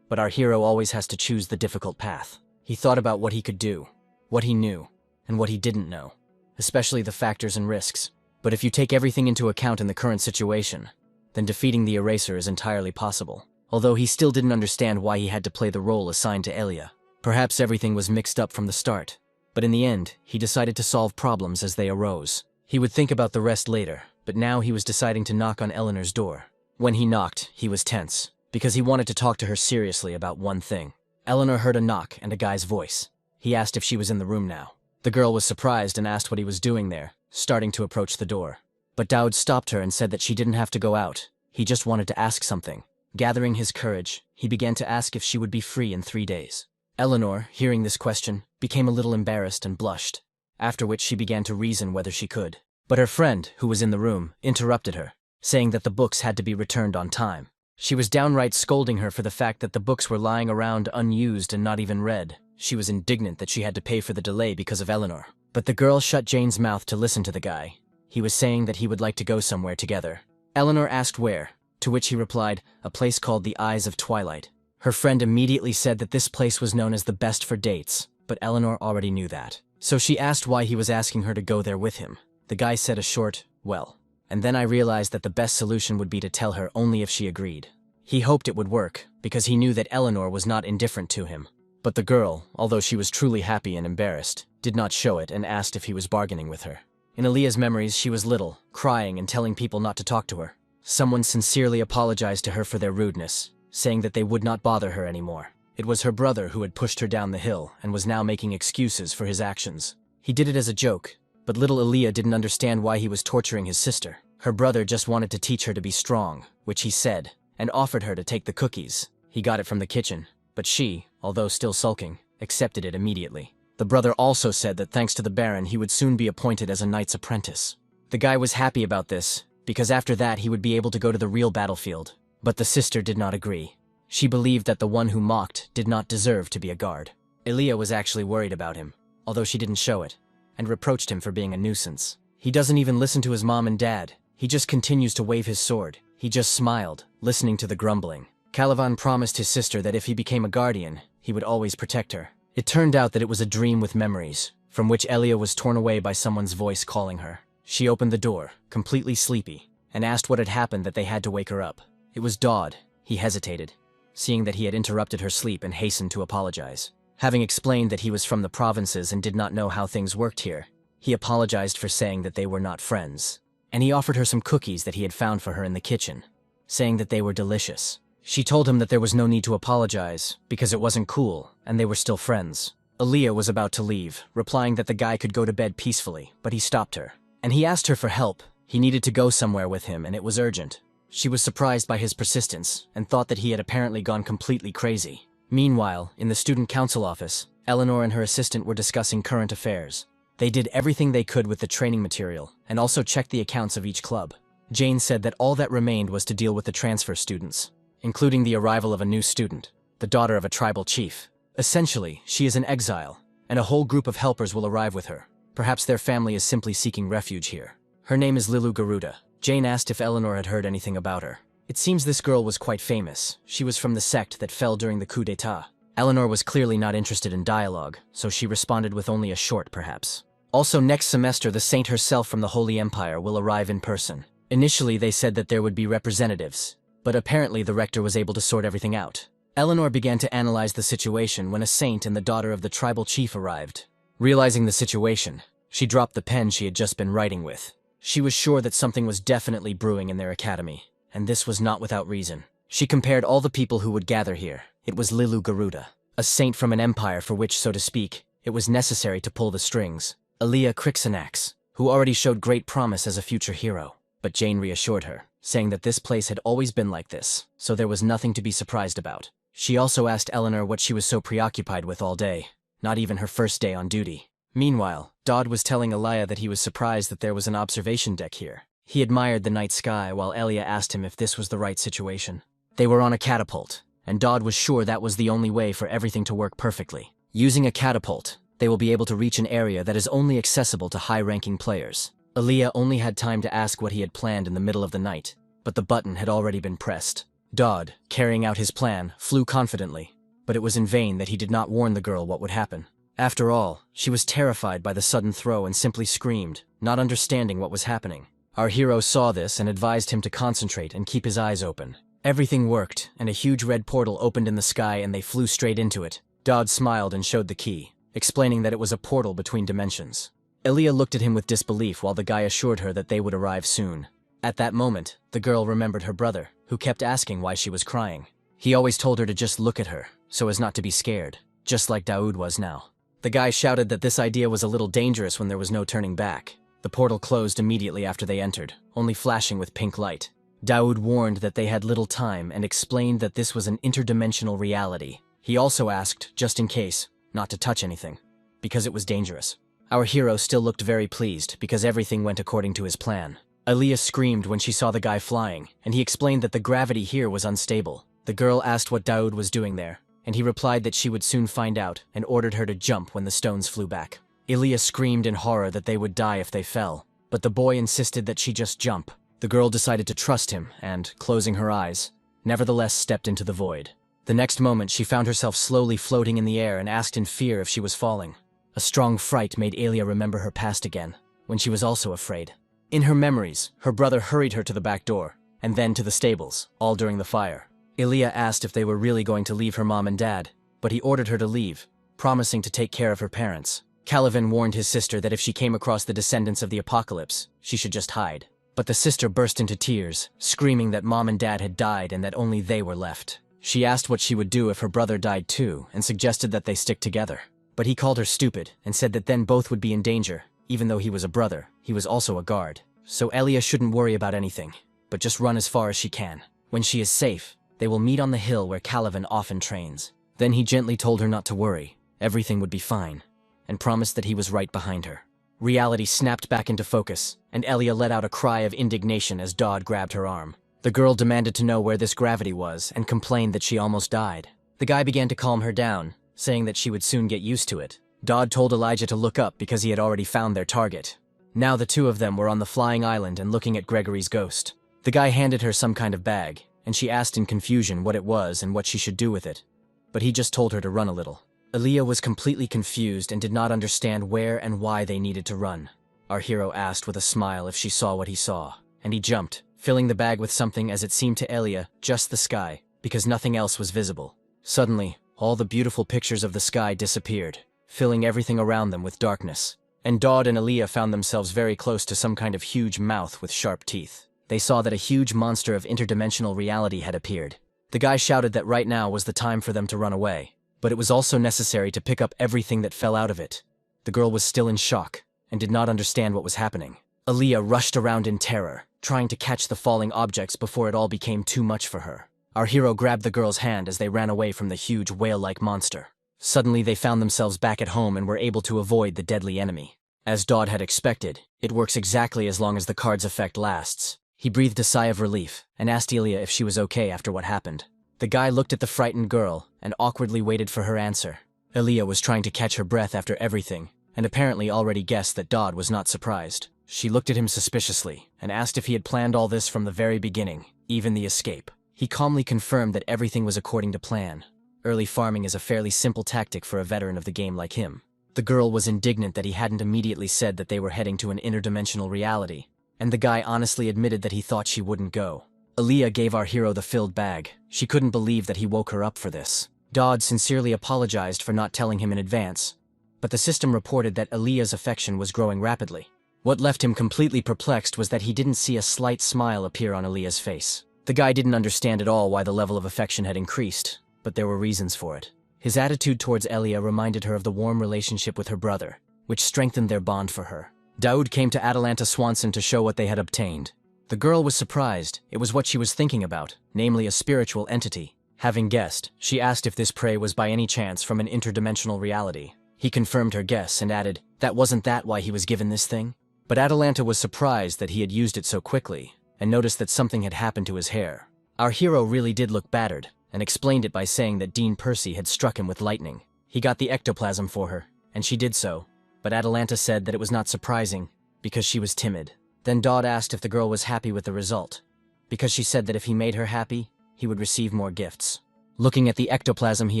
Speaker 1: But our hero always has to choose the difficult path. He thought about what he could do, what he knew, and what he didn't know, especially the factors and risks. But if you take everything into account in the current situation, then defeating the Eraser is entirely possible. Although he still didn't understand why he had to play the role assigned to Elia. Perhaps everything was mixed up from the start. But in the end, he decided to solve problems as they arose. He would think about the rest later, but now he was deciding to knock on Eleanor's door. When he knocked, he was tense, because he wanted to talk to her seriously about one thing. Eleanor heard a knock and a guy's voice. He asked if she was in the room now. The girl was surprised and asked what he was doing there, starting to approach the door. But Daoud stopped her and said that she didn't have to go out. He just wanted to ask something. Gathering his courage, he began to ask if she would be free in 3 days. Eleanor, hearing this question, became a little embarrassed and blushed, after which she began to reason whether she could. But her friend, who was in the room, interrupted her, saying that the books had to be returned on time. She was downright scolding her for the fact that the books were lying around unused and not even read. She was indignant that she had to pay for the delay because of Eleanor. But the girl shut Jane's mouth to listen to the guy. He was saying that he would like to go somewhere together. Eleanor asked where, to which he replied, a place called the Eyes of Twilight. Her friend immediately said that this place was known as the best for dates, but Eleanor already knew that. So she asked why he was asking her to go there with him. The guy said a short, well. And then I realized that the best solution would be to tell her only if she agreed. He hoped it would work, because he knew that Eleanor was not indifferent to him. But the girl, although she was truly happy and embarrassed, did not show it and asked if he was bargaining with her. In Aaliyah's memories, she was little, crying and telling people not to talk to her. Someone sincerely apologized to her for their rudeness, saying that they would not bother her anymore. It was her brother who had pushed her down the hill and was now making excuses for his actions. He did it as a joke, but little Aaliyah didn't understand why he was torturing his sister. Her brother just wanted to teach her to be strong, which he said, and offered her to take the cookies. He got it from the kitchen, but she, although still sulking, accepted it immediately. The brother also said that thanks to the Baron he would soon be appointed as a knight's apprentice. The guy was happy about this, because after that he would be able to go to the real battlefield. But the sister did not agree. She believed that the one who mocked did not deserve to be a guard. Aaliyah was actually worried about him, although she didn't show it, and reproached him for being a nuisance. He doesn't even listen to his mom and dad. He just continues to wave his sword. He just smiled, listening to the grumbling. Calivan promised his sister that if he became a guardian, he would always protect her. It turned out that it was a dream with memories, from which Elia was torn away by someone's voice calling her. She opened the door, completely sleepy, and asked what had happened that they had to wake her up. It was Dodd. He hesitated, seeing that he had interrupted her sleep, and hastened to apologize. Having explained that he was from the provinces and did not know how things worked here, he apologized for saying that they were not friends. And he offered her some cookies that he had found for her in the kitchen, saying that they were delicious. She told him that there was no need to apologize, because it wasn't cool, and they were still friends. Aaliyah was about to leave, replying that the guy could go to bed peacefully, but he stopped her. And he asked her for help. He needed to go somewhere with him, and it was urgent. She was surprised by his persistence, and thought that he had apparently gone completely crazy. Meanwhile, in the student council office, Eleanor and her assistant were discussing current affairs. They did everything they could with the training material, and also checked the accounts of each club. Jane said that all that remained was to deal with the transfer students, including the arrival of a new student, the daughter of a tribal chief. Essentially, she is an exile, and a whole group of helpers will arrive with her. Perhaps their family is simply seeking refuge here. Her name is Lilu Garuda. Jane asked if Eleanor had heard anything about her. It seems this girl was quite famous. She was from the sect that fell during the coup d'etat. Eleanor was clearly not interested in dialogue, so she responded with only a short perhaps. Also, next semester the saint herself from the Holy Empire will arrive in person. Initially they said that there would be representatives, but apparently the rector was able to sort everything out. Eleanor began to analyze the situation when a saint and the daughter of the tribal chief arrived. Realizing the situation, she dropped the pen she had just been writing with. She was sure that something was definitely brewing in their academy, and this was not without reason. She compared all the people who would gather here. It was Lilu Garuda, a saint from an empire for which, so to speak, it was necessary to pull the strings. Aaliyah Crixanax, who already showed great promise as a future hero. But Jane reassured her, saying that this place had always been like this, so there was nothing to be surprised about. She also asked Eleanor what she was so preoccupied with all day, not even her first day on duty. Meanwhile, Dodd was telling Elia that he was surprised that there was an observation deck here. He admired the night sky while Elia asked him if this was the right situation. They were on a catapult, and Dodd was sure that was the only way for everything to work perfectly. Using a catapult, they will be able to reach an area that is only accessible to high-ranking players. Aaliyah only had time to ask what he had planned in the middle of the night, but the button had already been pressed. Dodd, carrying out his plan, flew confidently, but it was in vain that he did not warn the girl what would happen. After all, she was terrified by the sudden throw and simply screamed, not understanding what was happening. Our hero saw this and advised him to concentrate and keep his eyes open. Everything worked, and a huge red portal opened in the sky and they flew straight into it. Dodd smiled and showed the key, explaining that it was a portal between dimensions. Aaliyah looked at him with disbelief while the guy assured her that they would arrive soon. At that moment, the girl remembered her brother, who kept asking why she was crying. He always told her to just look at her, so as not to be scared, just like Daoud was now. The guy shouted that this idea was a little dangerous when there was no turning back. The portal closed immediately after they entered, only flashing with pink light. Daoud warned that they had little time and explained that this was an interdimensional reality. He also asked, just in case, not to touch anything, because it was dangerous. Our hero still looked very pleased because everything went according to his plan. Aaliyah screamed when she saw the guy flying, and he explained that the gravity here was unstable. The girl asked what Daoud was doing there, and he replied that she would soon find out and ordered her to jump when the stones flew back. Aaliyah screamed in horror that they would die if they fell, but the boy insisted that she just jump. The girl decided to trust him and, closing her eyes, nevertheless stepped into the void. The next moment she found herself slowly floating in the air and asked in fear if she was falling. A strong fright made Aaliyah remember her past again, when she was also afraid. In her memories, her brother hurried her to the back door, and then to the stables, all during the fire. Aaliyah asked if they were really going to leave her mom and dad, but he ordered her to leave, promising to take care of her parents. Calivan warned his sister that if she came across the descendants of the apocalypse, she should just hide. But the sister burst into tears, screaming that mom and dad had died and that only they were left. She asked what she would do if her brother died too, and suggested that they stick together. But he called her stupid, and said that then both would be in danger. Even though he was a brother, he was also a guard. So Aaliyah shouldn't worry about anything, but just run as far as she can. When she is safe, they will meet on the hill where Calivan often trains. Then he gently told her not to worry, everything would be fine, and promised that he was right behind her. Reality snapped back into focus, and Aaliyah let out a cry of indignation as Daoud grabbed her arm. The girl demanded to know where this gravity was and complained that she almost died. The guy began to calm her down, saying that she would soon get used to it. Daoud told Elijah to look up because he had already found their target. Now the two of them were on the flying island and looking at Gregory's ghost. The guy handed her some kind of bag, and she asked in confusion what it was and what she should do with it. But he just told her to run a little. Aaliyah was completely confused and did not understand where and why they needed to run. Our hero asked with a smile if she saw what he saw, and he jumped, filling the bag with something as it seemed to Aaliyah, just the sky, because nothing else was visible. Suddenly, all the beautiful pictures of the sky disappeared, filling everything around them with darkness. And Daoud and Aaliyah found themselves very close to some kind of huge mouth with sharp teeth. They saw that a huge monster of interdimensional reality had appeared. The guy shouted that right now was the time for them to run away, but it was also necessary to pick up everything that fell out of it. The girl was still in shock and did not understand what was happening. Aaliyah rushed around in terror, trying to catch the falling objects before it all became too much for her. Our hero grabbed the girl's hand as they ran away from the huge whale-like monster. Suddenly they found themselves back at home and were able to avoid the deadly enemy. As Daoud had expected, it works exactly as long as the card's effect lasts. He breathed a sigh of relief and asked Aaliyah if she was okay after what happened. The guy looked at the frightened girl and awkwardly waited for her answer. Aaliyah was trying to catch her breath after everything, and apparently already guessed that Daoud was not surprised. She looked at him suspiciously and asked if he had planned all this from the very beginning, even the escape. He calmly confirmed that everything was according to plan. Early farming is a fairly simple tactic for a veteran of the game like him. The girl was indignant that he hadn't immediately said that they were heading to an interdimensional reality, and the guy honestly admitted that he thought she wouldn't go. Aaliyah gave our hero the filled bag. She couldn't believe that he woke her up for this. Daoud sincerely apologized for not telling him in advance, but the system reported that Aaliyah's affection was growing rapidly. What left him completely perplexed was that he didn't see a slight smile appear on Aaliyah's face. The guy didn't understand at all why the level of affection had increased, but there were reasons for it. His attitude towards Aaliyah reminded her of the warm relationship with her brother, which strengthened their bond for her. Daoud came to Atalanta Swanson to show what they had obtained. The girl was surprised. It was what she was thinking about, namely a spiritual entity. Having guessed, she asked if this prey was by any chance from an interdimensional reality. He confirmed her guess and added, that wasn't that why he was given this thing? But Atalanta was surprised that he had used it so quickly, and noticed that something had happened to his hair. Our hero really did look battered, and explained it by saying that Dean Percy had struck him with lightning. He got the ectoplasm for her, and she did so, but Atalanta said that it was not surprising, because she was timid. Then Daoud asked if the girl was happy with the result, because she said that if he made her happy, he would receive more gifts. Looking at the ectoplasm he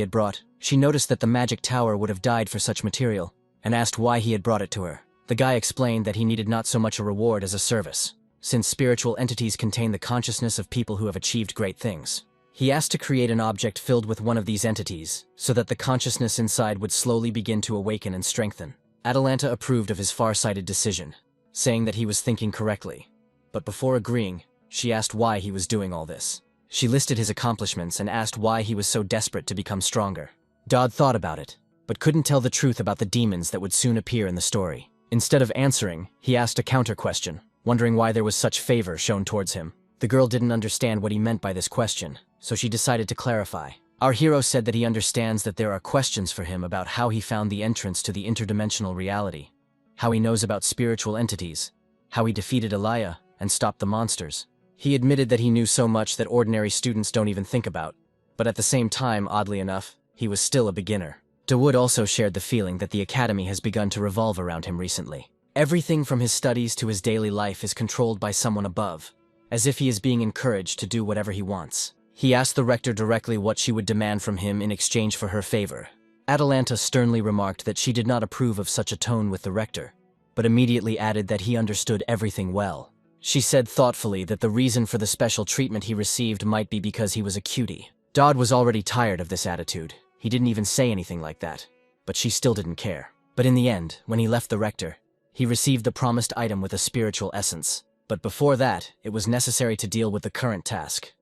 Speaker 1: had brought, she noticed that the magic tower would have died for such material, and asked why he had brought it to her. The guy explained that he needed not so much a reward as a service, since spiritual entities contain the consciousness of people who have achieved great things. He asked to create an object filled with one of these entities, so that the consciousness inside would slowly begin to awaken and strengthen. Atalanta approved of his far-sighted decision, saying that he was thinking correctly. But before agreeing, she asked why he was doing all this. She listed his accomplishments and asked why he was so desperate to become stronger. Daoud thought about it, but couldn't tell the truth about the demons that would soon appear in the story. Instead of answering, he asked a counter-question, wondering why there was such favor shown towards him. The girl didn't understand what he meant by this question, so she decided to clarify. Our hero said that he understands that there are questions for him about how he found the entrance to the interdimensional reality, how he knows about spiritual entities, how he defeated Elia and stopped the monsters. He admitted that he knew so much that ordinary students don't even think about, but at the same time, oddly enough, he was still a beginner. Dawood also shared the feeling that the academy has begun to revolve around him recently. Everything from his studies to his daily life is controlled by someone above, as if he is being encouraged to do whatever he wants. He asked the rector directly what she would demand from him in exchange for her favor. Atalanta sternly remarked that she did not approve of such a tone with the rector, but immediately added that he understood everything well. She said thoughtfully that the reason for the special treatment he received might be because he was a cutie. Dodd was already tired of this attitude. He didn't even say anything like that, but she still didn't care. But in the end, when he left the rector, he received the promised item with a spiritual essence. But before that, it was necessary to deal with the current task: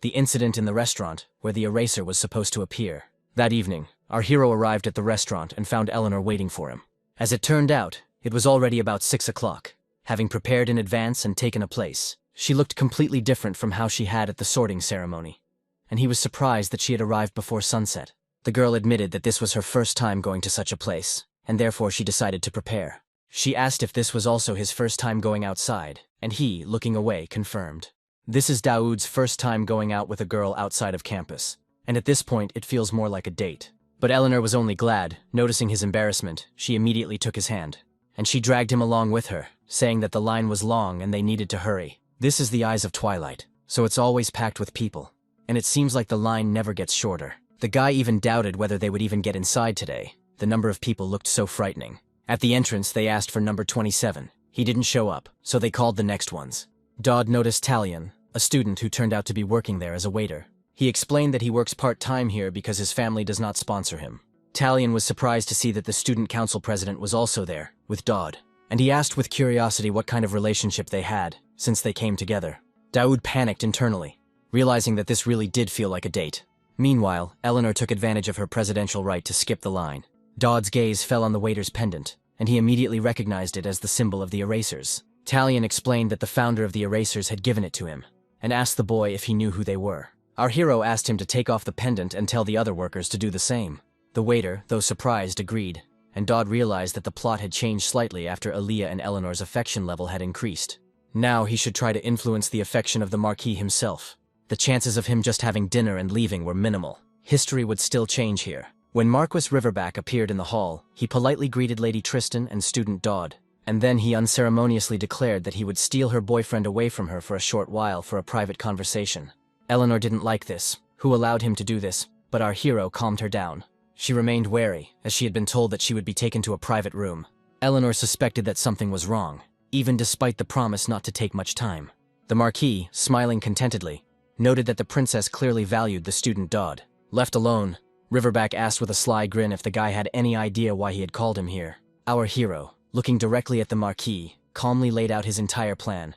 Speaker 1: the incident in the restaurant where the eraser was supposed to appear. That evening, our hero arrived at the restaurant and found Eleanor waiting for him. As it turned out, it was already about 6 o'clock. Having prepared in advance and taken a place, she looked completely different from how she had at the sorting ceremony, and he was surprised that she had arrived before sunset. The girl admitted that this was her first time going to such a place, and therefore she decided to prepare. She asked if this was also his first time going outside, and he, looking away, confirmed. This is Dawood's first time going out with a girl outside of campus, and at this point it feels more like a date. But Eleanor was only glad. Noticing his embarrassment, she immediately took his hand, and she dragged him along with her, saying that the line was long and they needed to hurry. This is the eyes of Twilight, so it's always packed with people, and it seems like the line never gets shorter. The guy even doubted whether they would even get inside today. The number of people looked so frightening. At the entrance, they asked for number 27. He didn't show up, so they called the next ones. Dodd noticed Talion, a student who turned out to be working there as a waiter. He explained that he works part-time here because his family does not sponsor him. Talion was surprised to see that the student council president was also there, with Dodd, and he asked with curiosity what kind of relationship they had, since they came together. Dawood panicked internally, realizing that this really did feel like a date. Meanwhile, Eleanor took advantage of her presidential right to skip the line. Dodd's gaze fell on the waiter's pendant, and he immediately recognized it as the symbol of the erasers. Talion explained that the founder of the erasers had given it to him, and asked the boy if he knew who they were. Our hero asked him to take off the pendant and tell the other workers to do the same. The waiter, though surprised, agreed, and Dodd realized that the plot had changed slightly after Aaliyah and Eleanor's affection level had increased. Now he should try to influence the affection of the Marquis himself. The chances of him just having dinner and leaving were minimal. History would still change here. When Marquis Riverback appeared in the hall, he politely greeted Lady Tristan and student Dodd, and then he unceremoniously declared that he would steal her boyfriend away from her for a short while for a private conversation. Eleanor didn't like this, who allowed him to do this, but our hero calmed her down. She remained wary, as she had been told that she would be taken to a private room. Eleanor suspected that something was wrong, even despite the promise not to take much time. The Marquis, smiling contentedly, noted that the princess clearly valued the student Dodd. Left alone, Riverback asked with a sly grin if the guy had any idea why he had called him here. Our hero, looking directly at the Marquis, calmly laid out his entire plan.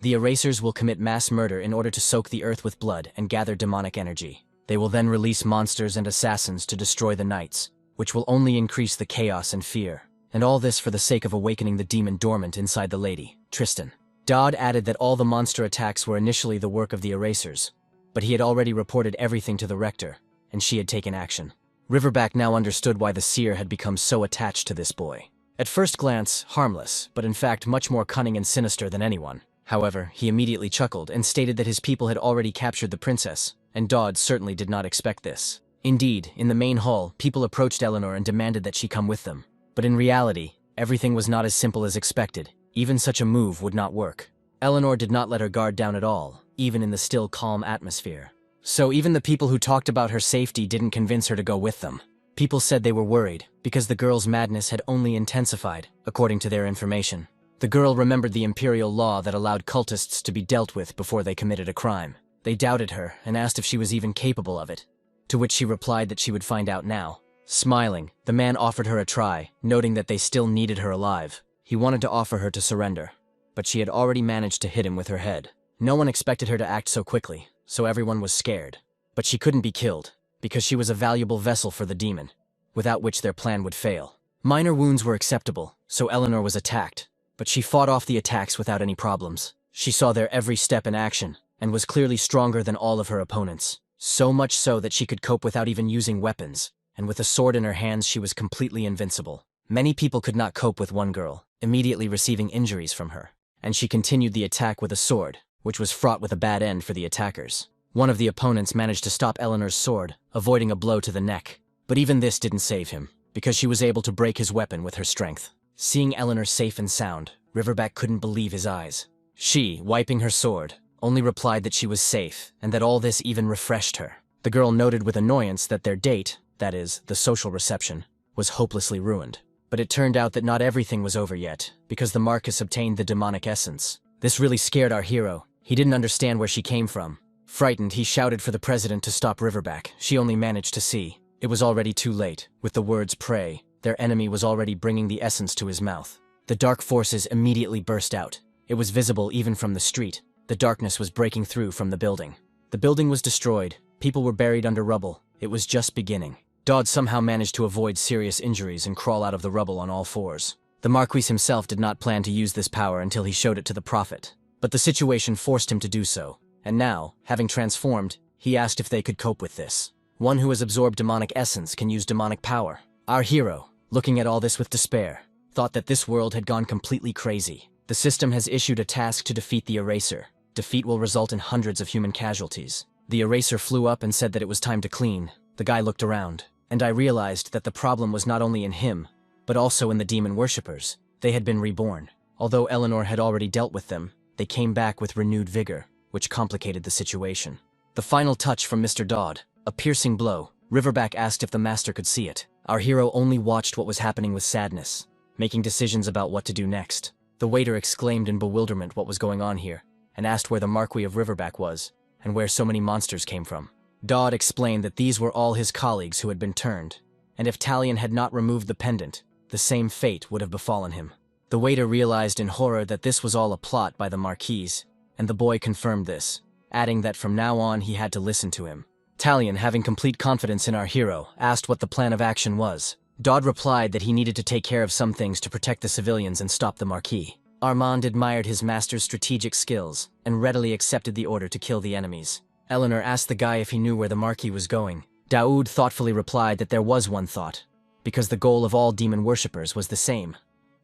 Speaker 1: The erasers will commit mass murder in order to soak the earth with blood and gather demonic energy. They will then release monsters and assassins to destroy the knights, which will only increase the chaos and fear. And all this for the sake of awakening the demon dormant inside the lady, Tristan. Dodd added that all the monster attacks were initially the work of the erasers, but he had already reported everything to the rector, and she had taken action. Riverback now understood why the seer had become so attached to this boy. At first glance, harmless, but in fact much more cunning and sinister than anyone. However, he immediately chuckled and stated that his people had already captured the princess, and Dodd certainly did not expect this. Indeed, in the main hall, people approached Eleanor and demanded that she come with them. But in reality, everything was not as simple as expected. Even such a move would not work. Eleanor did not let her guard down at all, even in the still calm atmosphere. So even the people who talked about her safety didn't convince her to go with them. People said they were worried, because the girl's madness had only intensified, according to their information. The girl remembered the imperial law that allowed cultists to be dealt with before they committed a crime. They doubted her and asked if she was even capable of it, to which she replied that she would find out now. Smiling, the man offered her a try, noting that they still needed her alive. He wanted to offer her to surrender, but she had already managed to hit him with her head. No one expected her to act so quickly, so everyone was scared. But she couldn't be killed, because she was a valuable vessel for the demon, without which their plan would fail. Minor wounds were acceptable, so Eleanor was attacked, but she fought off the attacks without any problems. She saw their every step in action, and was clearly stronger than all of her opponents. So much so that she could cope without even using weapons, and with a sword in her hands she was completely invincible. Many people could not cope with one girl, immediately receiving injuries from her, and she continued the attack with a sword, which was fraught with a bad end for the attackers. One of the opponents managed to stop Eleanor's sword, avoiding a blow to the neck, but even this didn't save him, because she was able to break his weapon with her strength. Seeing Eleanor safe and sound, Riverback couldn't believe his eyes. She, wiping her sword, only replied that she was safe, and that all this even refreshed her. The girl noted with annoyance that their date, that is, the social reception, was hopelessly ruined. But it turned out that not everything was over yet, because the Marcus obtained the demonic essence. This really scared our hero. He didn't understand where she came from. Frightened, he shouted for the president to stop Riverback. She only managed to see. It was already too late. With the words "pray," their enemy was already bringing the essence to his mouth. The dark forces immediately burst out. It was visible even from the street. The darkness was breaking through from the building. The building was destroyed. People were buried under rubble. It was just beginning. Dodd somehow managed to avoid serious injuries and crawl out of the rubble on all fours. The Marquis himself did not plan to use this power until he showed it to the Prophet. But the situation forced him to do so, and now, having transformed, he asked if they could cope with this. One who has absorbed demonic essence can use demonic power. Our hero, looking at all this with despair, thought that this world had gone completely crazy. The system has issued a task to defeat the Eraser. Defeat will result in hundreds of human casualties. The Eraser flew up and said that it was time to clean. The guy looked around, and I realized that the problem was not only in him, but also in the demon worshippers. They had been reborn. Although Eleanor had already dealt with them, they came back with renewed vigor, which complicated the situation. The final touch from Mr. Dodd, a piercing blow. Riverback asked if the master could see it. Our hero only watched what was happening with sadness, making decisions about what to do next. The waiter exclaimed in bewilderment what was going on here, and asked where the Marquis of Riverback was, and where so many monsters came from. Dodd explained that these were all his colleagues who had been turned, and if Talion had not removed the pendant, the same fate would have befallen him. The waiter realized in horror that this was all a plot by the Marquis, and the boy confirmed this, adding that from now on he had to listen to him. Talion, having complete confidence in our hero, asked what the plan of action was. Dodd replied that he needed to take care of some things to protect the civilians and stop the Marquis. Armand admired his master's strategic skills, and readily accepted the order to kill the enemies. Eleanor asked the guy if he knew where the Marquis was going. Daoud thoughtfully replied that there was one thought, because the goal of all demon worshippers was the same: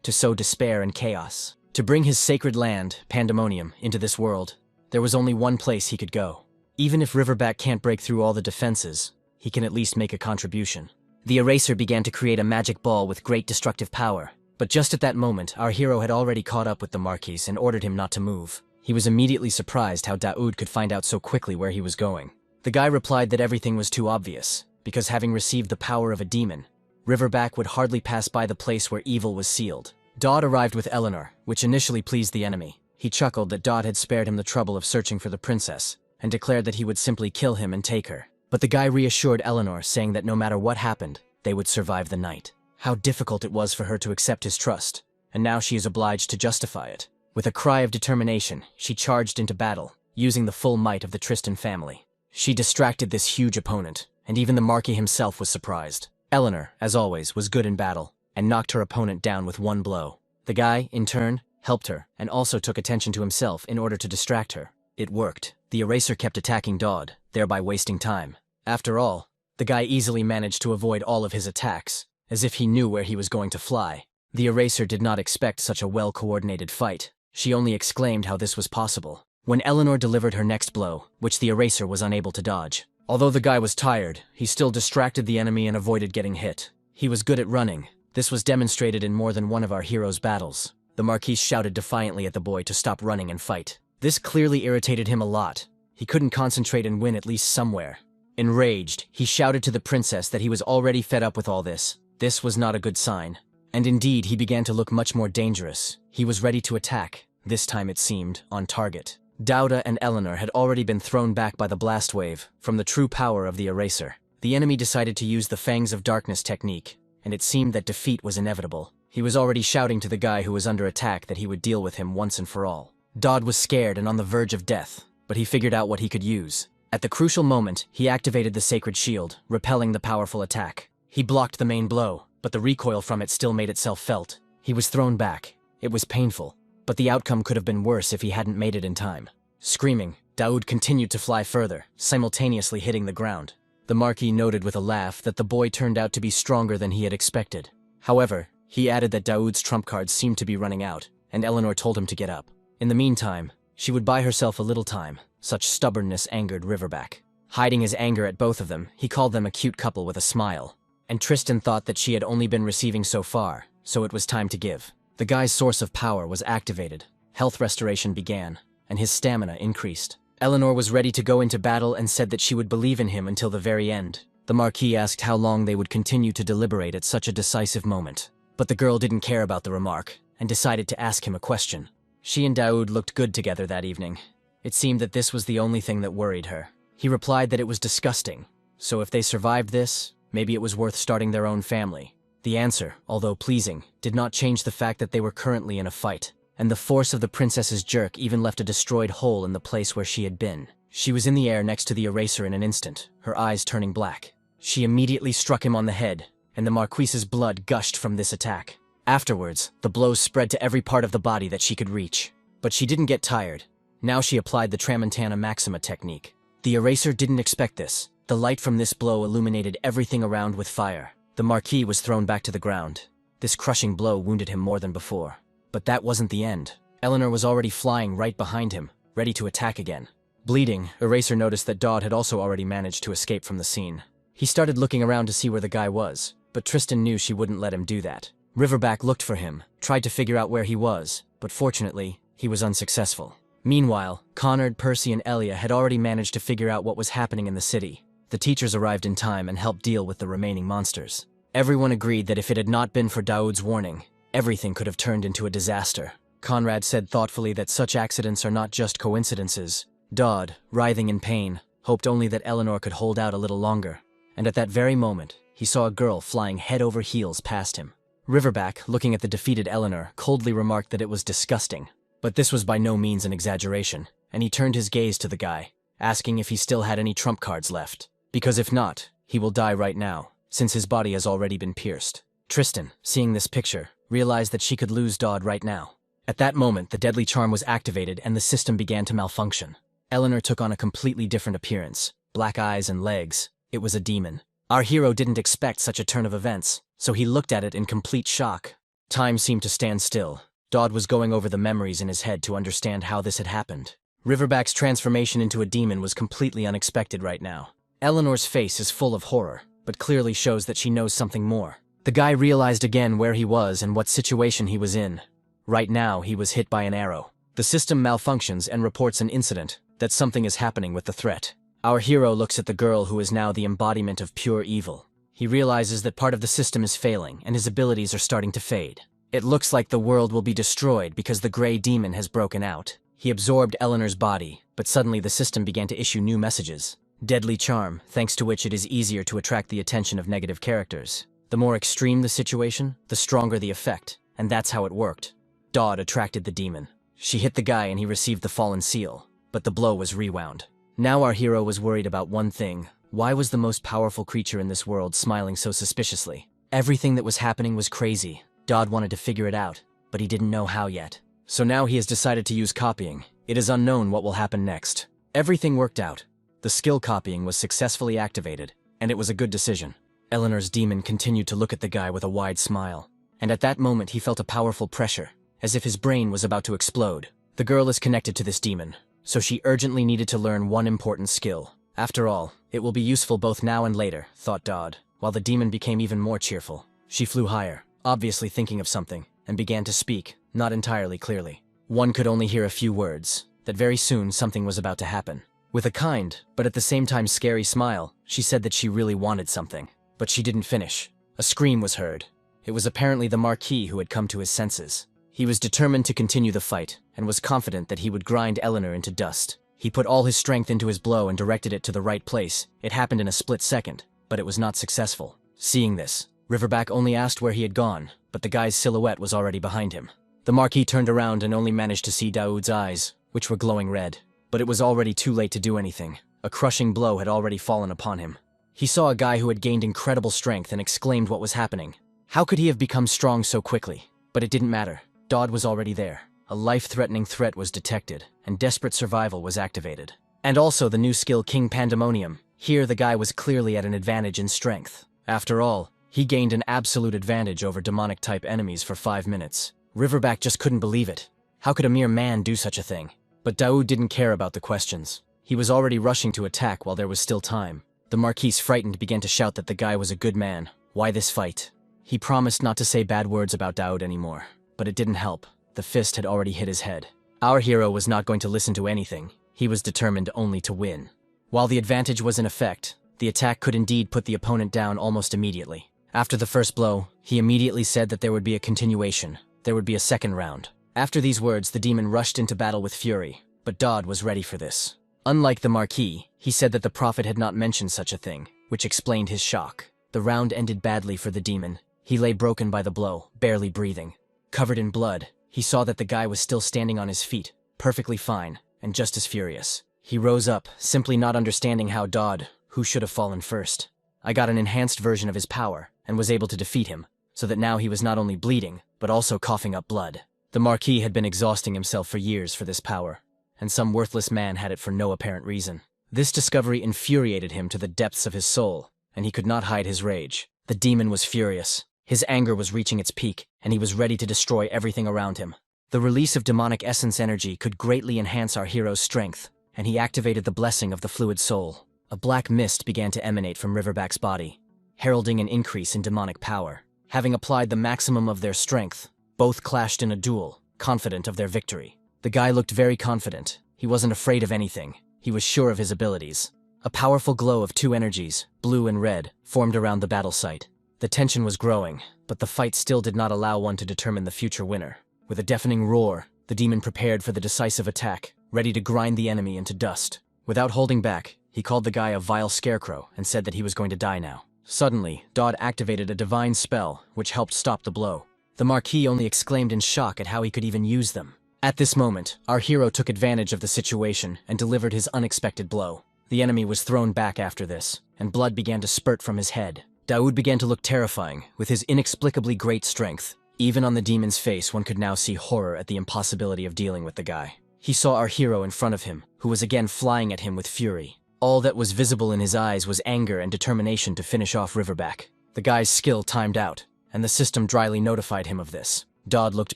Speaker 1: to sow despair and chaos. To bring his sacred land, Pandemonium, into this world, there was only one place he could go. Even if Riverback can't break through all the defenses, he can at least make a contribution. The Eraser began to create a magic ball with great destructive power, but just at that moment, our hero had already caught up with the Marquis and ordered him not to move. He was immediately surprised how Daoud could find out so quickly where he was going. The guy replied that everything was too obvious, because having received the power of a demon, Riverback would hardly pass by the place where evil was sealed. Dodd arrived with Eleanor, which initially pleased the enemy. He chuckled that Dodd had spared him the trouble of searching for the princess, and declared that he would simply kill him and take her. But the guy reassured Eleanor, saying that no matter what happened, they would survive the night. How difficult it was for her to accept his trust, and now she is obliged to justify it. With a cry of determination, she charged into battle, using the full might of the Tristan family. She distracted this huge opponent, and even the Marquis himself was surprised. Eleanor, as always, was good in battle, and knocked her opponent down with one blow. The guy, in turn, helped her, and also took attention to himself in order to distract her. It worked. The Eraser kept attacking Dodd, thereby wasting time. After all, the guy easily managed to avoid all of his attacks, as if he knew where he was going to fly. The Eraser did not expect such a well-coordinated fight. She only exclaimed how this was possible. When Eleanor delivered her next blow, which the Eraser was unable to dodge. Although the guy was tired, he still distracted the enemy and avoided getting hit. He was good at running. This was demonstrated in more than one of our hero's battles. The Marquis shouted defiantly at the boy to stop running and fight. This clearly irritated him a lot. He couldn't concentrate and win at least somewhere. Enraged, he shouted to the princess that he was already fed up with all this. This was not a good sign. And indeed, he began to look much more dangerous. He was ready to attack, this time it seemed, on target. Dauda and Eleanor had already been thrown back by the blast wave from the true power of the Eraser. The enemy decided to use the Fangs of Darkness technique, and it seemed that defeat was inevitable. He was already shouting to the guy who was under attack that he would deal with him once and for all. Dodd was scared and on the verge of death, but he figured out what he could use. At the crucial moment, he activated the Sacred Shield, repelling the powerful attack. He blocked the main blow, but the recoil from it still made itself felt. He was thrown back. It was painful, but the outcome could have been worse if he hadn't made it in time. Screaming, Daoud continued to fly further, simultaneously hitting the ground. The Marquis noted with a laugh that the boy turned out to be stronger than he had expected. However, he added that Daoud's trump cards seemed to be running out, and Eleanor told him to get up. In the meantime, she would buy herself a little time. Such stubbornness angered Riverback. Hiding his anger at both of them, he called them a cute couple with a smile. And Tristan thought that she had only been receiving so far, so it was time to give. The guy's source of power was activated. Health restoration began, and his stamina increased. Eleanor was ready to go into battle and said that she would believe in him until the very end. The Marquis asked how long they would continue to deliberate at such a decisive moment. But the girl didn't care about the remark, and decided to ask him a question. She and Daoud looked good together that evening. It seemed that this was the only thing that worried her. He replied that it was disgusting, so if they survived this, maybe it was worth starting their own family. The answer, although pleasing, did not change the fact that they were currently in a fight, and the force of the princess's jerk even left a destroyed hole in the place where she had been. She was in the air next to the eraser in an instant, her eyes turning black. She immediately struck him on the head, and the Marquise's blood gushed from this attack. Afterwards, the blows spread to every part of the body that she could reach. But she didn't get tired. Now she applied the Tramontana Maxima technique. The eraser didn't expect this. The light from this blow illuminated everything around with fire. The Marquis was thrown back to the ground. This crushing blow wounded him more than before. But that wasn't the end. Eleanor was already flying right behind him, ready to attack again. Bleeding, Eraser noticed that Dodd had also already managed to escape from the scene. He started looking around to see where the guy was, but Tristan knew she wouldn't let him do that. Riverback looked for him, tried to figure out where he was, but fortunately, he was unsuccessful. Meanwhile, Connard, Percy, and Elia had already managed to figure out what was happening in the city. The teachers arrived in time and helped deal with the remaining monsters. Everyone agreed that if it had not been for Daoud's warning, everything could have turned into a disaster. Conrad said thoughtfully that such accidents are not just coincidences. Dodd, writhing in pain, hoped only that Eleanor could hold out a little longer. And at that very moment, he saw a girl flying head over heels past him. Riverback, looking at the defeated Eleanor, coldly remarked that it was disgusting. But this was by no means an exaggeration, and he turned his gaze to the guy, asking if he still had any trump cards left. Because if not, he will die right now, since his body has already been pierced. Tristan, seeing this picture, realized that she could lose Dodd right now. At that moment, the deadly charm was activated and the system began to malfunction. Eleanor took on a completely different appearance, black eyes and legs. It was a demon. Our hero didn't expect such a turn of events, so he looked at it in complete shock. Time seemed to stand still. Dodd was going over the memories in his head to understand how this had happened. Riverback's transformation into a demon was completely unexpected right now. Eleanor's face is full of horror, but clearly shows that she knows something more. The guy realized again where he was and what situation he was in. Right now, he was hit by an arrow. The system malfunctions and reports an incident, that something is happening with the threat. Our hero looks at the girl who is now the embodiment of pure evil. He realizes that part of the system is failing and his abilities are starting to fade. It looks like the world will be destroyed because the gray demon has broken out. He absorbed Eleanor's body, but suddenly the system began to issue new messages. Deadly charm, thanks to which it is easier to attract the attention of negative characters. The more extreme the situation, the stronger the effect, and that's how it worked. Dodd attracted the demon. She hit the guy and he received the fallen seal, but the blow was rewound. Now our hero was worried about one thing. Why was the most powerful creature in this world smiling so suspiciously? Everything that was happening was crazy. Dodd wanted to figure it out, but he didn't know how yet. So now he has decided to use copying. It is unknown what will happen next. Everything worked out. The skill copying was successfully activated, and it was a good decision. Eleanor's demon continued to look at the guy with a wide smile. And at that moment he felt a powerful pressure, as if his brain was about to explode. The girl is connected to this demon, so she urgently needed to learn one important skill. After all, it will be useful both now and later, thought Dodd, while the demon became even more cheerful. She flew higher, obviously thinking of something, and began to speak, not entirely clearly. One could only hear a few words, that very soon something was about to happen. With a kind, but at the same time scary smile, she said that she really wanted something. But she didn't finish. A scream was heard. It was apparently the Marquis who had come to his senses. He was determined to continue the fight, and was confident that he would grind Eleanor into dust. He put all his strength into his blow and directed it to the right place. It happened in a split second, but it was not successful. Seeing this, Riverback only asked where he had gone, but the guy's silhouette was already behind him. The Marquis turned around and only managed to see Daoud's eyes, which were glowing red. But it was already too late to do anything. A crushing blow had already fallen upon him. He saw a guy who had gained incredible strength and exclaimed what was happening. How could he have become strong so quickly? But it didn't matter. Dodd was already there. A life-threatening threat was detected, and desperate survival was activated. And also the new skill King Pandemonium. Here the guy was clearly at an advantage in strength. After all, he gained an absolute advantage over demonic-type enemies for 5 minutes. Riverback just couldn't believe it. How could a mere man do such a thing? But Daoud didn't care about the questions. He was already rushing to attack while there was still time. The Marquise, frightened, began to shout that the guy was a good man. Why this fight? He promised not to say bad words about Daoud anymore. But it didn't help. The fist had already hit his head. Our hero was not going to listen to anything. He was determined only to win. While the advantage was in effect, the attack could indeed put the opponent down almost immediately. After the first blow, he immediately said that there would be a continuation. There would be a second round. After these words, the demon rushed into battle with fury. But Daoud was ready for this. Unlike the Marquis, he said that the Prophet had not mentioned such a thing, which explained his shock. The round ended badly for the demon. He lay broken by the blow, barely breathing. Covered in blood, he saw that the guy was still standing on his feet, perfectly fine, and just as furious. He rose up, simply not understanding how Daoud, who should have fallen first. I got an enhanced version of his power, and was able to defeat him, so that now he was not only bleeding, but also coughing up blood. The Marquis had been exhausting himself for years for this power, and some worthless man had it for no apparent reason. This discovery infuriated him to the depths of his soul, and he could not hide his rage. The demon was furious. His anger was reaching its peak, and he was ready to destroy everything around him. The release of demonic essence energy could greatly enhance our hero's strength, and he activated the blessing of the fluid soul. A black mist began to emanate from Riverback's body, heralding an increase in demonic power. Having applied the maximum of their strength, both clashed in a duel, confident of their victory. The guy looked very confident. He wasn't afraid of anything. He was sure of his abilities. A powerful glow of 2 energies, blue and red, formed around the battle site. The tension was growing, but the fight still did not allow one to determine the future winner. With a deafening roar, the demon prepared for the decisive attack, ready to grind the enemy into dust. Without holding back, he called the guy a vile scarecrow and said that he was going to die now. Suddenly, Daoud activated a divine spell, which helped stop the blow. The Marquis only exclaimed in shock at how he could even use them. At this moment, our hero took advantage of the situation and delivered his unexpected blow. The enemy was thrown back after this, and blood began to spurt from his head. Daoud began to look terrifying, with his inexplicably great strength. Even on the demon's face, one could now see horror at the impossibility of dealing with the guy. He saw our hero in front of him, who was again flying at him with fury. All that was visible in his eyes was anger and determination to finish off Riverback. The guy's skill timed out, and the system dryly notified him of this. Daoud looked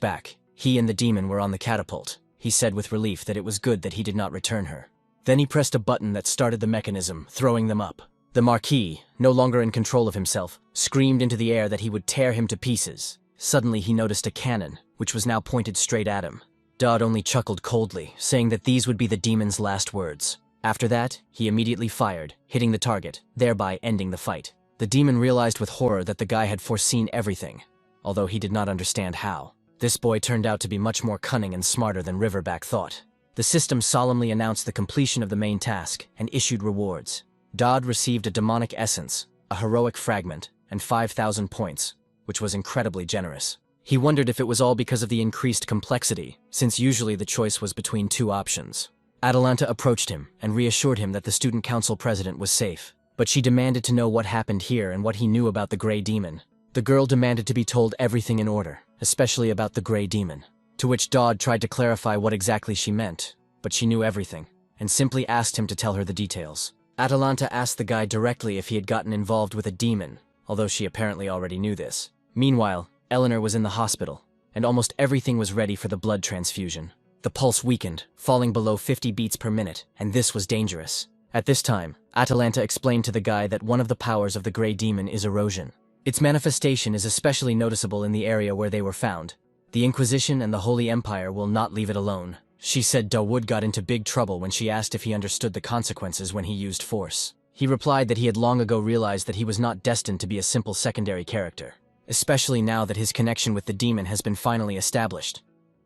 Speaker 1: back. He and the demon were on the catapult. He said with relief that it was good that he did not return her. Then he pressed a button that started the mechanism, throwing them up. The Marquis, no longer in control of himself, screamed into the air that he would tear him to pieces. Suddenly he noticed a cannon, which was now pointed straight at him. Daoud only chuckled coldly, saying that these would be the demon's last words. After that, he immediately fired, hitting the target, thereby ending the fight. The demon realized with horror that the guy had foreseen everything, although he did not understand how. This boy turned out to be much more cunning and smarter than Riverback thought. The system solemnly announced the completion of the main task and issued rewards. Daoud received a demonic essence, a heroic fragment, and 5,000 points, which was incredibly generous. He wondered if it was all because of the increased complexity, since usually the choice was between 2 options. Atalanta approached him and reassured him that the student council president was safe, but she demanded to know what happened here and what he knew about the Grey Demon. The girl demanded to be told everything in order, especially about the Grey Demon, to which Daoud tried to clarify what exactly she meant, but she knew everything, and simply asked him to tell her the details. Atalanta asked the guy directly if he had gotten involved with a demon, although she apparently already knew this. Meanwhile, Eleanor was in the hospital, and almost everything was ready for the blood transfusion. The pulse weakened, falling below 50 beats per minute, and this was dangerous. At this time, Atalanta explained to the guy that one of the powers of the Grey Demon is erosion. Its manifestation is especially noticeable in the area where they were found. The Inquisition and the Holy Empire will not leave it alone. She said Daoud got into big trouble when she asked if he understood the consequences when he used force. He replied that he had long ago realized that he was not destined to be a simple secondary character, especially now that his connection with the demon has been finally established.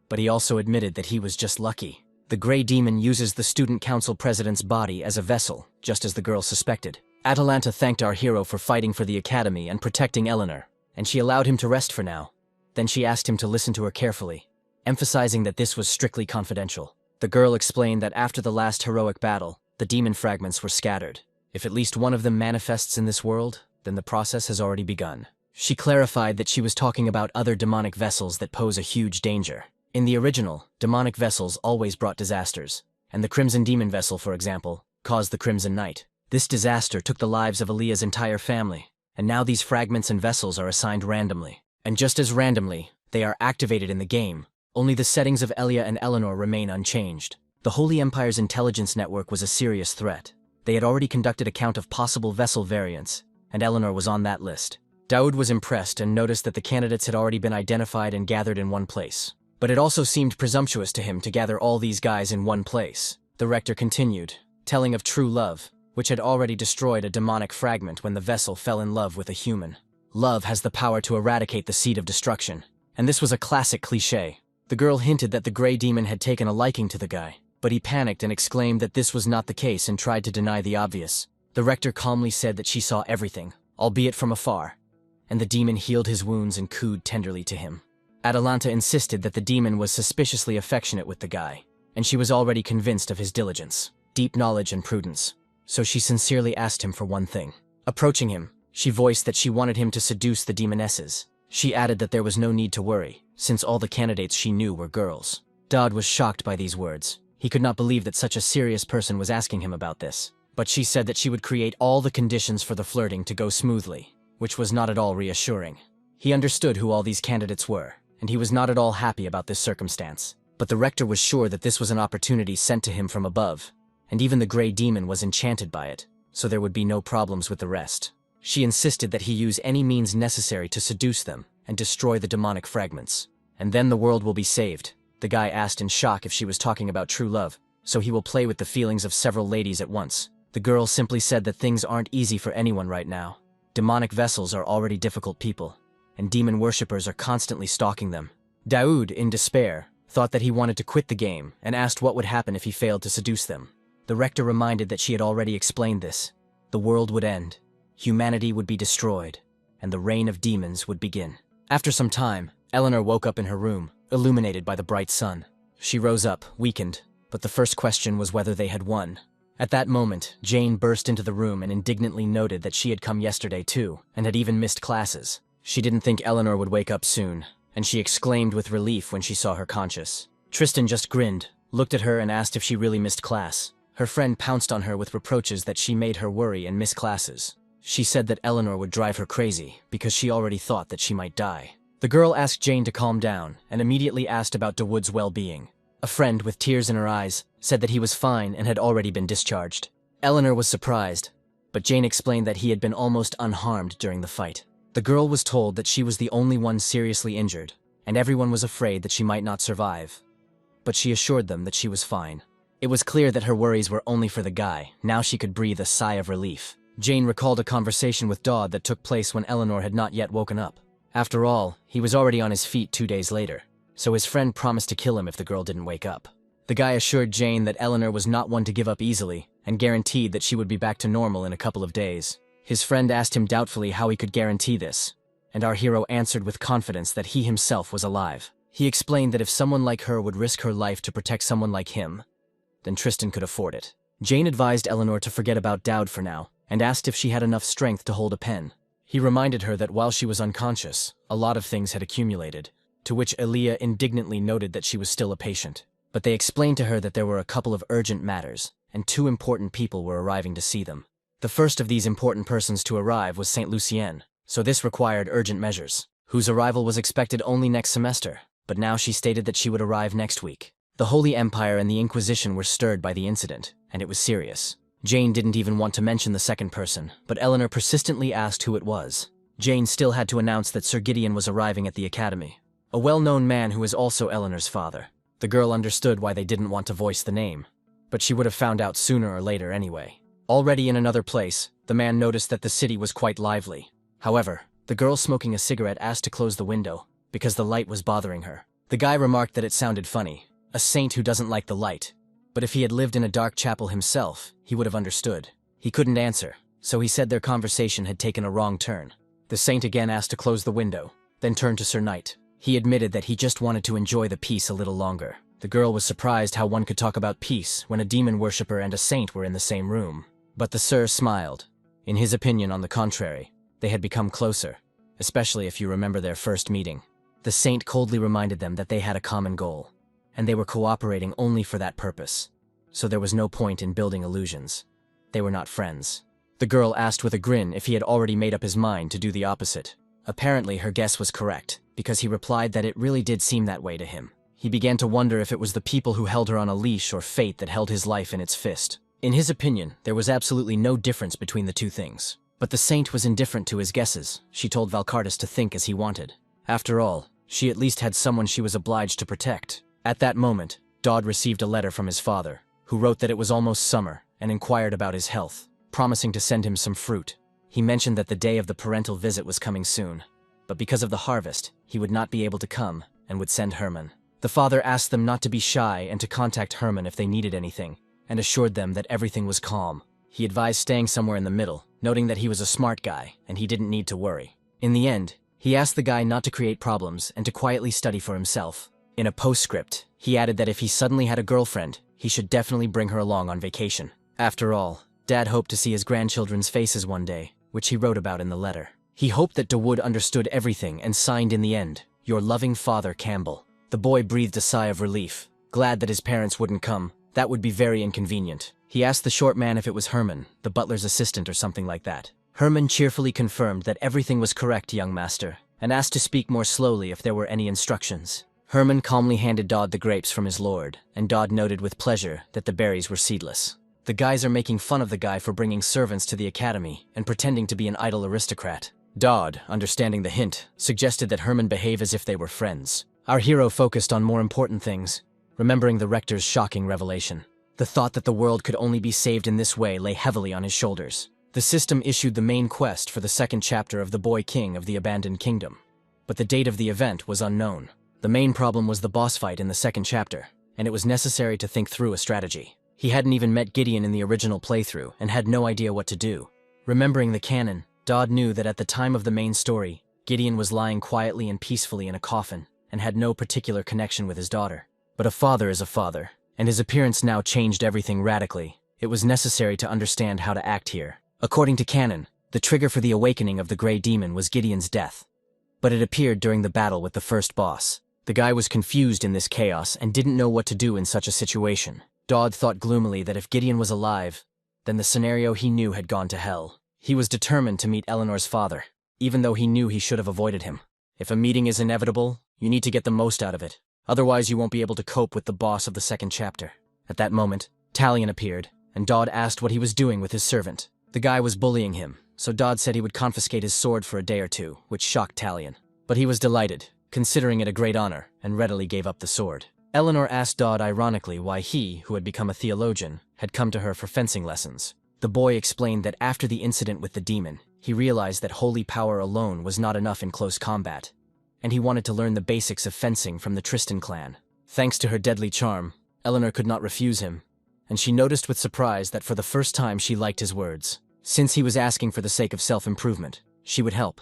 Speaker 1: But he also admitted that he was just lucky. The Grey Demon uses the student council president's body as a vessel, just as the girl suspected. Atalanta thanked our hero for fighting for the academy and protecting Eleanor, and she allowed him to rest for now. Then she asked him to listen to her carefully, emphasizing that this was strictly confidential. The girl explained that after the last heroic battle, the demon fragments were scattered. If at least one of them manifests in this world, then the process has already begun. She clarified that she was talking about other demonic vessels that pose a huge danger. In the original, demonic vessels always brought disasters, and the Crimson Demon Vessel, for example, caused the Crimson Night. This disaster took the lives of Aaliyah's entire family, and now these fragments and vessels are assigned randomly. And just as randomly, they are activated in the game. Only the settings of Elia and Eleanor remain unchanged. The Holy Empire's intelligence network was a serious threat. They had already conducted a count of possible vessel variants, and Eleanor was on that list. Daoud was impressed and noticed that the candidates had already been identified and gathered in one place. But it also seemed presumptuous to him to gather all these guys in one place. The rector continued, telling of true love, which had already destroyed a demonic fragment when the vessel fell in love with a human. Love has the power to eradicate the seed of destruction, and this was a classic cliché. The girl hinted that the gray demon had taken a liking to the guy, but he panicked and exclaimed that this was not the case and tried to deny the obvious. The rector calmly said that she saw everything, albeit from afar, and the demon healed his wounds and cooed tenderly to him. Atalanta insisted that the demon was suspiciously affectionate with the guy, and she was already convinced of his diligence, deep knowledge and prudence. So she sincerely asked him for one thing. Approaching him, she voiced that she wanted him to seduce the demonesses. She added that there was no need to worry, since all the candidates she knew were girls. Dodd was shocked by these words. He could not believe that such a serious person was asking him about this. But she said that she would create all the conditions for the flirting to go smoothly, which was not at all reassuring. He understood who all these candidates were, and he was not at all happy about this circumstance. But the rector was sure that this was an opportunity sent to him from above, and even the gray demon was enchanted by it, so there would be no problems with the rest. She insisted that he use any means necessary to seduce them and destroy the demonic fragments. And then the world will be saved. The guy asked in shock if she was talking about true love, so he will play with the feelings of several ladies at once. The girl simply said that things aren't easy for anyone right now. Demonic vessels are already difficult people, and demon worshippers are constantly stalking them. Daoud, in despair, thought that he wanted to quit the game and asked what would happen if he failed to seduce them. The rector reminded that she had already explained this. The world would end, humanity would be destroyed, and the reign of demons would begin. After some time, Eleanor woke up in her room, illuminated by the bright sun. She rose up, weakened, but the first question was whether they had won. At that moment, Jane burst into the room and indignantly noted that she had come yesterday too, and had even missed classes. She didn't think Eleanor would wake up soon, and she exclaimed with relief when she saw her conscious. Tristan just grinned, looked at her and asked if she really missed class. Her friend pounced on her with reproaches that she made her worry and miss classes. She said that Eleanor would drive her crazy, because she already thought that she might die. The girl asked Jane to calm down, and immediately asked about Dawood's well-being. A friend, with tears in her eyes, said that he was fine and had already been discharged. Eleanor was surprised, but Jane explained that he had been almost unharmed during the fight. The girl was told that she was the only one seriously injured, and everyone was afraid that she might not survive. But she assured them that she was fine. It was clear that her worries were only for the guy. Now she could breathe a sigh of relief. Jane recalled a conversation with Dodd that took place when Eleanor had not yet woken up. After all, he was already on his feet 2 days later, so his friend promised to kill him if the girl didn't wake up. The guy assured Jane that Eleanor was not one to give up easily, and guaranteed that she would be back to normal in a couple of days. His friend asked him doubtfully how he could guarantee this, and our hero answered with confidence that he himself was alive. He explained that if someone like her would risk her life to protect someone like him, then Tristan could afford it. Jane advised Eleanor to forget about Daoud for now, and asked if she had enough strength to hold a pen. He reminded her that while she was unconscious, a lot of things had accumulated, to which Elia indignantly noted that she was still a patient. But they explained to her that there were a couple of urgent matters, and 2 important people were arriving to see them. The first of these important persons to arrive was Saint Lucien, so this required urgent measures, whose arrival was expected only next semester, but now she stated that she would arrive next week. The Holy Empire and the Inquisition were stirred by the incident, and it was serious. Jane didn't even want to mention the second person, but Eleanor persistently asked who it was. Jane still had to announce that Sir Gideon was arriving at the academy, a well-known man who is also Eleanor's father. The girl understood why they didn't want to voice the name, but she would have found out sooner or later anyway. Already in another place, the man noticed that the city was quite lively. However, the girl smoking a cigarette asked to close the window, because the light was bothering her. The guy remarked that it sounded funny, a saint who doesn't like the light. But if he had lived in a dark chapel himself, he would have understood. He couldn't answer, so he said their conversation had taken a wrong turn. The saint again asked to close the window, then turned to Sir Knight. He admitted that he just wanted to enjoy the peace a little longer. The girl was surprised how one could talk about peace when a demon worshipper and a saint were in the same room. But the Sir smiled. In his opinion, on the contrary, they had become closer, especially if you remember their first meeting. The saint coldly reminded them that they had a common goal, and they were cooperating only for that purpose. so there was no point in building illusions. They were not friends. The girl asked with a grin if he had already made up his mind to do the opposite. Apparently, her guess was correct, because he replied that it really did seem that way to him. He began to wonder if it was the people who held her on a leash or fate that held his life in its fist. In his opinion, there was absolutely no difference between the two things. But the saint was indifferent to his guesses. She told Valcardus to think as he wanted. After all, she at least had someone she was obliged to protect. At that moment, Dodd received a letter from his father, who wrote that it was almost summer and inquired about his health, promising to send him some fruit. He mentioned that the day of the parental visit was coming soon, but because of the harvest, he would not be able to come and would send Herman. The father asked them not to be shy and to contact Herman if they needed anything, and assured them that everything was calm. He advised staying somewhere in the middle, noting that he was a smart guy and he didn't need to worry. In the end, he asked the guy not to create problems and to quietly study for himself. In a postscript, he added that if he suddenly had a girlfriend, he should definitely bring her along on vacation. After all, Dad hoped to see his grandchildren's faces one day, which he wrote about in the letter. He hoped that Dawood understood everything and signed in the end, "Your loving father, Campbell." The boy breathed a sigh of relief, glad that his parents wouldn't come. That would be very inconvenient. He asked the short man if it was Herman, the butler's assistant or something like that. Herman cheerfully confirmed that everything was correct, young master, and asked to speak more slowly if there were any instructions. Herman calmly handed Dodd the grapes from his lord, and Dodd noted with pleasure that the berries were seedless. The guys are making fun of the guy for bringing servants to the academy and pretending to be an idle aristocrat. Dodd, understanding the hint, suggested that Herman behave as if they were friends. Our hero focused on more important things, remembering the rector's shocking revelation. The thought that the world could only be saved in this way lay heavily on his shoulders. The system issued the main quest for the second chapter of The Boy King of the Abandoned Kingdom, but the date of the event was unknown. The main problem was the boss fight in the second chapter, and it was necessary to think through a strategy. He hadn't even met Gideon in the original playthrough and had no idea what to do. Remembering the canon, Dodd knew that at the time of the main story, Gideon was lying quietly and peacefully in a coffin and had no particular connection with his daughter. But a father is a father, and his appearance now changed everything radically. It was necessary to understand how to act here. According to canon, the trigger for the awakening of the Grey Demon was Gideon's death, but it appeared during the battle with the first boss. The guy was confused in this chaos and didn't know what to do in such a situation. Dodd thought gloomily that if Gideon was alive, then the scenario he knew had gone to hell. He was determined to meet Eleanor's father, even though he knew he should have avoided him. If a meeting is inevitable, you need to get the most out of it. Otherwise, you won't be able to cope with the boss of the second chapter. At that moment, Talion appeared, and Dodd asked what he was doing with his servant. The guy was bullying him, so Dodd said he would confiscate his sword for a day or two, which shocked Talion. But he was delighted, considering it a great honor, and readily gave up the sword. Eleanor asked Dodd ironically why he, who had become a theologian, had come to her for fencing lessons. The boy explained that after the incident with the demon, he realized that holy power alone was not enough in close combat, and he wanted to learn the basics of fencing from the Tristan clan. Thanks to her deadly charm, Eleanor could not refuse him, and she noticed with surprise that for the first time she liked his words. Since he was asking for the sake of self-improvement, she would help,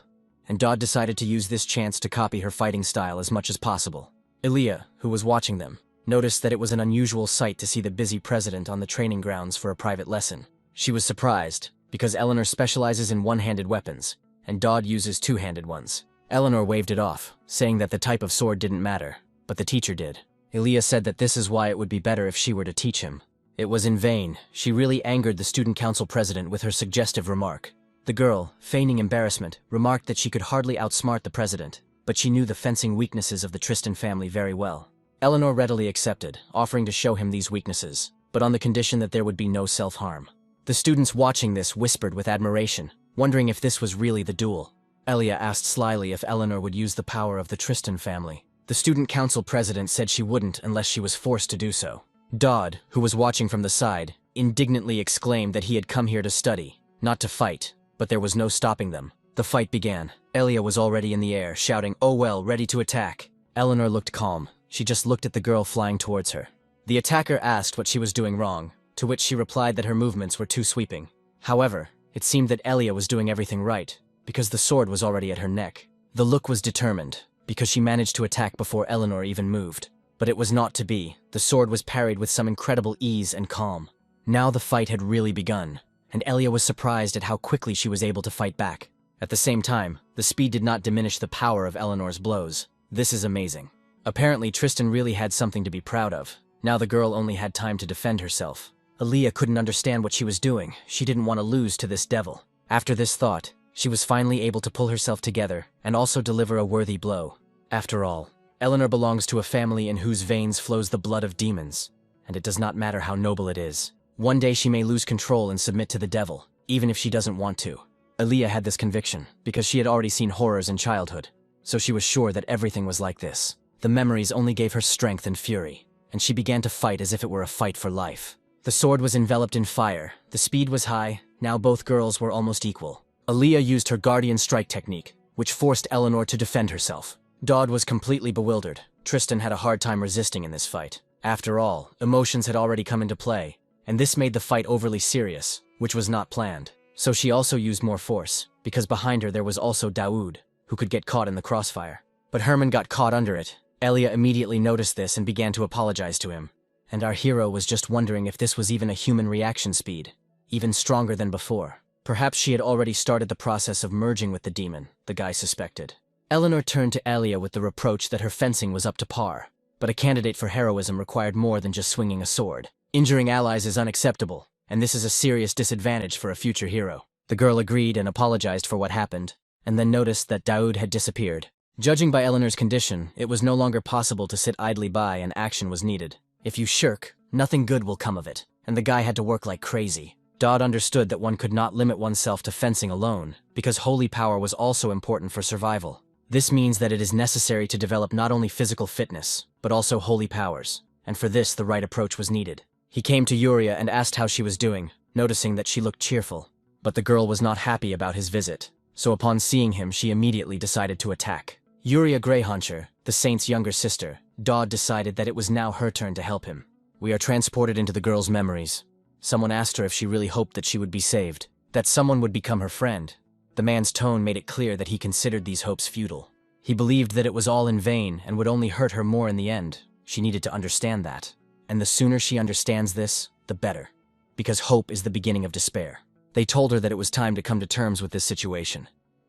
Speaker 1: and Dodd decided to use this chance to copy her fighting style as much as possible. Elia, who was watching them, noticed that it was an unusual sight to see the busy president on the training grounds for a private lesson. She was surprised, because Eleanor specializes in one-handed weapons, and Dodd uses two-handed ones. Eleanor waved it off, saying that the type of sword didn't matter, but the teacher did. Elia said that this is why it would be better if she were to teach him. It was in vain. She really angered the student council president with her suggestive remark. The girl, feigning embarrassment, remarked that she could hardly outsmart the president, but she knew the fencing weaknesses of the Tristan family very well. Eleanor readily accepted, offering to show him these weaknesses, but on the condition that there would be no self-harm. The students watching this whispered with admiration, wondering if this was really the duel. Elia asked slyly if Eleanor would use the power of the Tristan family. The student council president said she wouldn't unless she was forced to do so. Dodd, who was watching from the side, indignantly exclaimed that he had come here to study, not to fight, but there was no stopping them. The fight began. Elia was already in the air, shouting, "Oh well, ready to attack." Eleanor looked calm. She just looked at the girl flying towards her. The attacker asked what she was doing wrong, to which she replied that her movements were too sweeping. However, it seemed that Elia was doing everything right, because the sword was already at her neck. The look was determined, because she managed to attack before Eleanor even moved. But it was not to be. The sword was parried with some incredible ease and calm. Now the fight had really begun, and Elia was surprised at how quickly she was able to fight back. At the same time, the speed did not diminish the power of Eleanor's blows. This is amazing. Apparently Tristan really had something to be proud of. Now the girl only had time to defend herself. Aaliyah couldn't understand what she was doing. She didn't want to lose to this devil. After this thought, she was finally able to pull herself together and also deliver a worthy blow. After all, Eleanor belongs to a family in whose veins flows the blood of demons, and it does not matter how noble it is. One day she may lose control and submit to the devil, even if she doesn't want to. Aaliyah had this conviction because she had already seen horrors in childhood, so she was sure that everything was like this. The memories only gave her strength and fury, and she began to fight as if it were a fight for life. The sword was enveloped in fire, the speed was high, now both girls were almost equal. Aaliyah used her guardian strike technique, which forced Eleanor to defend herself. Dodd was completely bewildered. Tristan had a hard time resisting in this fight. After all, emotions had already come into play, and this made the fight overly serious, which was not planned. So she also used more force, because behind her there was also Daoud, who could get caught in the crossfire. But Herman got caught under it. Elia immediately noticed this and began to apologize to him. And our hero was just wondering if this was even a human reaction speed, even stronger than before. Perhaps she had already started the process of merging with the demon, the guy suspected. Eleanor turned to Alia with the reproach that her fencing was up to par, but a candidate for heroism required more than just swinging a sword. Injuring allies is unacceptable, and this is a serious disadvantage for a future hero. The girl agreed and apologized for what happened, and then noticed that Daoud had disappeared. Judging by Eleanor's condition, it was no longer possible to sit idly by and action was needed. If you shirk, nothing good will come of it, and the guy had to work like crazy. Dodd understood that one could not limit oneself to fencing alone, because holy power was also important for survival. This means that it is necessary to develop not only physical fitness, but also holy powers, and for this the right approach was needed. He came to Yuria and asked how she was doing, noticing that she looked cheerful. But the girl was not happy about his visit, so upon seeing him she immediately decided to attack. Yuria Greyhauncher, the saint's younger sister, Dodd decided that it was now her turn to help him. We are transported into the girl's memories. Someone asked her if she really hoped that she would be saved, that someone would become her friend. The man's tone made it clear that he considered these hopes futile. He believed that it was all in vain and would only hurt her more in the end. She needed to understand that. And the sooner she understands this, the better. Because hope is the beginning of despair. They told her that it was time to come to terms with this situation.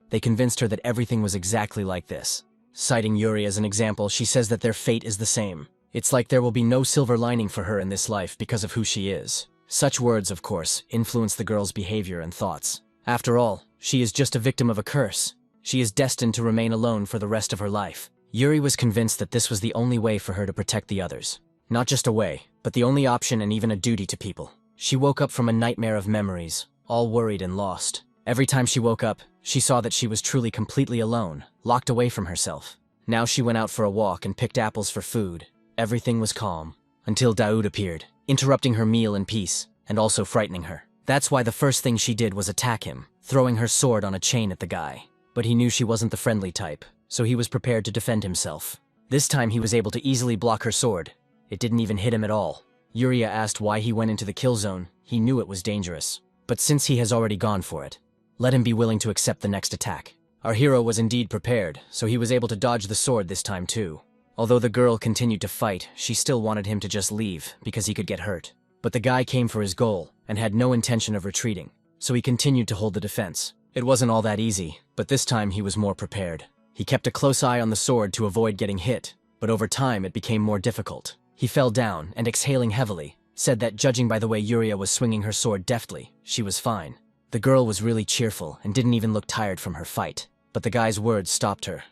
Speaker 1: They convinced her that everything was exactly like this. Citing Yuri as an example, she says that their fate is the same. It's like there will be no silver lining for her in this life because of who she is. Such words, of course, influence the girl's behavior and thoughts. After all, she is just a victim of a curse. She is destined to remain alone for the rest of her life. Yuri was convinced that this was the only way for her to protect the others. Not just a way, but the only option and even a duty to people. She woke up from a nightmare of memories, all worried and lost. Every time she woke up, she saw that she was truly completely alone, locked away from herself. Now she went out for a walk and picked apples for food. Everything was calm, until Daoud appeared, interrupting her meal in peace, and also frightening her. That's why the first thing she did was attack him, throwing her sword on a chain at the guy. But he knew she wasn't the friendly type, so he was prepared to defend himself. This time he was able to easily block her sword. It didn't even hit him at all. Yuria asked why he went into the kill zone. He knew it was dangerous. But since he has already gone for it, let him be willing to accept the next attack. Our hero was indeed prepared, so he was able to dodge the sword this time too. Although the girl continued to fight, she still wanted him to just leave, because he could get hurt. But the guy came for his goal, and had no intention of retreating, so he continued to hold the defense. It wasn't all that easy, but this time he was more prepared. He kept a close eye on the sword to avoid getting hit, but over time it became more difficult. He fell down, and exhaling heavily, said that judging by the way Yuria was swinging her sword deftly, she was fine. The girl was really cheerful and didn't even look tired from her fight, but the guy's words stopped her.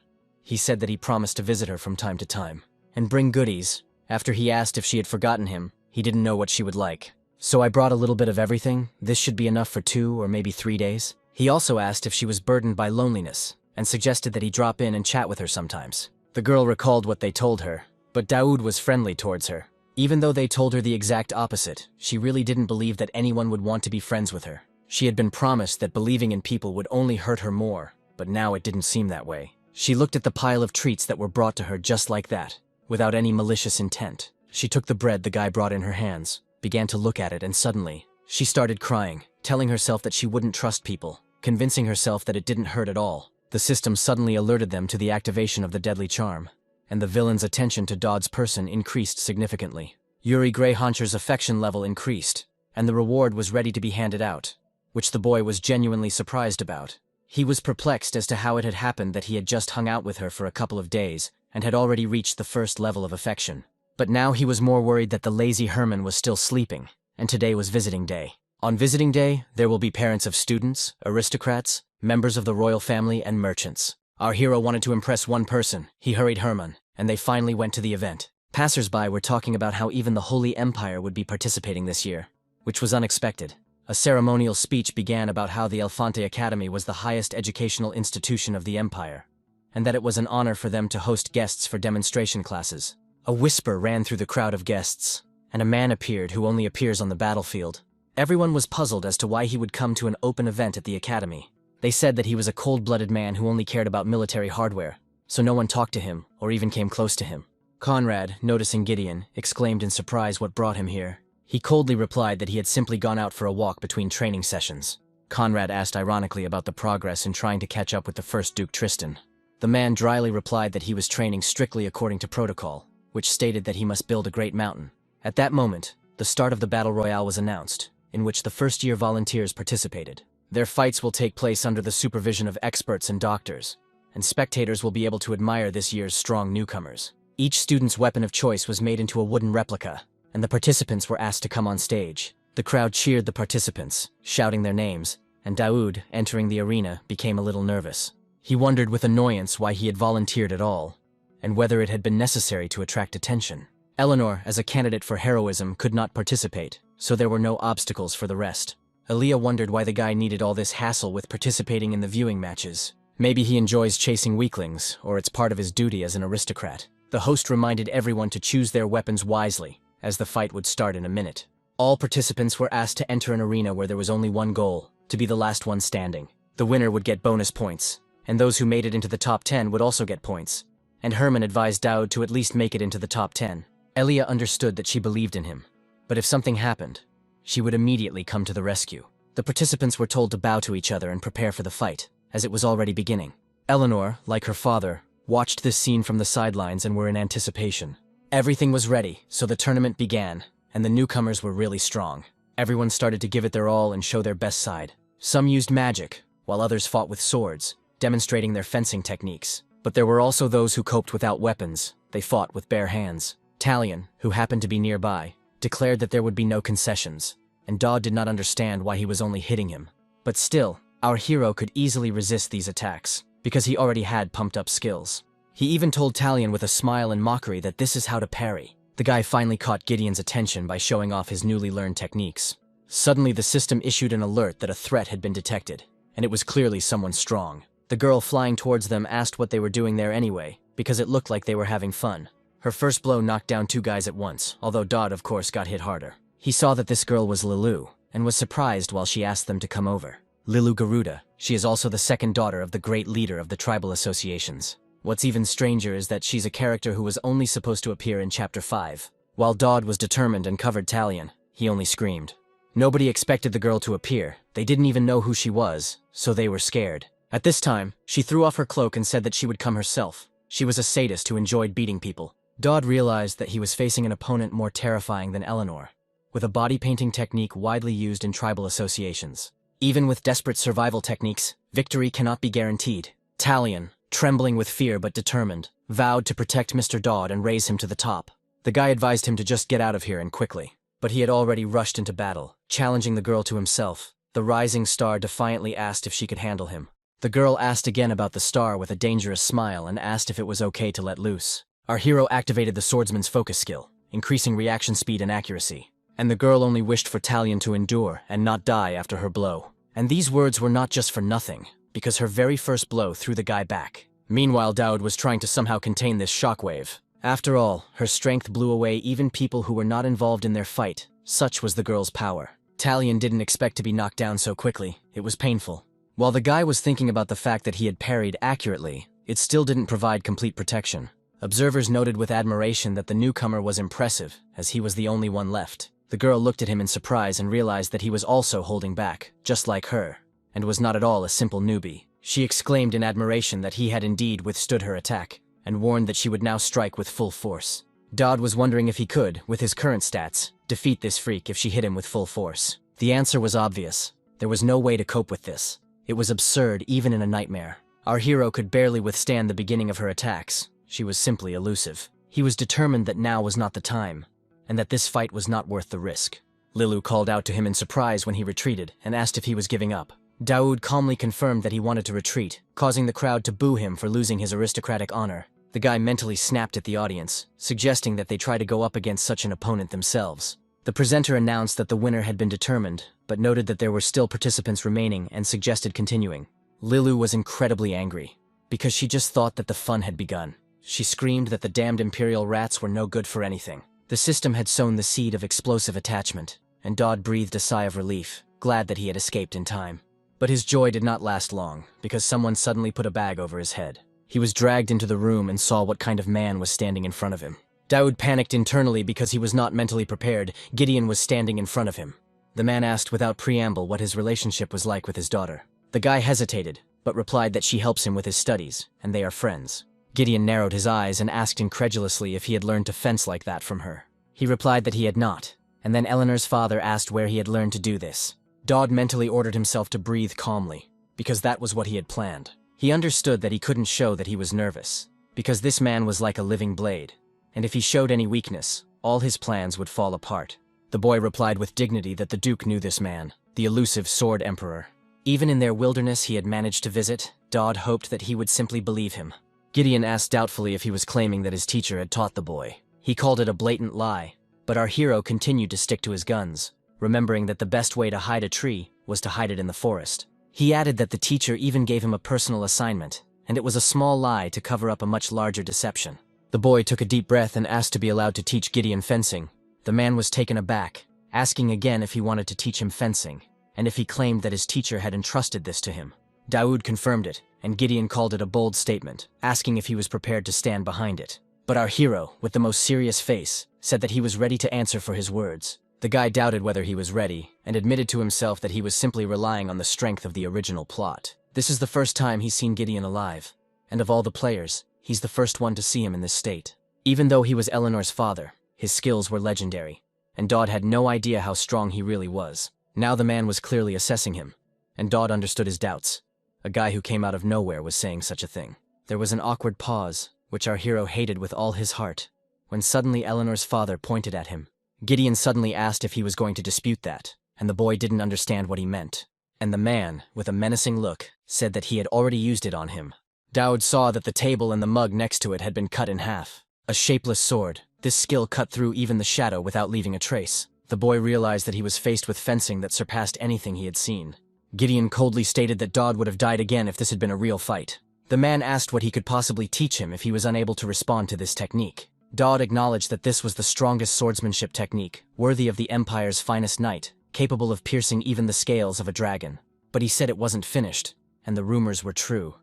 Speaker 1: He said that he promised to visit her from time to time, and bring goodies. After he asked if she had forgotten him, he didn't know what she would like. So I brought a little bit of everything. This should be enough for 2 or maybe 3 days. He also asked if she was burdened by loneliness, and suggested that he drop in and chat with her sometimes. The girl recalled what they told her, but Daoud was friendly towards her. Even though they told her the exact opposite, she really didn't believe that anyone would want to be friends with her. She had been promised that believing in people would only hurt her more, but now it didn't seem that way. She looked at the pile of treats that were brought to her just like that, without any malicious intent. She took the bread the guy brought in her hands, began to look at it, and suddenly, she started crying, telling herself that she wouldn't trust people, convincing herself that it didn't hurt at all. The system suddenly alerted them to the activation of the deadly charm, and the villain's attention to Dodd's person increased significantly. Yuri Greyhauncher's affection level increased, and the reward was ready to be handed out, which the boy was genuinely surprised about. He was perplexed as to how it had happened that he had just hung out with her for a couple of days and had already reached the first level of affection. But now he was more worried that the lazy Herman was still sleeping, and today was visiting day. On visiting day, there will be parents of students, aristocrats, members of the royal family, and merchants. Our hero wanted to impress one person. He hurried Herman, and they finally went to the event. Passers-by were talking about how even the Holy Empire would be participating this year, which was unexpected. A ceremonial speech began about how the Elefante Academy was the highest educational institution of the empire, and that it was an honor for them to host guests for demonstration classes. A whisper ran through the crowd of guests, and a man appeared who only appears on the battlefield. Everyone was puzzled as to why he would come to an open event at the academy. They said that he was a cold-blooded man who only cared about military hardware, so no one talked to him or even came close to him. Conrad, noticing Gideon, exclaimed in surprise what brought him here. He coldly replied that he had simply gone out for a walk between training sessions. Conrad asked ironically about the progress in trying to catch up with the first Duke Tristan. The man dryly replied that he was training strictly according to protocol, which stated that he must build a great mountain. At that moment, the start of the Battle Royale was announced, in which the first-year volunteers participated. Their fights will take place under the supervision of experts and doctors, and spectators will be able to admire this year's strong newcomers. Each student's weapon of choice was made into a wooden replica, and the participants were asked to come on stage. The crowd cheered the participants, shouting their names, and Daoud, entering the arena, became a little nervous. He wondered with annoyance why he had volunteered at all, and whether it had been necessary to attract attention. Eleanor, as a candidate for heroism, could not participate, so there were no obstacles for the rest. Aaliyah wondered why the guy needed all this hassle with participating in the viewing matches. Maybe he enjoys chasing weaklings, or it's part of his duty as an aristocrat. The host reminded everyone to choose their weapons wisely, as the fight would start in a minute. All participants were asked to enter an arena where there was only one goal, to be the last one standing. The winner would get bonus points, and those who made it into the top 10 would also get points. And Herman advised Daoud to at least make it into the top 10. Elia understood that she believed in him, but if something happened, she would immediately come to the rescue. The participants were told to bow to each other and prepare for the fight, as it was already beginning. Eleanor, like her father, watched this scene from the sidelines and were in anticipation. Everything was ready, so the tournament began, and the newcomers were really strong. Everyone started to give it their all and show their best side. Some used magic, while others fought with swords, demonstrating their fencing techniques. But there were also those who coped without weapons. They fought with bare hands. Talion, who happened to be nearby, declared that there would be no concessions, and Daud did not understand why he was only hitting him. But still, our hero could easily resist these attacks, because he already had pumped-up skills. He even told Talion with a smile and mockery that this is how to parry. The guy finally caught Gideon's attention by showing off his newly learned techniques. Suddenly the system issued an alert that a threat had been detected, and it was clearly someone strong. The girl flying towards them asked what they were doing there anyway, because it looked like they were having fun. Her first blow knocked down 2 guys at once, although Daud of course got hit harder. He saw that this girl was Lilu, and was surprised while she asked them to come over. Lilu Garuda, she is also the second daughter of the great leader of the tribal associations. What's even stranger is that she's a character who was only supposed to appear in Chapter 5. While Daud was determined and covered Talion, he only screamed. Nobody expected the girl to appear. They didn't even know who she was, so they were scared. At this time, she threw off her cloak and said that she would come herself. She was a sadist who enjoyed beating people. Daud realized that he was facing an opponent more terrifying than Eleanor, with a body painting technique widely used in tribal associations. Even with desperate survival techniques, victory cannot be guaranteed. Talion, trembling with fear but determined, vowed to protect Mr. Daud and raise him to the top. The guy advised him to just get out of here and quickly. But he had already rushed into battle, challenging the girl to himself. The rising star defiantly asked if she could handle him. The girl asked again about the star with a dangerous smile and asked if it was okay to let loose. Our hero activated the swordsman's focus skill, increasing reaction speed and accuracy. And the girl only wished for Talion to endure and not die after her blow. And these words were not just for nothing, because her very first blow threw the guy back. Meanwhile, Daoud was trying to somehow contain this shockwave. After all, her strength blew away even people who were not involved in their fight. Such was the girl's power. Talion didn't expect to be knocked down so quickly. It was painful. While the guy was thinking about the fact that he had parried accurately, it still didn't provide complete protection. Observers noted with admiration that the newcomer was impressive, as he was the only one left. The girl looked at him in surprise and realized that he was also holding back, just like her, and was not at all a simple newbie. She exclaimed in admiration that he had indeed withstood her attack, and warned that she would now strike with full force. Daud was wondering if he could, with his current stats, defeat this freak if she hit him with full force. The answer was obvious. There was no way to cope with this. It was absurd even in a nightmare. Our hero could barely withstand the beginning of her attacks. She was simply elusive. He was determined that now was not the time, and that this fight was not worth the risk. Lilu called out to him in surprise when he retreated and asked if he was giving up. Daoud calmly confirmed that he wanted to retreat, causing the crowd to boo him for losing his aristocratic honor. The guy mentally snapped at the audience, suggesting that they try to go up against such an opponent themselves. The presenter announced that the winner had been determined, but noted that there were still participants remaining and suggested continuing. Lilu was incredibly angry, because she just thought that the fun had begun. She screamed that the damned imperial rats were no good for anything. The system had sown the seed of explosive attachment, and Daoud breathed a sigh of relief, glad that he had escaped in time. But his joy did not last long, because someone suddenly put a bag over his head. He was dragged into the room and saw what kind of man was standing in front of him. Daoud panicked internally because he was not mentally prepared. Gideon was standing in front of him. The man asked without preamble what his relationship was like with his daughter. The guy hesitated, but replied that she helps him with his studies, and they are friends. Gideon narrowed his eyes and asked incredulously if he had learned to fence like that from her. He replied that he had not, and then Eleanor's father asked where he had learned to do this. Daoud mentally ordered himself to breathe calmly, because that was what he had planned. He understood that he couldn't show that he was nervous, because this man was like a living blade, and if he showed any weakness, all his plans would fall apart. The boy replied with dignity that the Duke knew this man, the elusive Sword Emperor. Even in their wilderness he had managed to visit, Daoud hoped that he would simply believe him. Gideon asked doubtfully if he was claiming that his teacher had taught the boy. He called it a blatant lie, but our hero continued to stick to his guns, remembering that the best way to hide a tree was to hide it in the forest. He added that the teacher even gave him a personal assignment, and it was a small lie to cover up a much larger deception. The boy took a deep breath and asked to be allowed to teach Gideon fencing. The man was taken aback, asking again if he wanted to teach him fencing, and if he claimed that his teacher had entrusted this to him. Daoud confirmed it, and Gideon called it a bold statement, asking if he was prepared to stand behind it. But our hero, with the most serious face, said that he was ready to answer for his words. The guy doubted whether he was ready, and admitted to himself that he was simply relying on the strength of the original plot. This is the first time he's seen Gideon alive, and of all the players, he's the first one to see him in this state. Even though he was Eleanor's father, his skills were legendary, and Daoud had no idea how strong he really was. Now the man was clearly assessing him, and Daoud understood his doubts. A guy who came out of nowhere was saying such a thing. There was an awkward pause, which our hero hated with all his heart, when suddenly Eleanor's father pointed at him. Gideon suddenly asked if he was going to dispute that, and the boy didn't understand what he meant. And the man, with a menacing look, said that he had already used it on him. Daoud saw that the table and the mug next to it had been cut in half. A shapeless sword, this skill cut through even the shadow without leaving a trace. The boy realized that he was faced with fencing that surpassed anything he had seen. Gideon coldly stated that Daoud would have died again if this had been a real fight. The man asked what he could possibly teach him if he was unable to respond to this technique. Daoud acknowledged that this was the strongest swordsmanship technique, worthy of the Empire's finest knight, capable of piercing even the scales of a dragon. But he said it wasn't finished, and the rumors were true.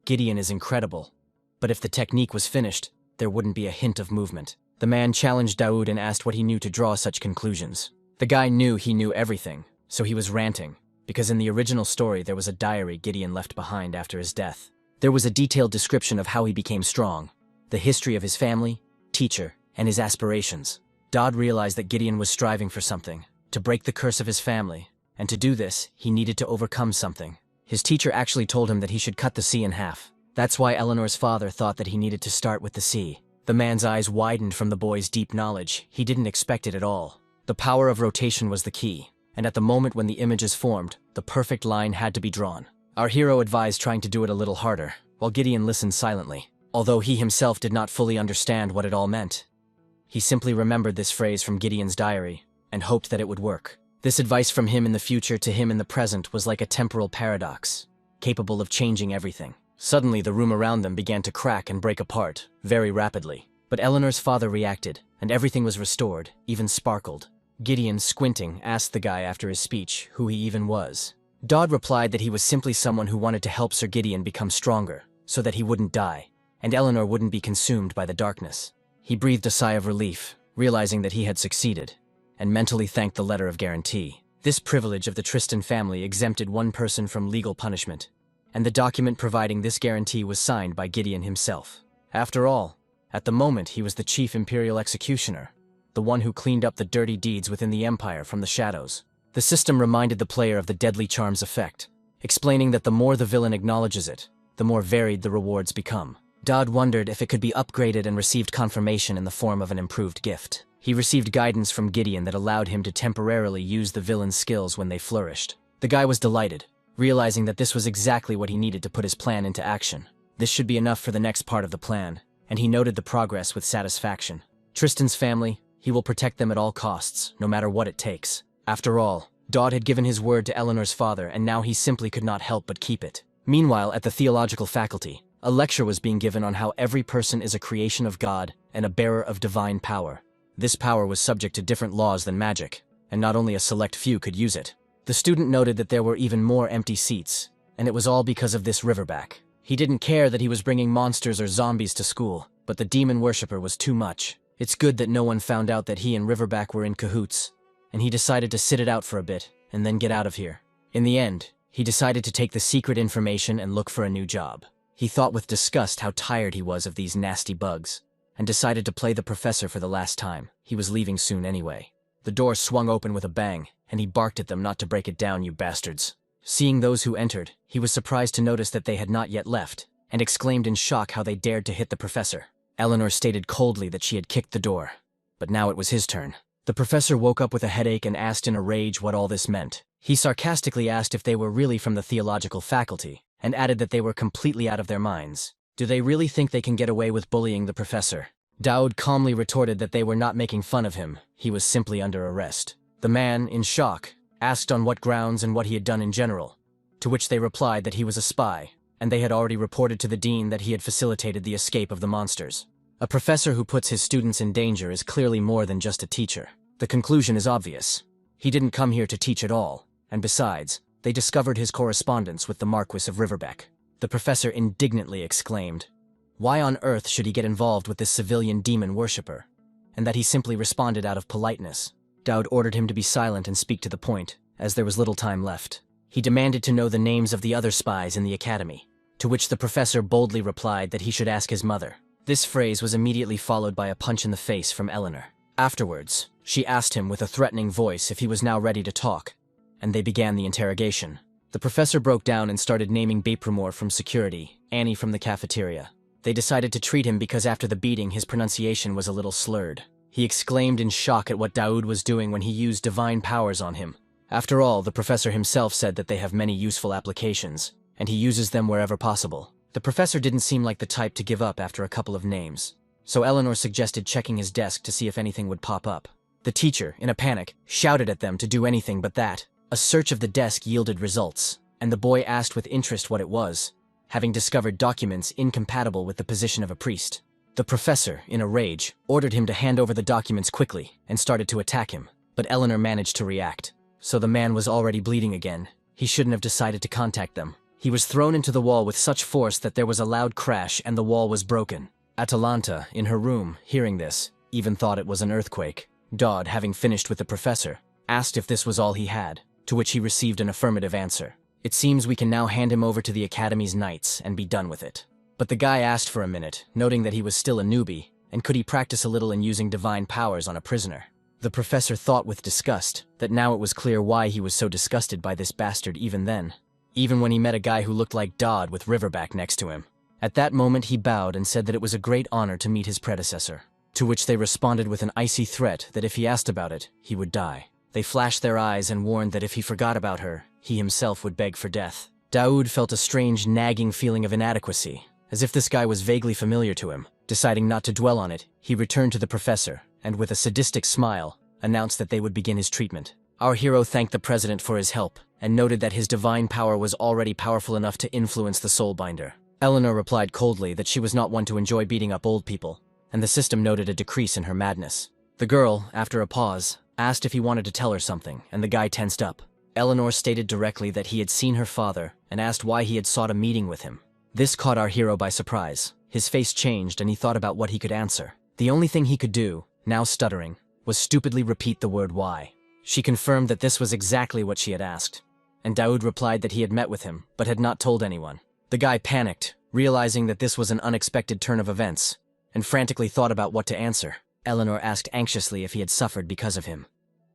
Speaker 1: Gideon is incredible, but if the technique was finished, there wouldn't be a hint of movement. The man challenged Daoud and asked what he knew to draw such conclusions. The guy knew he knew everything, so he was ranting, because in the original story there was a diary Gideon left behind after his death. There was a detailed description of how he became strong, the history of his family, teacher, and his aspirations. Daoud realized that Gideon was striving for something, to break the curse of his family, and to do this, he needed to overcome something. His teacher actually told him that he should cut the sea in half. That's why Eleanor's father thought that he needed to start with the sea. The man's eyes widened from the boy's deep knowledge. He didn't expect it at all. The power of rotation was the key, and at the moment when the image is formed, the perfect line had to be drawn. Our hero advised trying to do it a little harder, while Gideon listened silently. Although he himself did not fully understand what it all meant, he simply remembered this phrase from Gideon's diary, and hoped that it would work. This advice from him in the future to him in the present was like a temporal paradox, capable of changing everything. Suddenly the room around them began to crack and break apart, very rapidly. But Eleanor's father reacted, and everything was restored, even sparkled. Gideon, squinting, asked the guy after his speech who he even was. Daoud replied that he was simply someone who wanted to help Sir Gideon become stronger, so that he wouldn't die, and Eleanor wouldn't be consumed by the darkness. He breathed a sigh of relief, realizing that he had succeeded, and mentally thanked the letter of guarantee. This privilege of the Tristan family exempted one person from legal punishment, and the document providing this guarantee was signed by Gideon himself. After all, at the moment he was the chief imperial executioner, the one who cleaned up the dirty deeds within the Empire from the shadows. The system reminded the player of the deadly charms effect, explaining that the more the villain acknowledges it, the more varied the rewards become. Daud wondered if it could be upgraded and received confirmation in the form of an improved gift. He received guidance from Gideon that allowed him to temporarily use the villain's skills when they flourished. The guy was delighted, realizing that this was exactly what he needed to put his plan into action. This should be enough for the next part of the plan, and he noted the progress with satisfaction. Tristan's family, he will protect them at all costs, no matter what it takes. After all, Daud had given his word to Eleanor's father, and now he simply could not help but keep it. Meanwhile, at the theological faculty, a lecture was being given on how every person is a creation of God and a bearer of divine power. This power was subject to different laws than magic, and not only a select few could use it. The student noted that there were even more empty seats, and it was all because of this riverback. He didn't care that he was bringing monsters or zombies to school, but the demon worshipper was too much. It's good that no one found out that he and Riverback were in cahoots, and he decided to sit it out for a bit and then get out of here. In the end, he decided to take the secret information and look for a new job. He thought with disgust how tired he was of these nasty bugs, and decided to play the professor for the last time. He was leaving soon anyway. The door swung open with a bang, and he barked at them not to break it down, you bastards. Seeing those who entered, he was surprised to notice that they had not yet left, and exclaimed in shock how they dared to hit the professor. Eleanor stated coldly that she had kicked the door, but now it was his turn. The professor woke up with a headache and asked in a rage what all this meant. He sarcastically asked if they were really from the theological faculty, and added that they were completely out of their minds. Do they really think they can get away with bullying the professor? Daud calmly retorted that they were not making fun of him, he was simply under arrest. The man, in shock, asked on what grounds and what he had done in general, to which they replied that he was a spy, and they had already reported to the dean that he had facilitated the escape of the monsters. A professor who puts his students in danger is clearly more than just a teacher. The conclusion is obvious. He didn't come here to teach at all, and besides, they discovered his correspondence with the Marquis of Riverbeck. The professor indignantly exclaimed, why on earth should he get involved with this civilian demon worshipper? And that he simply responded out of politeness. Daud ordered him to be silent and speak to the point, as there was little time left. He demanded to know the names of the other spies in the academy, to which the professor boldly replied that he should ask his mother. This phrase was immediately followed by a punch in the face from Eleanor. Afterwards, she asked him with a threatening voice if he was now ready to talk, and they began the interrogation. The professor broke down and started naming Beprimor from security, Annie from the cafeteria. They decided to treat him because after the beating his pronunciation was a little slurred. He exclaimed in shock at what Daud was doing when he used divine powers on him. After all, the professor himself said that they have many useful applications, and he uses them wherever possible. The professor didn't seem like the type to give up after a couple of names, so Eleanor suggested checking his desk to see if anything would pop up. The teacher, in a panic, shouted at them to do anything but that. A search of the desk yielded results, and the boy asked with interest what it was, having discovered documents incompatible with the position of a priest. The professor, in a rage, ordered him to hand over the documents quickly and started to attack him, but Eleanor managed to react. So the man was already bleeding again. He shouldn't have decided to contact them. He was thrown into the wall with such force that there was a loud crash and the wall was broken. Atalanta, in her room, hearing this, even thought it was an earthquake. Daud, having finished with the professor, asked if this was all he had, to which he received an affirmative answer. It seems we can now hand him over to the Academy's knights and be done with it. But the guy asked for a minute, noting that he was still a newbie, and could he practice a little in using divine powers on a prisoner. The professor thought with disgust that now it was clear why he was so disgusted by this bastard even then, even when he met a guy who looked like Daud with Riverback next to him. At that moment he bowed and said that it was a great honor to meet his predecessor, to which they responded with an icy threat that if he asked about it, he would die. They flashed their eyes and warned that if he forgot about her, he himself would beg for death. Daud felt a strange nagging feeling of inadequacy, as if this guy was vaguely familiar to him. Deciding not to dwell on it, he returned to the professor, and with a sadistic smile, announced that they would begin his treatment. Our hero thanked the president for his help, and noted that his divine power was already powerful enough to influence the Soulbinder. Eleanor replied coldly that she was not one to enjoy beating up old people, and the system noted a decrease in her madness. The girl, after a pause, asked if he wanted to tell her something, and the guy tensed up. Eleanor stated directly that he had seen her father, and asked why he had sought a meeting with him. This caught our hero by surprise. His face changed and he thought about what he could answer. The only thing he could do, now stuttering, was stupidly repeat the word why. She confirmed that this was exactly what she had asked, and Daud replied that he had met with him, but had not told anyone. The guy panicked, realizing that this was an unexpected turn of events, and frantically thought about what to answer. Eleanor asked anxiously if he had suffered because of him,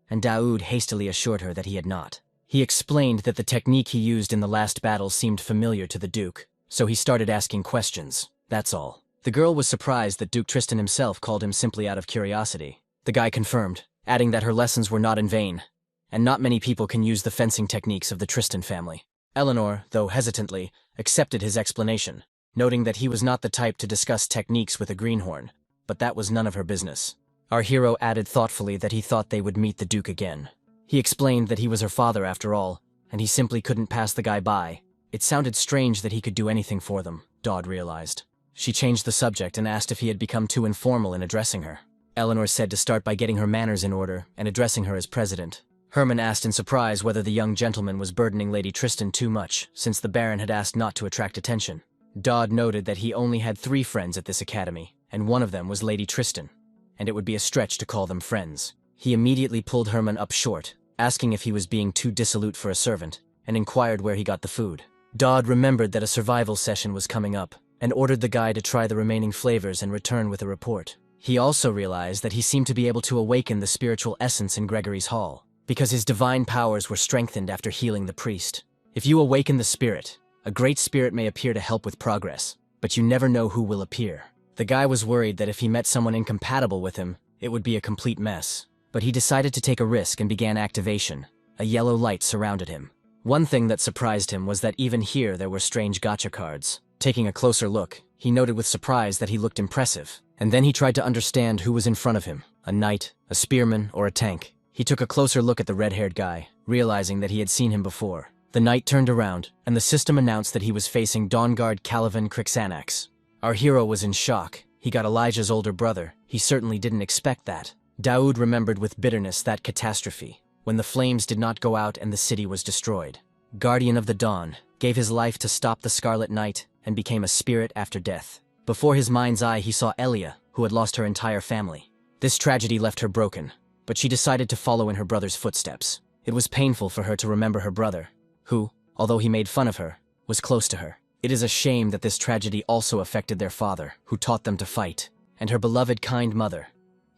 Speaker 1: and Daud hastily assured her that he had not. He explained that the technique he used in the last battle seemed familiar to the Duke, so he started asking questions. That's all. The girl was surprised that Duke Tristan himself called him simply out of curiosity. The guy confirmed, adding that her lessons were not in vain, and not many people can use the fencing techniques of the Tristan family. Eleanor, though hesitantly, accepted his explanation, noting that he was not the type to discuss techniques with a greenhorn, but that was none of her business. Our hero added thoughtfully that he thought they would meet the Duke again. He explained that he was her father after all, and he simply couldn't pass the guy by. It sounded strange that he could do anything for them, Dodd realized. She changed the subject and asked if he had become too informal in addressing her. Eleanor said to start by getting her manners in order and addressing her as president. Herman asked in surprise whether the young gentleman was burdening Lady Tristan too much, since the Baron had asked not to attract attention. Dodd noted that he only had 3 friends at this academy, and one of them was Lady Tristan, and it would be a stretch to call them friends. He immediately pulled Herman up short, asking if he was being too dissolute for a servant, and inquired where he got the food. Dodd remembered that a survival session was coming up, and ordered the guy to try the remaining flavors and return with a report. He also realized that he seemed to be able to awaken the spiritual essence in Gregory's hall, because his divine powers were strengthened after healing the priest. If you awaken the spirit, a great spirit may appear to help with progress, but you never know who will appear. The guy was worried that if he met someone incompatible with him, it would be a complete mess. But he decided to take a risk and began activation. A yellow light surrounded him. One thing that surprised him was that even here there were strange gacha cards. Taking a closer look, he noted with surprise that he looked impressive, and then he tried to understand who was in front of him, a knight, a spearman, or a tank. He took a closer look at the red-haired guy, realizing that he had seen him before. The knight turned around, and the system announced that he was facing Dawnguard Calavan Crixanax. Our hero was in shock. He got Elijah's older brother. He certainly didn't expect that. Daoud remembered with bitterness that catastrophe, when the flames did not go out and the city was destroyed. Guardian of the Dawn, gave his life to stop the Scarlet Knight, and became a spirit after death. Before his mind's eye he saw Elia, who had lost her entire family. This tragedy left her broken, but she decided to follow in her brother's footsteps. It was painful for her to remember her brother, who, although he made fun of her, was close to her. It is a shame that this tragedy also affected their father, who taught them to fight, and her beloved kind mother.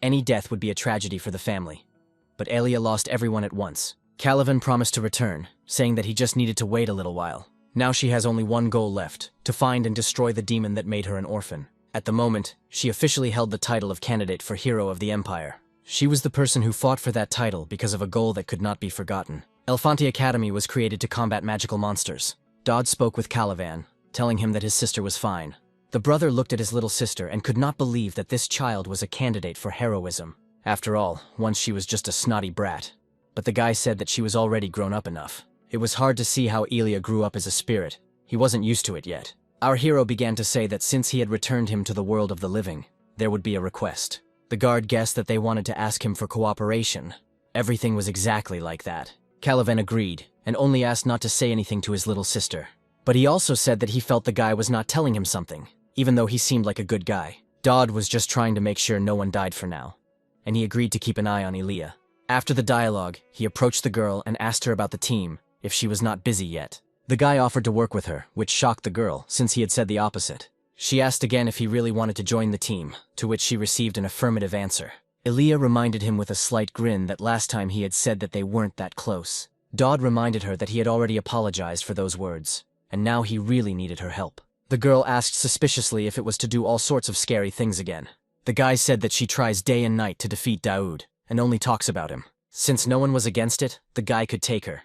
Speaker 1: Any death would be a tragedy for the family. But Elia lost everyone at once. Calavan promised to return, saying that he just needed to wait a little while. Now she has only one goal left, to find and destroy the demon that made her an orphan. At the moment, she officially held the title of candidate for Hero of the Empire. She was the person who fought for that title because of a goal that could not be forgotten. Elfanti Academy was created to combat magical monsters. Dodd spoke with Calavan, telling him that his sister was fine. The brother looked at his little sister and could not believe that this child was a candidate for heroism. After all, once she was just a snotty brat. But the guy said that she was already grown up enough. It was hard to see how Elia grew up as a spirit. He wasn't used to it yet. Our hero began to say that since he had returned him to the world of the living, there would be a request. The guard guessed that they wanted to ask him for cooperation. Everything was exactly like that. Calavan agreed, and only asked not to say anything to his little sister. But he also said that he felt the guy was not telling him something, even though he seemed like a good guy. Dodd was just trying to make sure no one died for now, and he agreed to keep an eye on Elia. After the dialogue, he approached the girl and asked her about the team, if she was not busy yet. The guy offered to work with her, which shocked the girl, since he had said the opposite. She asked again if he really wanted to join the team, to which she received an affirmative answer. Elia reminded him with a slight grin that last time he had said that they weren't that close. Dodd reminded her that he had already apologized for those words, and now he really needed her help. The girl asked suspiciously if it was to do all sorts of scary things again. The guy said that she tries day and night to defeat Daoud, and only talks about him. Since no one was against it, the guy could take her.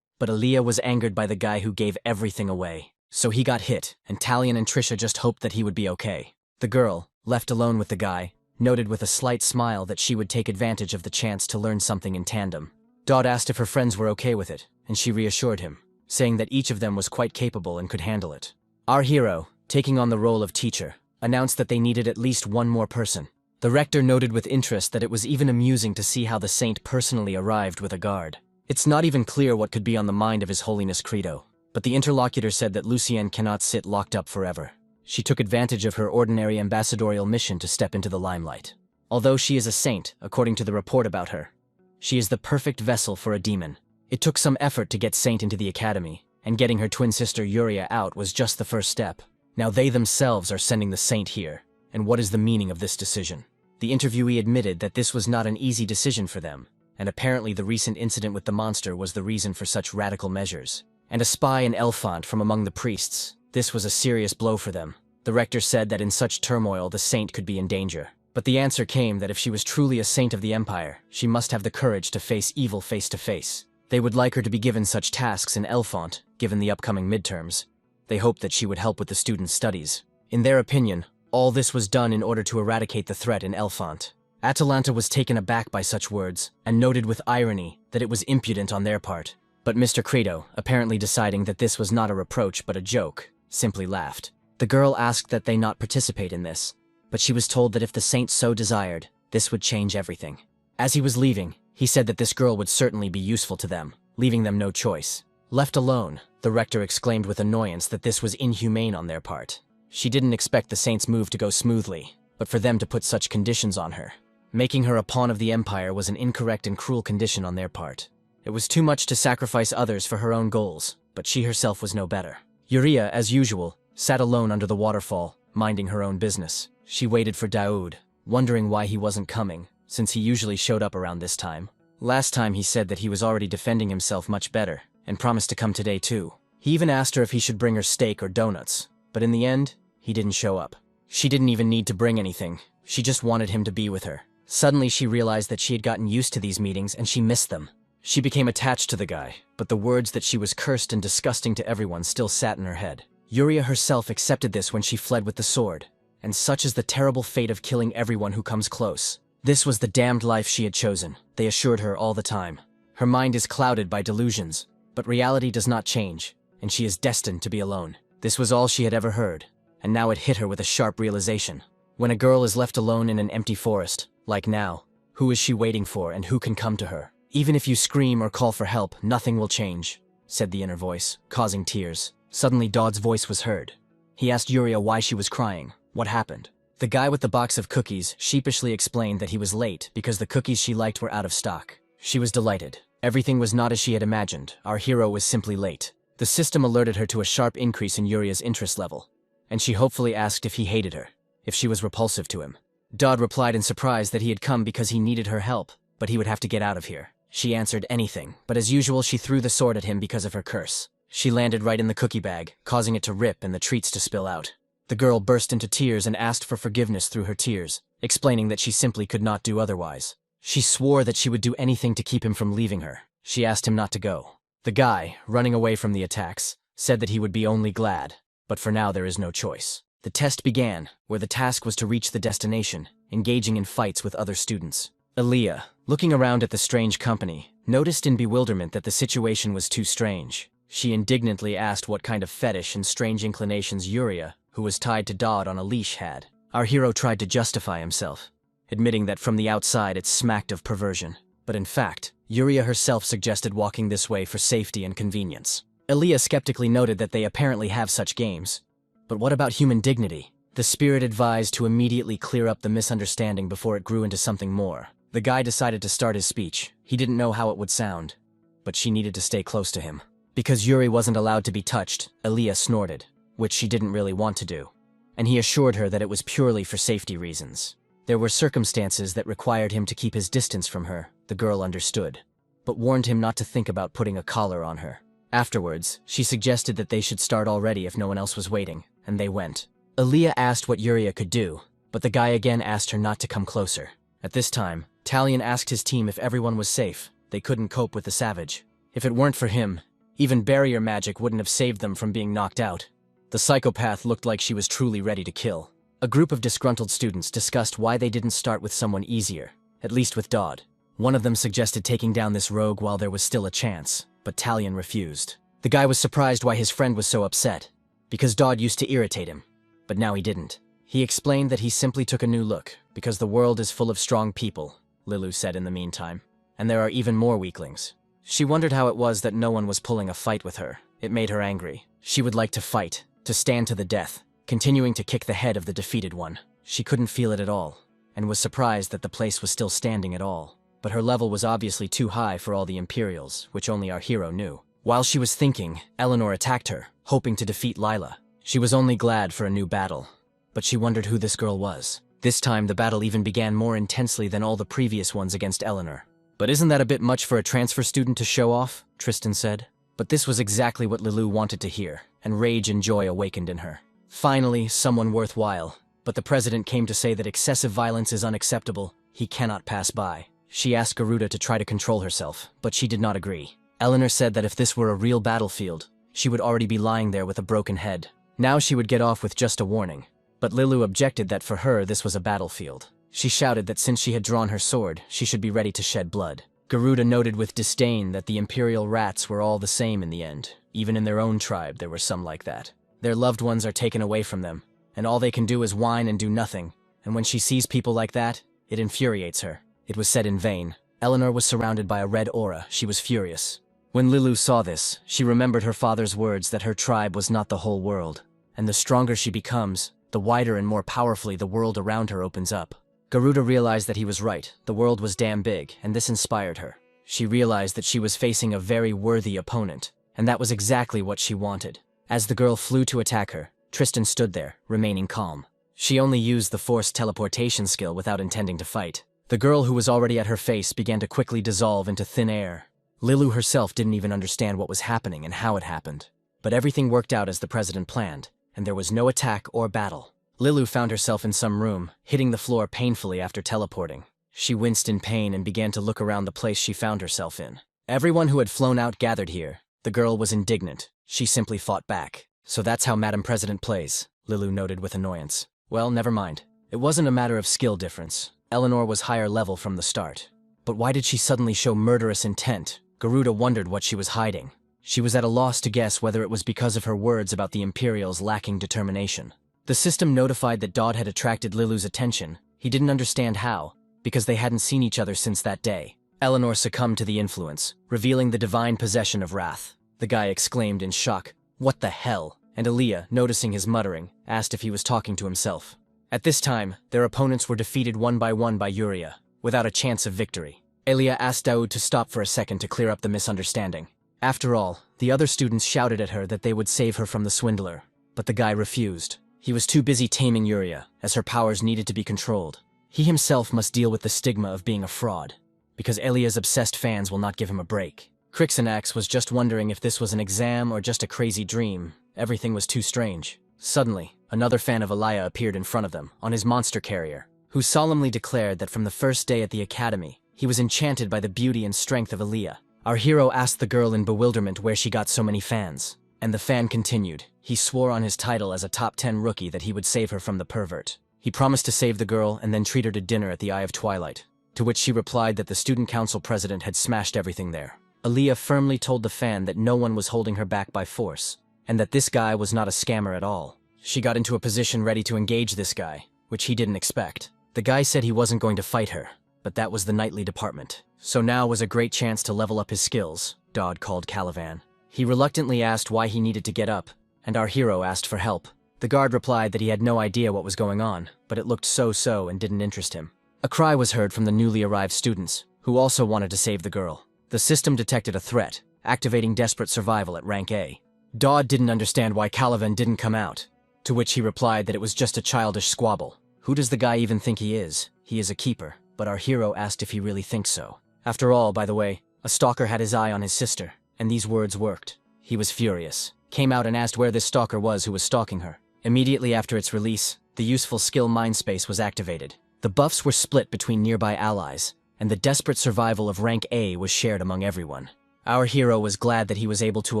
Speaker 1: But Elia was angered by the guy who gave everything away. So he got hit, and Talion and Trisha just hoped that he would be okay. The girl, left alone with the guy, noted with a slight smile that she would take advantage of the chance to learn something in tandem. Dodd asked if her friends were okay with it, and she reassured him, saying that each of them was quite capable and could handle it. Our hero, taking on the role of teacher, announced that they needed at least one more person. The rector noted with interest that it was even amusing to see how the saint personally arrived with a guard. It's not even clear what could be on the mind of His Holiness Credo, but the interlocutor said that Lucienne cannot sit locked up forever. She took advantage of her ordinary ambassadorial mission to step into the limelight. Although she is a saint, according to the report about her, she is the perfect vessel for a demon. It took some effort to get Saint into the academy, and getting her twin sister Yuria out was just the first step. Now they themselves are sending the saint here, and what is the meaning of this decision? The interviewee admitted that this was not an easy decision for them, and apparently the recent incident with the monster was the reason for such radical measures. And a spy and Elfant from among the priests, this was a serious blow for them. The rector said that in such turmoil the saint could be in danger. But the answer came that if she was truly a saint of the empire, she must have the courage to face evil face to face. They would like her to be given such tasks in Elfont, given the upcoming midterms. They hoped that she would help with the students' studies. In their opinion, all this was done in order to eradicate the threat in Elfont. Atalanta was taken aback by such words, and noted with irony that it was impudent on their part. But Mr. Credo, apparently deciding that this was not a reproach but a joke, simply laughed. The girl asked that they not participate in this, but she was told that if the saint so desired, this would change everything. As he was leaving, he said that this girl would certainly be useful to them, leaving them no choice. Left alone, the rector exclaimed with annoyance that this was inhumane on their part. She didn't expect the saint's move to go smoothly, but for them to put such conditions on her. Making her a pawn of the empire was an incorrect and cruel condition on their part. It was too much to sacrifice others for her own goals, but she herself was no better. Yuria, as usual, sat alone under the waterfall, minding her own business. She waited for Daoud, wondering why he wasn't coming, since he usually showed up around this time. Last time he said that he was already defending himself much better, and promised to come today too. He even asked her if he should bring her steak or donuts, but in the end, he didn't show up. She didn't even need to bring anything, she just wanted him to be with her. Suddenly she realized that she had gotten used to these meetings and she missed them. She became attached to the guy, but the words that she was cursed and disgusting to everyone still sat in her head. Yuria herself accepted this when she fled with the sword. And such is the terrible fate of killing everyone who comes close. This was the damned life she had chosen, they assured her all the time. Her mind is clouded by delusions, but reality does not change, and she is destined to be alone. This was all she had ever heard, and now it hit her with a sharp realization. When a girl is left alone in an empty forest, like now, who is she waiting for and who can come to her? Even if you scream or call for help, nothing will change, said the inner voice, causing tears. Suddenly Daud's voice was heard. He asked Yuria why she was crying. What happened? The guy with the box of cookies sheepishly explained that he was late because the cookies she liked were out of stock. She was delighted. Everything was not as she had imagined. Our hero was simply late. The system alerted her to a sharp increase in Yuria's interest level, and she hopefully asked if he hated her, if she was repulsive to him. Daud replied in surprise that he had come because he needed her help, but he would have to get out of here. She answered anything, but as usual she threw the sword at him because of her curse. She landed right in the cookie bag, causing it to rip and the treats to spill out. The girl burst into tears and asked for forgiveness through her tears, explaining that she simply could not do otherwise. She swore that she would do anything to keep him from leaving her. She asked him not to go. The guy, running away from the attacks, said that he would be only glad, but for now there is no choice. The test began, where the task was to reach the destination, engaging in fights with other students. Aaliyah, looking around at the strange company, noticed in bewilderment that the situation was too strange. She indignantly asked what kind of fetish and strange inclinations Yuria, who was tied to Daud on a leash, had. Our hero tried to justify himself, admitting that from the outside it smacked of perversion. But in fact, Yuria herself suggested walking this way for safety and convenience. Aaliyah skeptically noted that they apparently have such games. But what about human dignity? The spirit advised to immediately clear up the misunderstanding before it grew into something more. The guy decided to start his speech. He didn't know how it would sound, but she needed to stay close to him. Because Yuri wasn't allowed to be touched, Aaliyah snorted, which she didn't really want to do, and he assured her that it was purely for safety reasons. There were circumstances that required him to keep his distance from her, the girl understood, but warned him not to think about putting a collar on her. Afterwards, she suggested that they should start already if no one else was waiting, and they went. Aaliyah asked what Yuria could do, but the guy again asked her not to come closer. At this time, Talion asked his team if everyone was safe. They couldn't cope with the savage. If it weren't for him, even barrier magic wouldn't have saved them from being knocked out. The psychopath looked like she was truly ready to kill. A group of disgruntled students discussed why they didn't start with someone easier, at least with Daud. One of them suggested taking down this rogue while there was still a chance, but Talion refused. The guy was surprised why his friend was so upset, because Daud used to irritate him, but now he didn't. He explained that he simply took a new look, because the world is full of strong people, Lilu said in the meantime, and there are even more weaklings. She wondered how it was that no one was pulling a fight with her. It made her angry. She would like to fight, to stand to the death, continuing to kick the head of the defeated one. She couldn't feel it at all, and was surprised that the place was still standing at all. But her level was obviously too high for all the Imperials, which only our hero knew. While she was thinking, Eleanor attacked her, hoping to defeat Lila. She was only glad for a new battle, but she wondered who this girl was. This time the battle even began more intensely than all the previous ones against Eleanor. "But isn't that a bit much for a transfer student to show off?" Tristan said. But this was exactly what Lilu wanted to hear, and rage and joy awakened in her. Finally, someone worthwhile. But the president came to say that excessive violence is unacceptable. He cannot pass by. She asked Garuda to try to control herself, but she did not agree. Eleanor said that if this were a real battlefield, she would already be lying there with a broken head. Now she would get off with just a warning. But Lilu objected that for her this was a battlefield. She shouted that since she had drawn her sword, she should be ready to shed blood. Garuda noted with disdain that the imperial rats were all the same in the end. Even in their own tribe there were some like that. Their loved ones are taken away from them, and all they can do is whine and do nothing. And when she sees people like that, it infuriates her. It was said in vain. Eleanor was surrounded by a red aura. She was furious. When Lilu saw this, she remembered her father's words that her tribe was not the whole world. And the stronger she becomes, the wider and more powerfully the world around her opens up. Garuda realized that he was right. The world was damn big, and this inspired her. She realized that she was facing a very worthy opponent, and that was exactly what she wanted. As the girl flew to attack her, Tristan stood there, remaining calm. She only used the forced teleportation skill without intending to fight. The girl who was already at her face began to quickly dissolve into thin air. Lilu herself didn't even understand what was happening and how it happened. But everything worked out as the president planned, and there was no attack or battle. Lilu found herself in some room, hitting the floor painfully after teleporting. She winced in pain and began to look around the place she found herself in. Everyone who had flown out gathered here. The girl was indignant. She simply fought back. So that's how Madam President plays, Lilu noted with annoyance. Well, never mind. It wasn't a matter of skill difference. Eleanor was higher level from the start. But why did she suddenly show murderous intent? Garuda wondered what she was hiding. She was at a loss to guess whether it was because of her words about the Imperials lacking determination. The system notified that Dodd had attracted Lilu's attention. He didn't understand how, because they hadn't seen each other since that day. Eleanor succumbed to the influence, revealing the divine possession of wrath. The guy exclaimed in shock, "What the hell?" And Aaliyah, noticing his muttering, asked if he was talking to himself. At this time, their opponents were defeated one by Uriah, without a chance of victory. Aaliyah asked Daoud to stop for a second to clear up the misunderstanding. After all, the other students shouted at her that they would save her from the swindler, but the guy refused. He was too busy taming Uriah, as her powers needed to be controlled. He himself must deal with the stigma of being a fraud, because Aaliyah's obsessed fans will not give him a break. Crixanax was just wondering if this was an exam or just a crazy dream. Everything was too strange. Suddenly, another fan of Aaliyah appeared in front of them, on his monster carrier, who solemnly declared that from the first day at the academy, he was enchanted by the beauty and strength of Aaliyah. Our hero asked the girl in bewilderment where she got so many fans. And the fan continued. He swore on his title as a top 10 rookie that he would save her from the pervert. He promised to save the girl and then treat her to dinner at the Eye of Twilight, to which she replied that the student council president had smashed everything there. Aaliyah firmly told the fan that no one was holding her back by force, and that this guy was not a scammer at all. She got into a position ready to engage this guy, which he didn't expect. The guy said he wasn't going to fight her, but that was the nightly department. So now was a great chance to level up his skills, Dodd called Calivan. He reluctantly asked why he needed to get up, and our hero asked for help. The guard replied that he had no idea what was going on, but it looked so-so and didn't interest him. A cry was heard from the newly arrived students, who also wanted to save the girl. The system detected a threat, activating desperate survival at rank A. Dodd didn't understand why Calivan didn't come out, to which he replied that it was just a childish squabble. Who does the guy even think he is? He is a keeper, but our hero asked if he really thinks so. After all, by the way, a stalker had his eye on his sister, and these words worked. He was furious, came out and asked where this stalker was who was stalking her. Immediately after its release, the useful skill Mindspace was activated. The buffs were split between nearby allies, and the desperate survival of rank A was shared among everyone. Our hero was glad that he was able to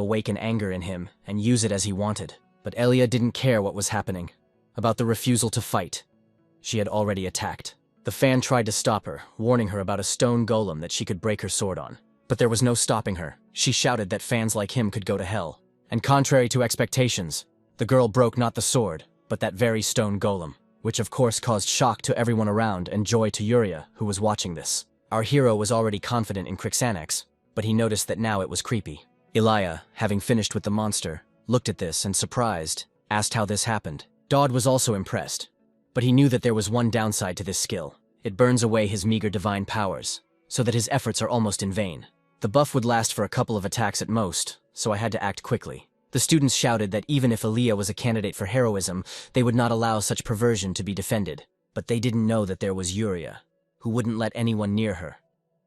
Speaker 1: awaken anger in him and use it as he wanted. But Elia didn't care what was happening. About the refusal to fight. She had already attacked. The fan tried to stop her, warning her about a stone golem that she could break her sword on. But there was no stopping her. She shouted that fans like him could go to hell. And contrary to expectations, the girl broke not the sword, but that very stone golem, which of course caused shock to everyone around and joy to Uriah, who was watching this. Our hero was already confident in Crixanax, but he noticed that now it was creepy. Elijah, having finished with the monster, looked at this and, surprised, asked how this happened. Dodd was also impressed, but he knew that there was one downside to this skill. It burns away his meager divine powers, so that his efforts are almost in vain. The buff would last for a couple of attacks at most, so I had to act quickly. The students shouted that even if Aaliyah was a candidate for heroism, they would not allow such perversion to be defended. But they didn't know that there was Uriah, who wouldn't let anyone near her,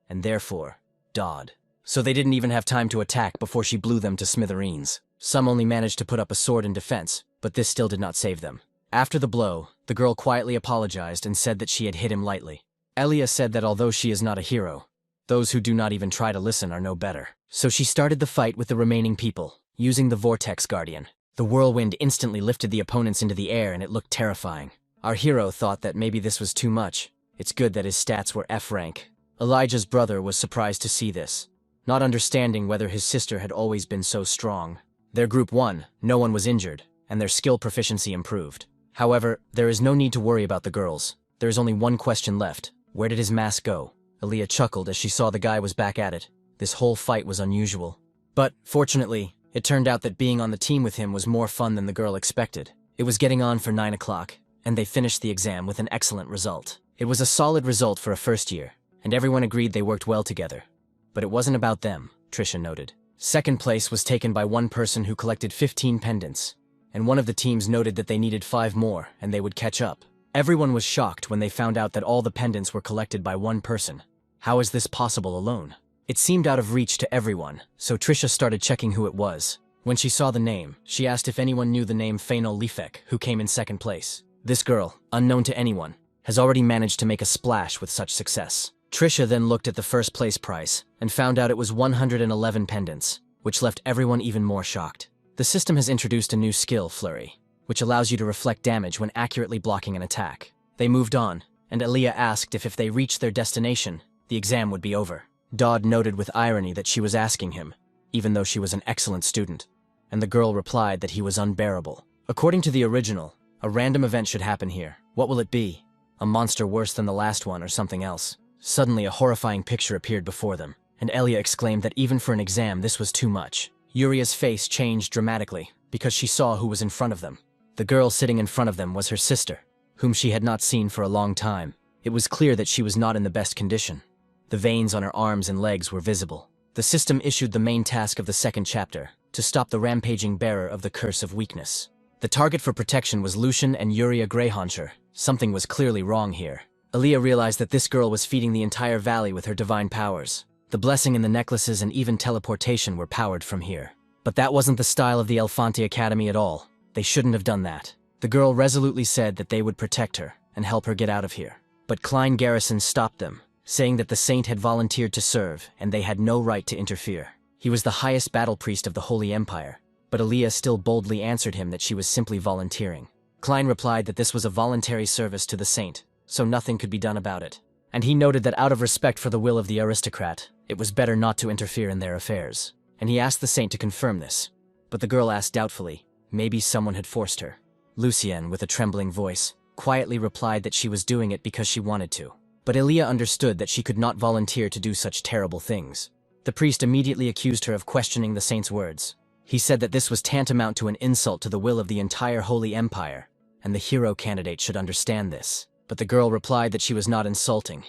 Speaker 1: and therefore, Dodd. So they didn't even have time to attack before she blew them to smithereens. Some only managed to put up a sword in defense, but this still did not save them. After the blow, the girl quietly apologized and said that she had hit him lightly. Elia said that although she is not a hero, those who do not even try to listen are no better. So she started the fight with the remaining people, using the Vortex Guardian. The whirlwind instantly lifted the opponents into the air and it looked terrifying. Our hero thought that maybe this was too much. It's good that his stats were F rank. Elijah's brother was surprised to see this, not understanding whether his sister had always been so strong. Their group won, no one was injured, and their skill proficiency improved. However, there is no need to worry about the girls. There is only one question left. Where did his mask go? Elia chuckled as she saw the guy was back at it. This whole fight was unusual. But, fortunately, it turned out that being on the team with him was more fun than the girl expected. It was getting on for 9 o'clock, and they finished the exam with an excellent result. It was a solid result for a first year, and everyone agreed they worked well together. But it wasn't about them, Trisha noted. Second place was taken by one person who collected 15 pendants, and one of the teams noted that they needed 5 more and they would catch up. Everyone was shocked when they found out that all the pendants were collected by one person. How is this possible alone? It seemed out of reach to everyone, so Trisha started checking who it was. When she saw the name, she asked if anyone knew the name Fainal Lifek, who came in second place. This girl, unknown to anyone, has already managed to make a splash with such success. Trisha then looked at the first place price and found out it was 111 pendants, which left everyone even more shocked. The system has introduced a new skill, Flurry, which allows you to reflect damage when accurately blocking an attack. They moved on, and Aaliyah asked if they reached their destination, the exam would be over. Dodd noted with irony that she was asking him, even though she was an excellent student, and the girl replied that he was unbearable. According to the original, a random event should happen here. What will it be? A monster worse than the last one or something else? Suddenly a horrifying picture appeared before them, and Elia exclaimed that even for an exam this was too much. Yuria's face changed dramatically, because she saw who was in front of them. The girl sitting in front of them was her sister, whom she had not seen for a long time. It was clear that she was not in the best condition. The veins on her arms and legs were visible. The system issued the main task of the second chapter, to stop the rampaging bearer of the Curse of Weakness. The target for protection was Lucian and Yuria Greyhauncher. Something was clearly wrong here. Aaliyah realized that this girl was feeding the entire valley with her divine powers. The blessing in the necklaces and even teleportation were powered from here. But that wasn't the style of the Elfanti Academy at all. They shouldn't have done that. The girl resolutely said that they would protect her and help her get out of here. But Klein Garrison stopped them, saying that the saint had volunteered to serve and they had no right to interfere. He was the highest battle priest of the Holy Empire, but Aaliyah still boldly answered him that she was simply volunteering. Klein replied that this was a voluntary service to the saint, so nothing could be done about it. And he noted that out of respect for the will of the aristocrat, it was better not to interfere in their affairs. And he asked the saint to confirm this. But the girl asked doubtfully, maybe someone had forced her. Lucienne, with a trembling voice, quietly replied that she was doing it because she wanted to. But Elia understood that she could not volunteer to do such terrible things. The priest immediately accused her of questioning the saint's words. He said that this was tantamount to an insult to the will of the entire Holy Empire, and the hero candidate should understand this. But the girl replied that she was not insulting,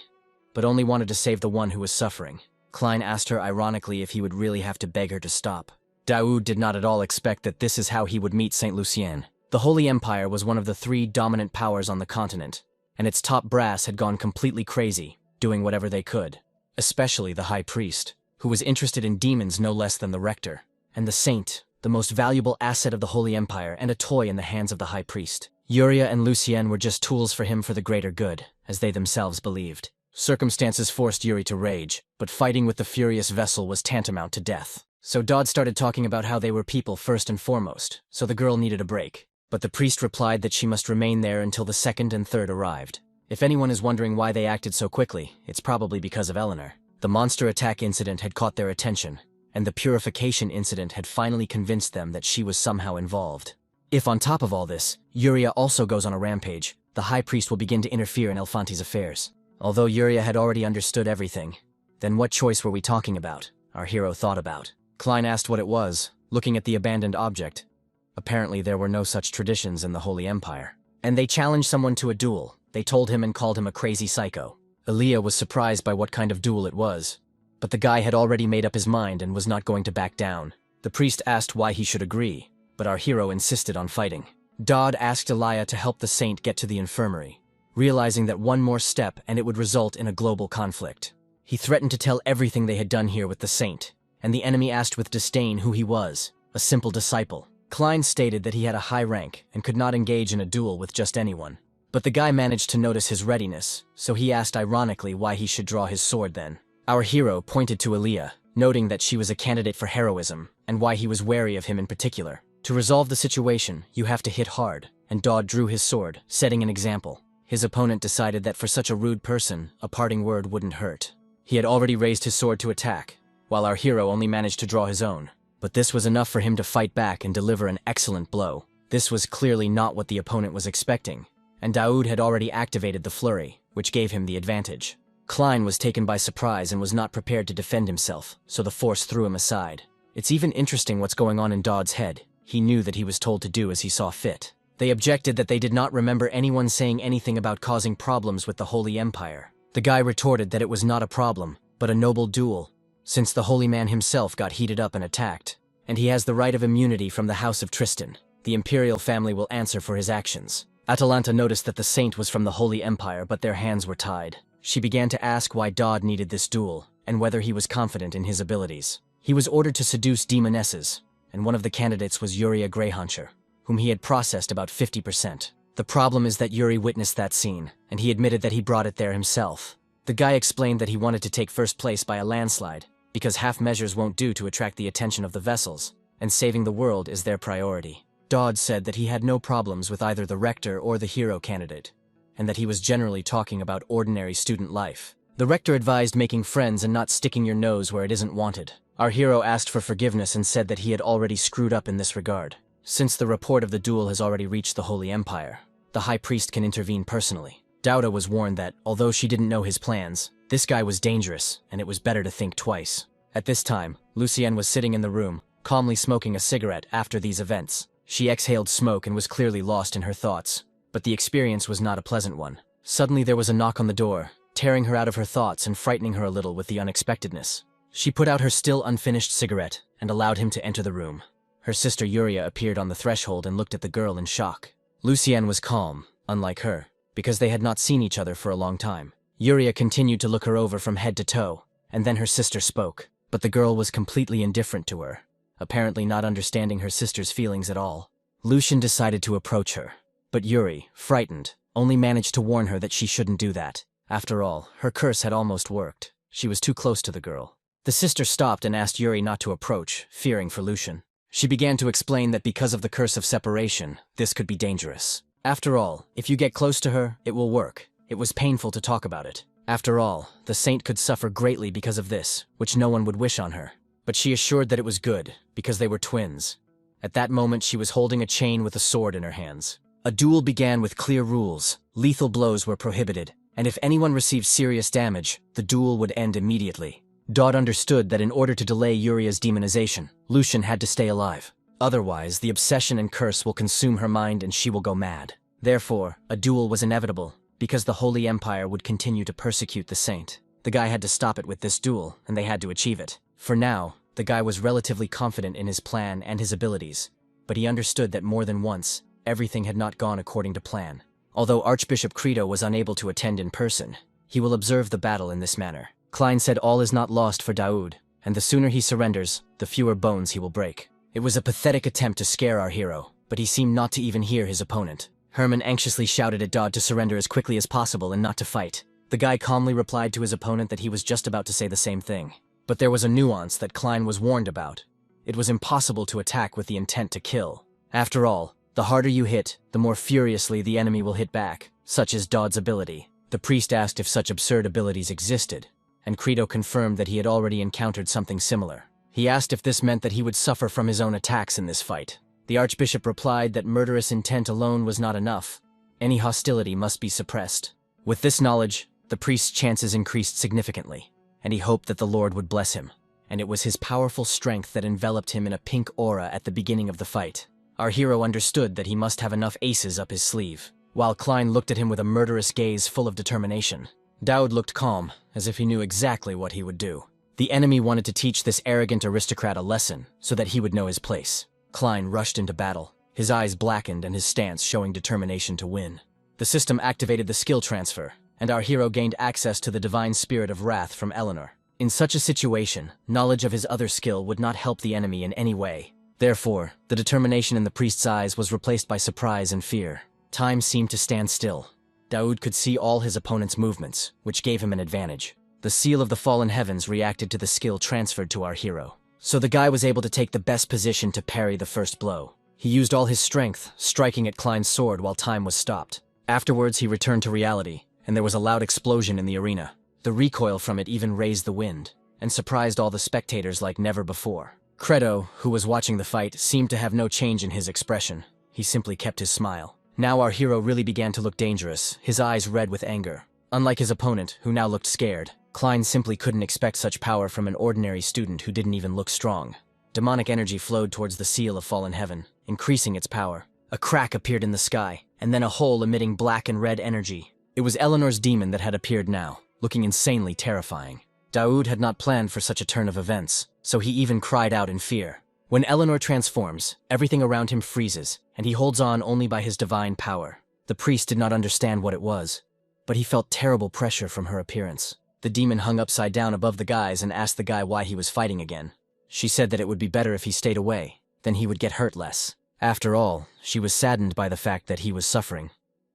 Speaker 1: but only wanted to save the one who was suffering. Klein asked her ironically if he would really have to beg her to stop. Daoud did not at all expect that this is how he would meet Saint Lucien. The Holy Empire was one of the 3 dominant powers on the continent, and its top brass had gone completely crazy, doing whatever they could. Especially the High Priest, who was interested in demons no less than the Rector, and the Saint, the most valuable asset of the Holy Empire and a toy in the hands of the High Priest. Yuria and Lucien were just tools for him for the greater good, as they themselves believed. Circumstances forced Yuri to rage, but fighting with the furious vessel was tantamount to death. So Dodd started talking about how they were people first and foremost, so the girl needed a break. But the priest replied that she must remain there until the second and third arrived. If anyone is wondering why they acted so quickly, it's probably because of Eleanor. The monster attack incident had caught their attention, and the purification incident had finally convinced them that she was somehow involved. If on top of all this, Yuria also goes on a rampage, the High Priest will begin to interfere in Elfanti's affairs. Although Yuria had already understood everything, then what choice were we talking about? Our hero thought about. Klein asked what it was, looking at the abandoned object. Apparently there were no such traditions in the Holy Empire. And they challenged someone to a duel. They told him and called him a crazy psycho. Aaliyah was surprised by what kind of duel it was. But the guy had already made up his mind and was not going to back down. The priest asked why he should agree, but our hero insisted on fighting. Dodd asked Elia to help the saint get to the infirmary, realizing that one more step and it would result in a global conflict. He threatened to tell everything they had done here with the saint, and the enemy asked with disdain who he was, a simple disciple. Klein stated that he had a high rank and could not engage in a duel with just anyone. But the guy managed to notice his readiness, so he asked ironically why he should draw his sword then. Our hero pointed to Aaliyah, noting that she was a candidate for heroism, and why he was wary of him in particular. To resolve the situation, you have to hit hard, and Dodd drew his sword, setting an example. His opponent decided that for such a rude person, a parting word wouldn't hurt. He had already raised his sword to attack, while our hero only managed to draw his own. But this was enough for him to fight back and deliver an excellent blow. This was clearly not what the opponent was expecting, and Daoud had already activated the flurry, which gave him the advantage. Klein was taken by surprise and was not prepared to defend himself, so the force threw him aside. It's even interesting what's going on in Dodd's head. He knew that he was told to do as he saw fit. They objected that they did not remember anyone saying anything about causing problems with the Holy Empire. The guy retorted that it was not a problem, but a noble duel, since the Holy Man himself got heated up and attacked, and he has the right of immunity from the House of Tristan. The Imperial family will answer for his actions. Atalanta noticed that the saint was from the Holy Empire, but their hands were tied. She began to ask why Dodd needed this duel, and whether he was confident in his abilities. He was ordered to seduce demonesses, and one of the candidates was Yuria Greyhauncher, whom he had processed about 50%. The problem is that Yuri witnessed that scene, and he admitted that he brought it there himself. The guy explained that he wanted to take first place by a landslide, because half measures won't do to attract the attention of the vessels, and saving the world is their priority. Dodd said that he had no problems with either the rector or the hero candidate, and that he was generally talking about ordinary student life. The rector advised making friends and not sticking your nose where it isn't wanted. Our hero asked for forgiveness and said that he had already screwed up in this regard. Since the report of the duel has already reached the Holy Empire, the High Priest can intervene personally. Dauda was warned that, although she didn't know his plans, this guy was dangerous, and it was better to think twice. At this time, Lucienne was sitting in the room, calmly smoking a cigarette after these events. She exhaled smoke and was clearly lost in her thoughts, but the experience was not a pleasant one. Suddenly there was a knock on the door, tearing her out of her thoughts and frightening her a little with the unexpectedness. She put out her still unfinished cigarette and allowed him to enter the room. Her sister Yuria appeared on the threshold and looked at the girl in shock. Lucienne was calm, unlike her, because they had not seen each other for a long time. Yuria continued to look her over from head to toe, and then her sister spoke, but the girl was completely indifferent to her, apparently not understanding her sister's feelings at all. Lucian decided to approach her, but Yuri, frightened, only managed to warn her that she shouldn't do that. After all, her curse had almost worked. She was too close to the girl. The sister stopped and asked Yuri not to approach, fearing for Lucian. She began to explain that because of the curse of separation, this could be dangerous. After all, if you get close to her, it will work. It was painful to talk about it. After all, the saint could suffer greatly because of this, which no one would wish on her. But she assured that it was good, because they were twins. At that moment she was holding a chain with a sword in her hands. A duel began with clear rules. Lethal blows were prohibited, and if anyone received serious damage, the duel would end immediately. Dodd understood that in order to delay Yuria's demonization, Lucian had to stay alive. Otherwise, the obsession and curse will consume her mind and she will go mad. Therefore, a duel was inevitable, because the Holy Empire would continue to persecute the saint. The guy had to stop it with this duel, and they had to achieve it. For now, the guy was relatively confident in his plan and his abilities, but he understood that more than once, everything had not gone according to plan. Although Archbishop Credo was unable to attend in person, he will observe the battle in this manner. Klein said all is not lost for Daoud, and the sooner he surrenders, the fewer bones he will break. It was a pathetic attempt to scare our hero, but he seemed not to even hear his opponent. Herman anxiously shouted at Dodd to surrender as quickly as possible and not to fight. The guy calmly replied to his opponent that he was just about to say the same thing. But there was a nuance that Klein was warned about. It was impossible to attack with the intent to kill. After all, the harder you hit, the more furiously the enemy will hit back. Such is Dodd's ability. The priest asked if such absurd abilities existed, and Credo confirmed that he had already encountered something similar. He asked if this meant that he would suffer from his own attacks in this fight. The Archbishop replied that murderous intent alone was not enough. Any hostility must be suppressed. With this knowledge, the priest's chances increased significantly, and he hoped that the Lord would bless him. And it was his powerful strength that enveloped him in a pink aura at the beginning of the fight. Our hero understood that he must have enough aces up his sleeve, while Klein looked at him with a murderous gaze full of determination. Daoud looked calm, as if he knew exactly what he would do. The enemy wanted to teach this arrogant aristocrat a lesson, so that he would know his place. Klein rushed into battle, his eyes blackened and his stance showing determination to win. The system activated the skill transfer, and our hero gained access to the divine spirit of wrath from Eleanor. In such a situation, knowledge of his other skill would not help the enemy in any way. Therefore, the determination in the priest's eyes was replaced by surprise and fear. Time seemed to stand still. Daoud could see all his opponent's movements, which gave him an advantage. The seal of the fallen heavens reacted to the skill transferred to our hero. So the guy was able to take the best position to parry the first blow. He used all his strength, striking at Klein's sword while time was stopped. Afterwards, he returned to reality, and there was a loud explosion in the arena. The recoil from it even raised the wind, and surprised all the spectators like never before. Credo, who was watching the fight, seemed to have no change in his expression. He simply kept his smile. Now our hero really began to look dangerous, his eyes red with anger. Unlike his opponent, who now looked scared, Klein simply couldn't expect such power from an ordinary student who didn't even look strong. Demonic energy flowed towards the seal of fallen heaven, increasing its power. A crack appeared in the sky, and then a hole emitting black and red energy. It was Eleanor's demon that had appeared now, looking insanely terrifying. Daoud had not planned for such a turn of events, so he even cried out in fear. When Eleanor transforms, everything around him freezes, and he holds on only by his divine power. The priest did not understand what it was, but he felt terrible pressure from her appearance. The demon hung upside down above the guys and asked the guy why he was fighting again. She said that it would be better if he stayed away, then he would get hurt less. After all, she was saddened by the fact that he was suffering.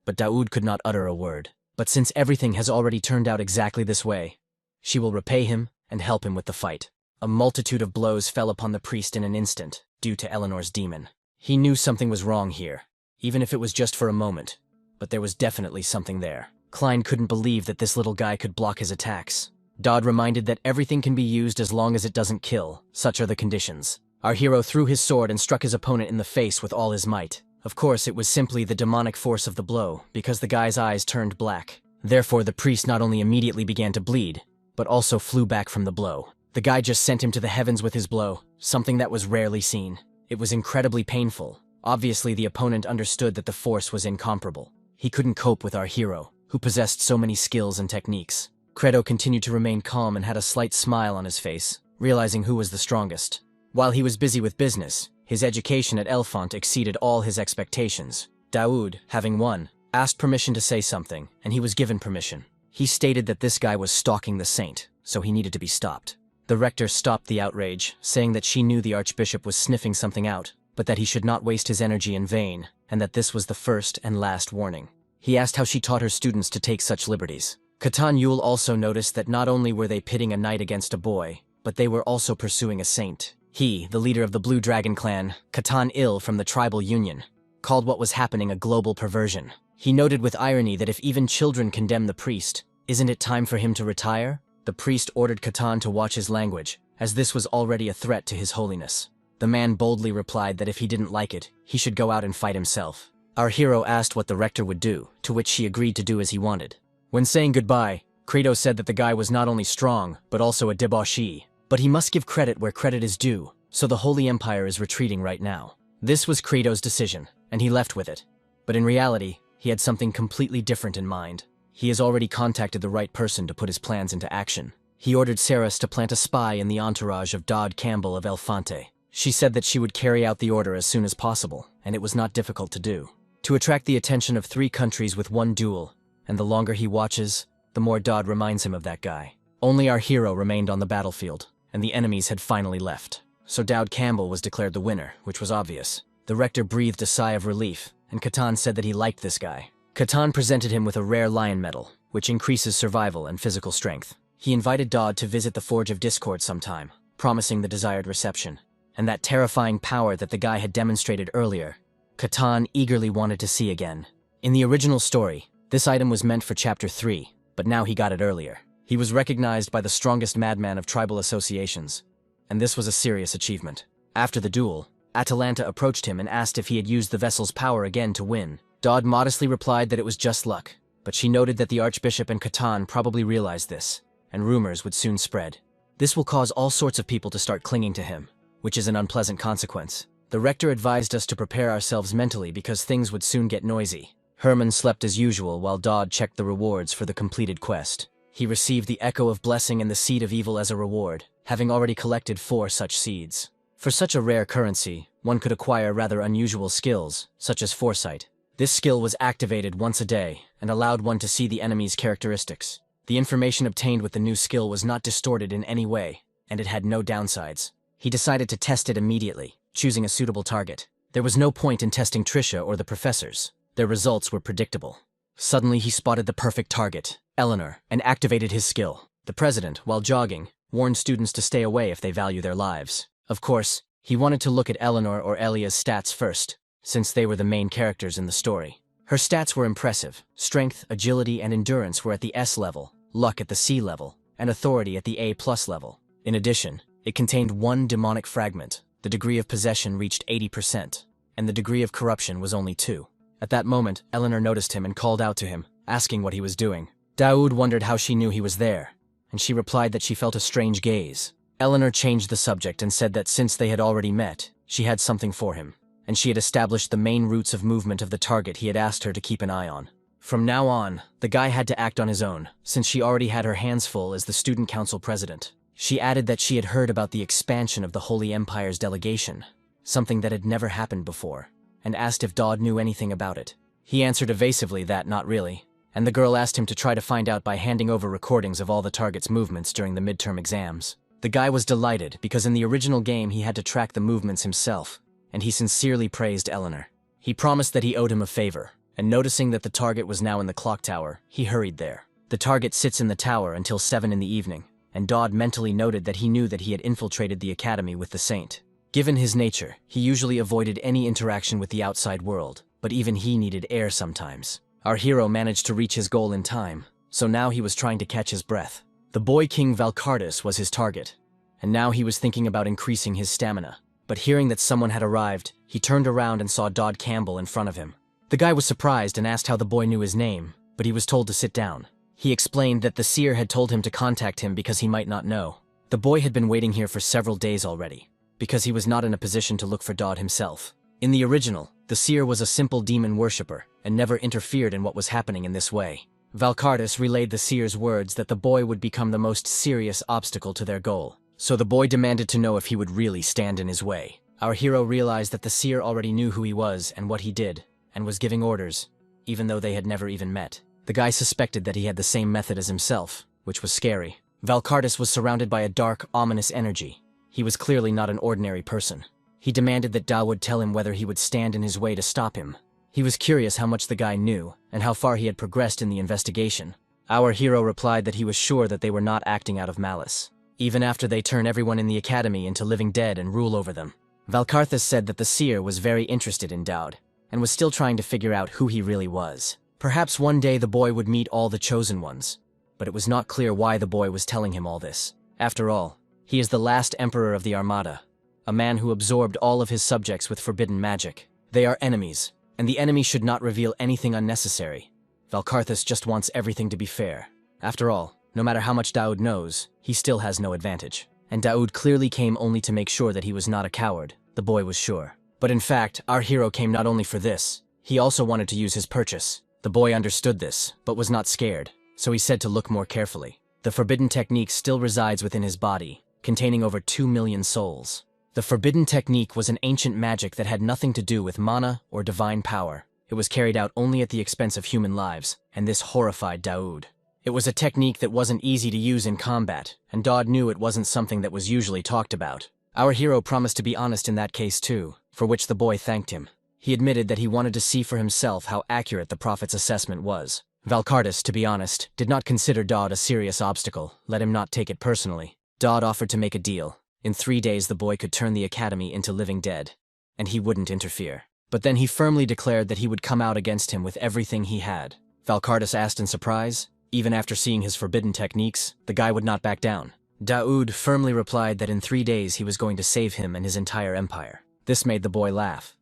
Speaker 1: But Daoud could not utter a word. But since everything has already turned out exactly this way, she will repay him and help him with the fight. A multitude of blows fell upon the priest in an instant, due to Eleanor's demon. He knew something was wrong here, even if it was just for a moment, but there was definitely something there. Klein couldn't believe that this little guy could block his attacks. Dodd reminded that everything can be used as long as it doesn't kill. Such are the conditions. Our hero threw his sword and struck his opponent in the face with all his might. Of course, it was simply the demonic force of the blow, because the guy's eyes turned black. Therefore, the priest not only immediately began to bleed, but also flew back from the blow. The guy just sent him to the heavens with his blow, something that was rarely seen. It was incredibly painful. Obviously, the opponent understood that the force was incomparable. He couldn't cope with our hero, who possessed so many skills and techniques. Credo continued to remain calm and had a slight smile on his face, realizing who was the strongest. While he was busy with business, his education at Elfont exceeded all his expectations. Daoud, having won, asked permission to say something, and he was given permission. He stated that this guy was stalking the saint, so he needed to be stopped. The rector stopped the outrage, saying that she knew the archbishop was sniffing something out, but that he should not waste his energy in vain, and that this was the first and last warning. He asked how she taught her students to take such liberties. Catan Yule also noticed that not only were they pitting a knight against a boy, but they were also pursuing a saint. He, the leader of the Blue Dragon clan, Catan Il from the tribal union, called what was happening a global perversion. He noted with irony that if even children condemn the priest, isn't it time for him to retire? The priest ordered Catan to watch his language, as this was already a threat to his holiness. The man boldly replied that if he didn't like it, he should go out and fight himself. Our hero asked what the rector would do, to which she agreed to do as he wanted. When saying goodbye, Credo said that the guy was not only strong, but also a debauchee. But he must give credit where credit is due, so the Holy Empire is retreating right now. This was Credo's decision, and he left with it. But in reality, he had something completely different in mind. He has already contacted the right person to put his plans into action. He ordered Saras to plant a spy in the entourage of Dodd Campbell of Elfonte. She said that she would carry out the order as soon as possible, and it was not difficult to do. To attract the attention of 3 countries with one duel, and the longer he watches, the more Dodd reminds him of that guy. Only our hero remained on the battlefield, and the enemies had finally left. So Dowd Campbell was declared the winner, which was obvious. The rector breathed a sigh of relief, and Catan said that he liked this guy. Catan presented him with a rare lion medal, which increases survival and physical strength. He invited Dodd to visit the Forge of Discord sometime, promising the desired reception. And that terrifying power that the guy had demonstrated earlier, Catan eagerly wanted to see again. In the original story, this item was meant for Chapter 3, but now he got it earlier. He was recognized by the strongest madman of tribal associations, and this was a serious achievement. After the duel, Atalanta approached him and asked if he had used the vessel's power again to win. Dodd modestly replied that it was just luck, but she noted that the Archbishop and Catan probably realized this, and rumors would soon spread. This will cause all sorts of people to start clinging to him, which is an unpleasant consequence. The rector advised us to prepare ourselves mentally because things would soon get noisy. Herman slept as usual while Dodd checked the rewards for the completed quest. He received the Echo of Blessing and the Seed of Evil as a reward, having already collected 4 such seeds. For such a rare currency, one could acquire rather unusual skills, such as Foresight. This skill was activated once a day and allowed one to see the enemy's characteristics. The information obtained with the new skill was not distorted in any way, and it had no downsides. He decided to test it immediately, choosing a suitable target. There was no point in testing Trisha or the professors. Their results were predictable. Suddenly he spotted the perfect target, Eleanor, and activated his skill. The president, while jogging, warned students to stay away if they value their lives. Of course, he wanted to look at Eleanor or Elia's stats first, since they were the main characters in the story. Her stats were impressive. Strength, agility, and endurance were at the S level, luck at the C level, and authority at the A+ level. In addition, it contained one demonic fragment. The degree of possession reached 80%, and the degree of corruption was only 2. At that moment, Eleanor noticed him and called out to him, asking what he was doing. Daoud wondered how she knew he was there, and she replied that she felt a strange gaze. Eleanor changed the subject and said that since they had already met, she had something for him, and she had established the main routes of movement of the target he had asked her to keep an eye on. From now on, the guy had to act on his own, since she already had her hands full as the student council president. She added that she had heard about the expansion of the Holy Empire's delegation, something that had never happened before, and asked if Daud knew anything about it. He answered evasively that not really, and the girl asked him to try to find out by handing over recordings of all the target's movements during the midterm exams. The guy was delighted because in the original game he had to track the movements himself, and he sincerely praised Eleanor. He promised that he owed him a favor, and noticing that the target was now in the clock tower, he hurried there. The target sits in the tower until 7 in the evening, and Daud mentally noted that he knew that he had infiltrated the academy with the saint. Given his nature, he usually avoided any interaction with the outside world, but even he needed air sometimes. Our hero managed to reach his goal in time, so now he was trying to catch his breath. The boy king Valkardus was his target, and now he was thinking about increasing his stamina. But hearing that someone had arrived, he turned around and saw Daud Campbell in front of him. The guy was surprised and asked how the boy knew his name, but he was told to sit down. He explained that the seer had told him to contact him because he might not know. The boy had been waiting here for several days already, because he was not in a position to look for Daud himself. In the original, the seer was a simple demon worshipper and never interfered in what was happening in this way. Valkardus relayed the seer's words that the boy would become the most serious obstacle to their goal, so the boy demanded to know if he would really stand in his way. Our hero realized that the seer already knew who he was and what he did, and was giving orders, even though they had never even met. The guy suspected that he had the same method as himself, which was scary. Valkardus was surrounded by a dark, ominous energy. He was clearly not an ordinary person. He demanded that Da would tell him whether he would stand in his way to stop him. He was curious how much the guy knew, and how far he had progressed in the investigation. Our hero replied that he was sure that they were not acting out of malice, even after they turn everyone in the academy into living dead and rule over them. Valkardus said that the seer was very interested in Daud, and was still trying to figure out who he really was. Perhaps one day the boy would meet all the chosen ones, but it was not clear why the boy was telling him all this. After all, he is the last emperor of the Armada, a man who absorbed all of his subjects with forbidden magic. They are enemies, and the enemy should not reveal anything unnecessary. Valkardus just wants everything to be fair. After all, no matter how much Daud knows, he still has no advantage. And Daud clearly came only to make sure that he was not a coward, the boy was sure. But in fact, our hero came not only for this, he also wanted to use his purchase. The boy understood this, but was not scared, so he said to look more carefully. The forbidden technique still resides within his body, containing over 2 million souls. The forbidden technique was an ancient magic that had nothing to do with mana or divine power. It was carried out only at the expense of human lives, and this horrified Daud. It was a technique that wasn't easy to use in combat, and Daud knew it wasn't something that was usually talked about. Our hero promised to be honest in that case too, for which the boy thanked him. He admitted that he wanted to see for himself how accurate the prophet's assessment was. Valkardus, to be honest, did not consider Daud a serious obstacle, let him not take it personally. Daud offered to make a deal. In 3 days the boy could turn the academy into living dead, and he wouldn't interfere. But then he firmly declared that he would come out against him with everything he had. Valkardus asked in surprise. Even after seeing his forbidden techniques, the guy would not back down. Daud firmly replied that in 3 days he was going to save him and his entire empire. This made the boy laugh.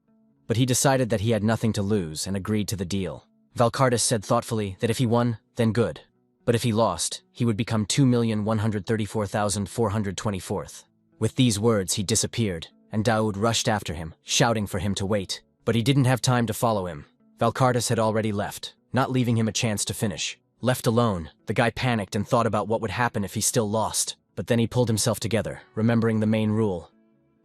Speaker 1: But he decided that he had nothing to lose and agreed to the deal. Valkardus said thoughtfully that if he won, then good. But if he lost, he would become 2,134,424th. With these words he disappeared, and Daud rushed after him, shouting for him to wait. But he didn't have time to follow him. Valkardus had already left, not leaving him a chance to finish. Left alone, the guy panicked and thought about what would happen if he still lost. But then he pulled himself together, remembering the main rule.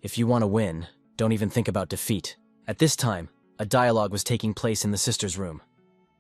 Speaker 1: If you want to win, don't even think about defeat. At this time, a dialogue was taking place in the sisters' room.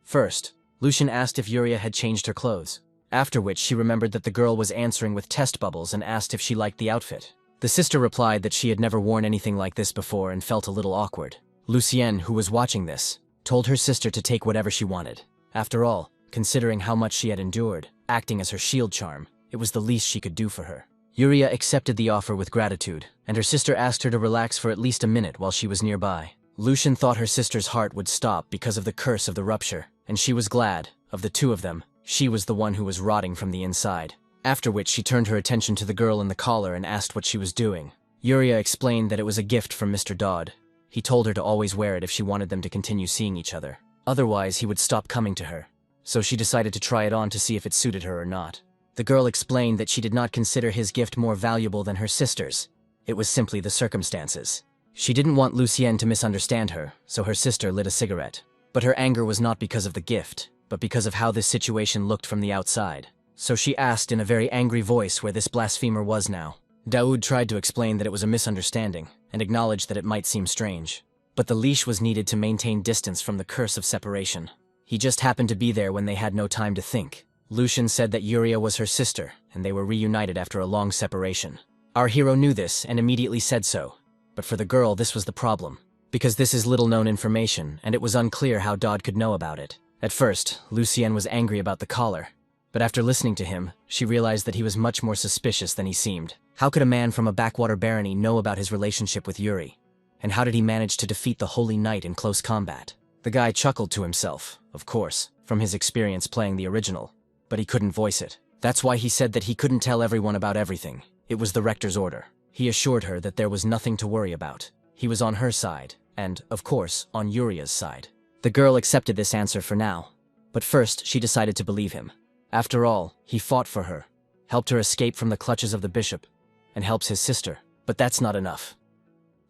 Speaker 1: First, Lucian asked if Yuria had changed her clothes, after which she remembered that the girl was answering with test bubbles and asked if she liked the outfit. The sister replied that she had never worn anything like this before and felt a little awkward. Lucienne, who was watching this, told her sister to take whatever she wanted. After all, considering how much she had endured, acting as her shield charm, it was the least she could do for her. Yuria accepted the offer with gratitude, and her sister asked her to relax for at least a minute while she was nearby. Lucian thought her sister's heart would stop because of the curse of the rupture, and she was glad, of the two of them, she was the one who was rotting from the inside. After which she turned her attention to the girl in the collar and asked what she was doing. Yuria explained that it was a gift from Mr. Dodd. He told her to always wear it if she wanted them to continue seeing each other. Otherwise, he would stop coming to her. So she decided to try it on to see if it suited her or not. The girl explained that she did not consider his gift more valuable than her sister's. It was simply the circumstances. She didn't want Lucienne to misunderstand her, so her sister lit a cigarette. But her anger was not because of the gift, but because of how this situation looked from the outside. So she asked in a very angry voice where this blasphemer was now. Daoud tried to explain that it was a misunderstanding, and acknowledged that it might seem strange. But the leash was needed to maintain distance from the curse of separation. He just happened to be there when they had no time to think. Lucian said that Yuria was her sister, and they were reunited after a long separation. Our hero knew this and immediately said so. But for the girl, this was the problem. Because this is little-known information, and it was unclear how Dodd could know about it. At first, Lucienne was angry about the collar. But after listening to him, she realized that he was much more suspicious than he seemed. How could a man from a backwater barony know about his relationship with Yuri? And how did he manage to defeat the Holy Knight in close combat? The guy chuckled to himself, of course, from his experience playing the original. But he couldn't voice it. That's why he said that he couldn't tell everyone about everything. It was the rector's order. He assured her that there was nothing to worry about. He was on her side, and, of course, on Yuria's side. The girl accepted this answer for now. But first, she decided to believe him. After all, he fought for her, helped her escape from the clutches of the bishop, and helps his sister. But that's not enough.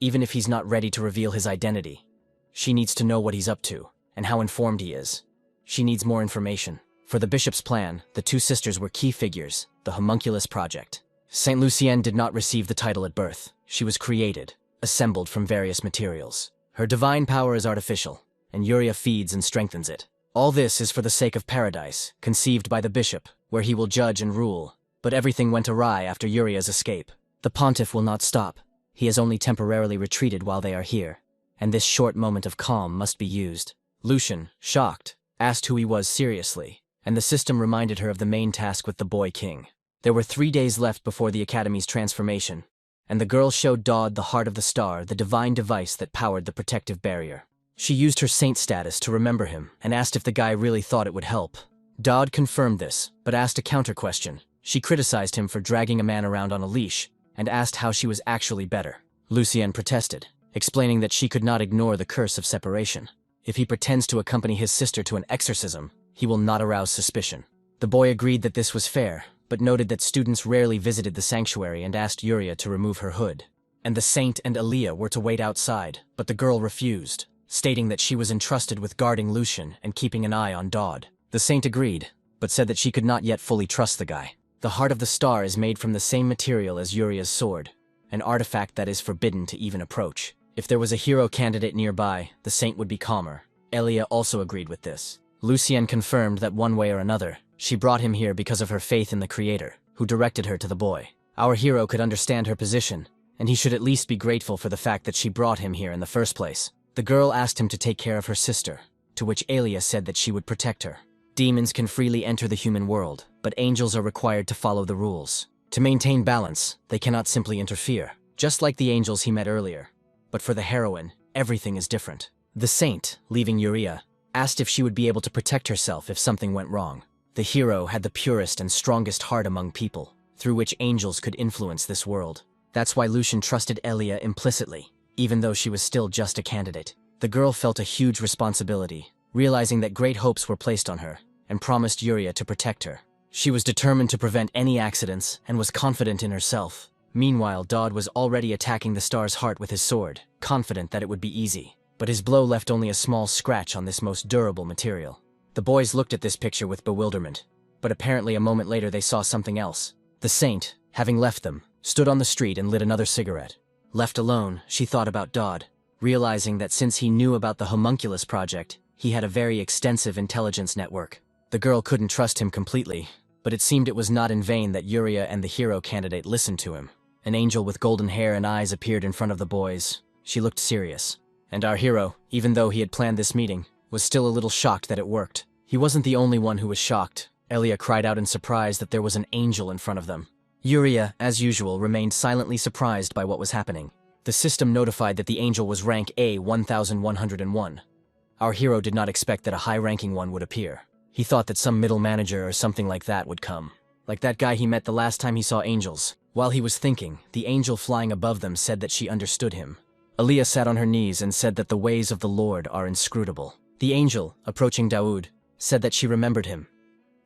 Speaker 1: Even if he's not ready to reveal his identity, she needs to know what he's up to, and how informed he is. She needs more information. For the bishop's plan, the two sisters were key figures, the homunculus project. Saint Lucienne did not receive the title at birth. She was created, assembled from various materials. Her divine power is artificial, and Yuria feeds and strengthens it. All this is for the sake of paradise, conceived by the bishop, where he will judge and rule. But everything went awry after Yuria's escape. The pontiff will not stop. He has only temporarily retreated while they are here, and this short moment of calm must be used. Lucian, shocked, asked who he was seriously, and the system reminded her of the main task with the boy king. There were 3 days left before the Academy's transformation, and the girl showed Dodd the heart of the star, the divine device that powered the protective barrier. She used her saint status to remember him and asked if the guy really thought it would help. Dodd confirmed this, but asked a counter-question. She criticized him for dragging a man around on a leash and asked how she was actually better. Lucienne protested, explaining that she could not ignore the curse of separation. If he pretends to accompany his sister to an exorcism, he will not arouse suspicion. The boy agreed that this was fair, but noted that students rarely visited the sanctuary and asked Yuria to remove her hood. And the saint and Aaliyah were to wait outside, but the girl refused, stating that she was entrusted with guarding Lucian and keeping an eye on Dodd. The saint agreed, but said that she could not yet fully trust the guy. The heart of the star is made from the same material as Yuria's sword, an artifact that is forbidden to even approach. If there was a hero candidate nearby, the saint would be calmer. Elia also agreed with this. Lucienne confirmed that one way or another, she brought him here because of her faith in the Creator, who directed her to the boy. Our hero could understand her position, and he should at least be grateful for the fact that she brought him here in the first place. The girl asked him to take care of her sister, to which Alia said that she would protect her. Demons can freely enter the human world, but angels are required to follow the rules. To maintain balance, they cannot simply interfere, just like the angels he met earlier. But for the heroine, everything is different. The saint, leaving Yuria, asked if she would be able to protect herself if something went wrong. The hero had the purest and strongest heart among people, through which angels could influence this world. That's why Lucian trusted Elia implicitly, even though she was still just a candidate. The girl felt a huge responsibility, realizing that great hopes were placed on her, and promised Yuria to protect her. She was determined to prevent any accidents and was confident in herself. Meanwhile, Dodd was already attacking the star's heart with his sword, confident that it would be easy. But his blow left only a small scratch on this most durable material. The boys looked at this picture with bewilderment, but apparently a moment later they saw something else. The saint, having left them, stood on the street and lit another cigarette. Left alone, she thought about Dodd, realizing that since he knew about the homunculus project, he had a very extensive intelligence network. The girl couldn't trust him completely, but it seemed it was not in vain that Yuria and the hero candidate listened to him. An angel with golden hair and eyes appeared in front of the boys. She looked serious. And our hero, even though he had planned this meeting, was still a little shocked that it worked. He wasn't the only one who was shocked. Elia cried out in surprise that there was an angel in front of them. Yuria, as usual, remained silently surprised by what was happening. The system notified that the angel was rank A 1101. Our hero did not expect that a high-ranking one would appear. He thought that some middle manager or something like that would come. Like that guy he met the last time he saw angels. While he was thinking, the angel flying above them said that she understood him. Aliyah sat on her knees and said that the ways of the Lord are inscrutable. The angel, approaching Daoud, said that she remembered him.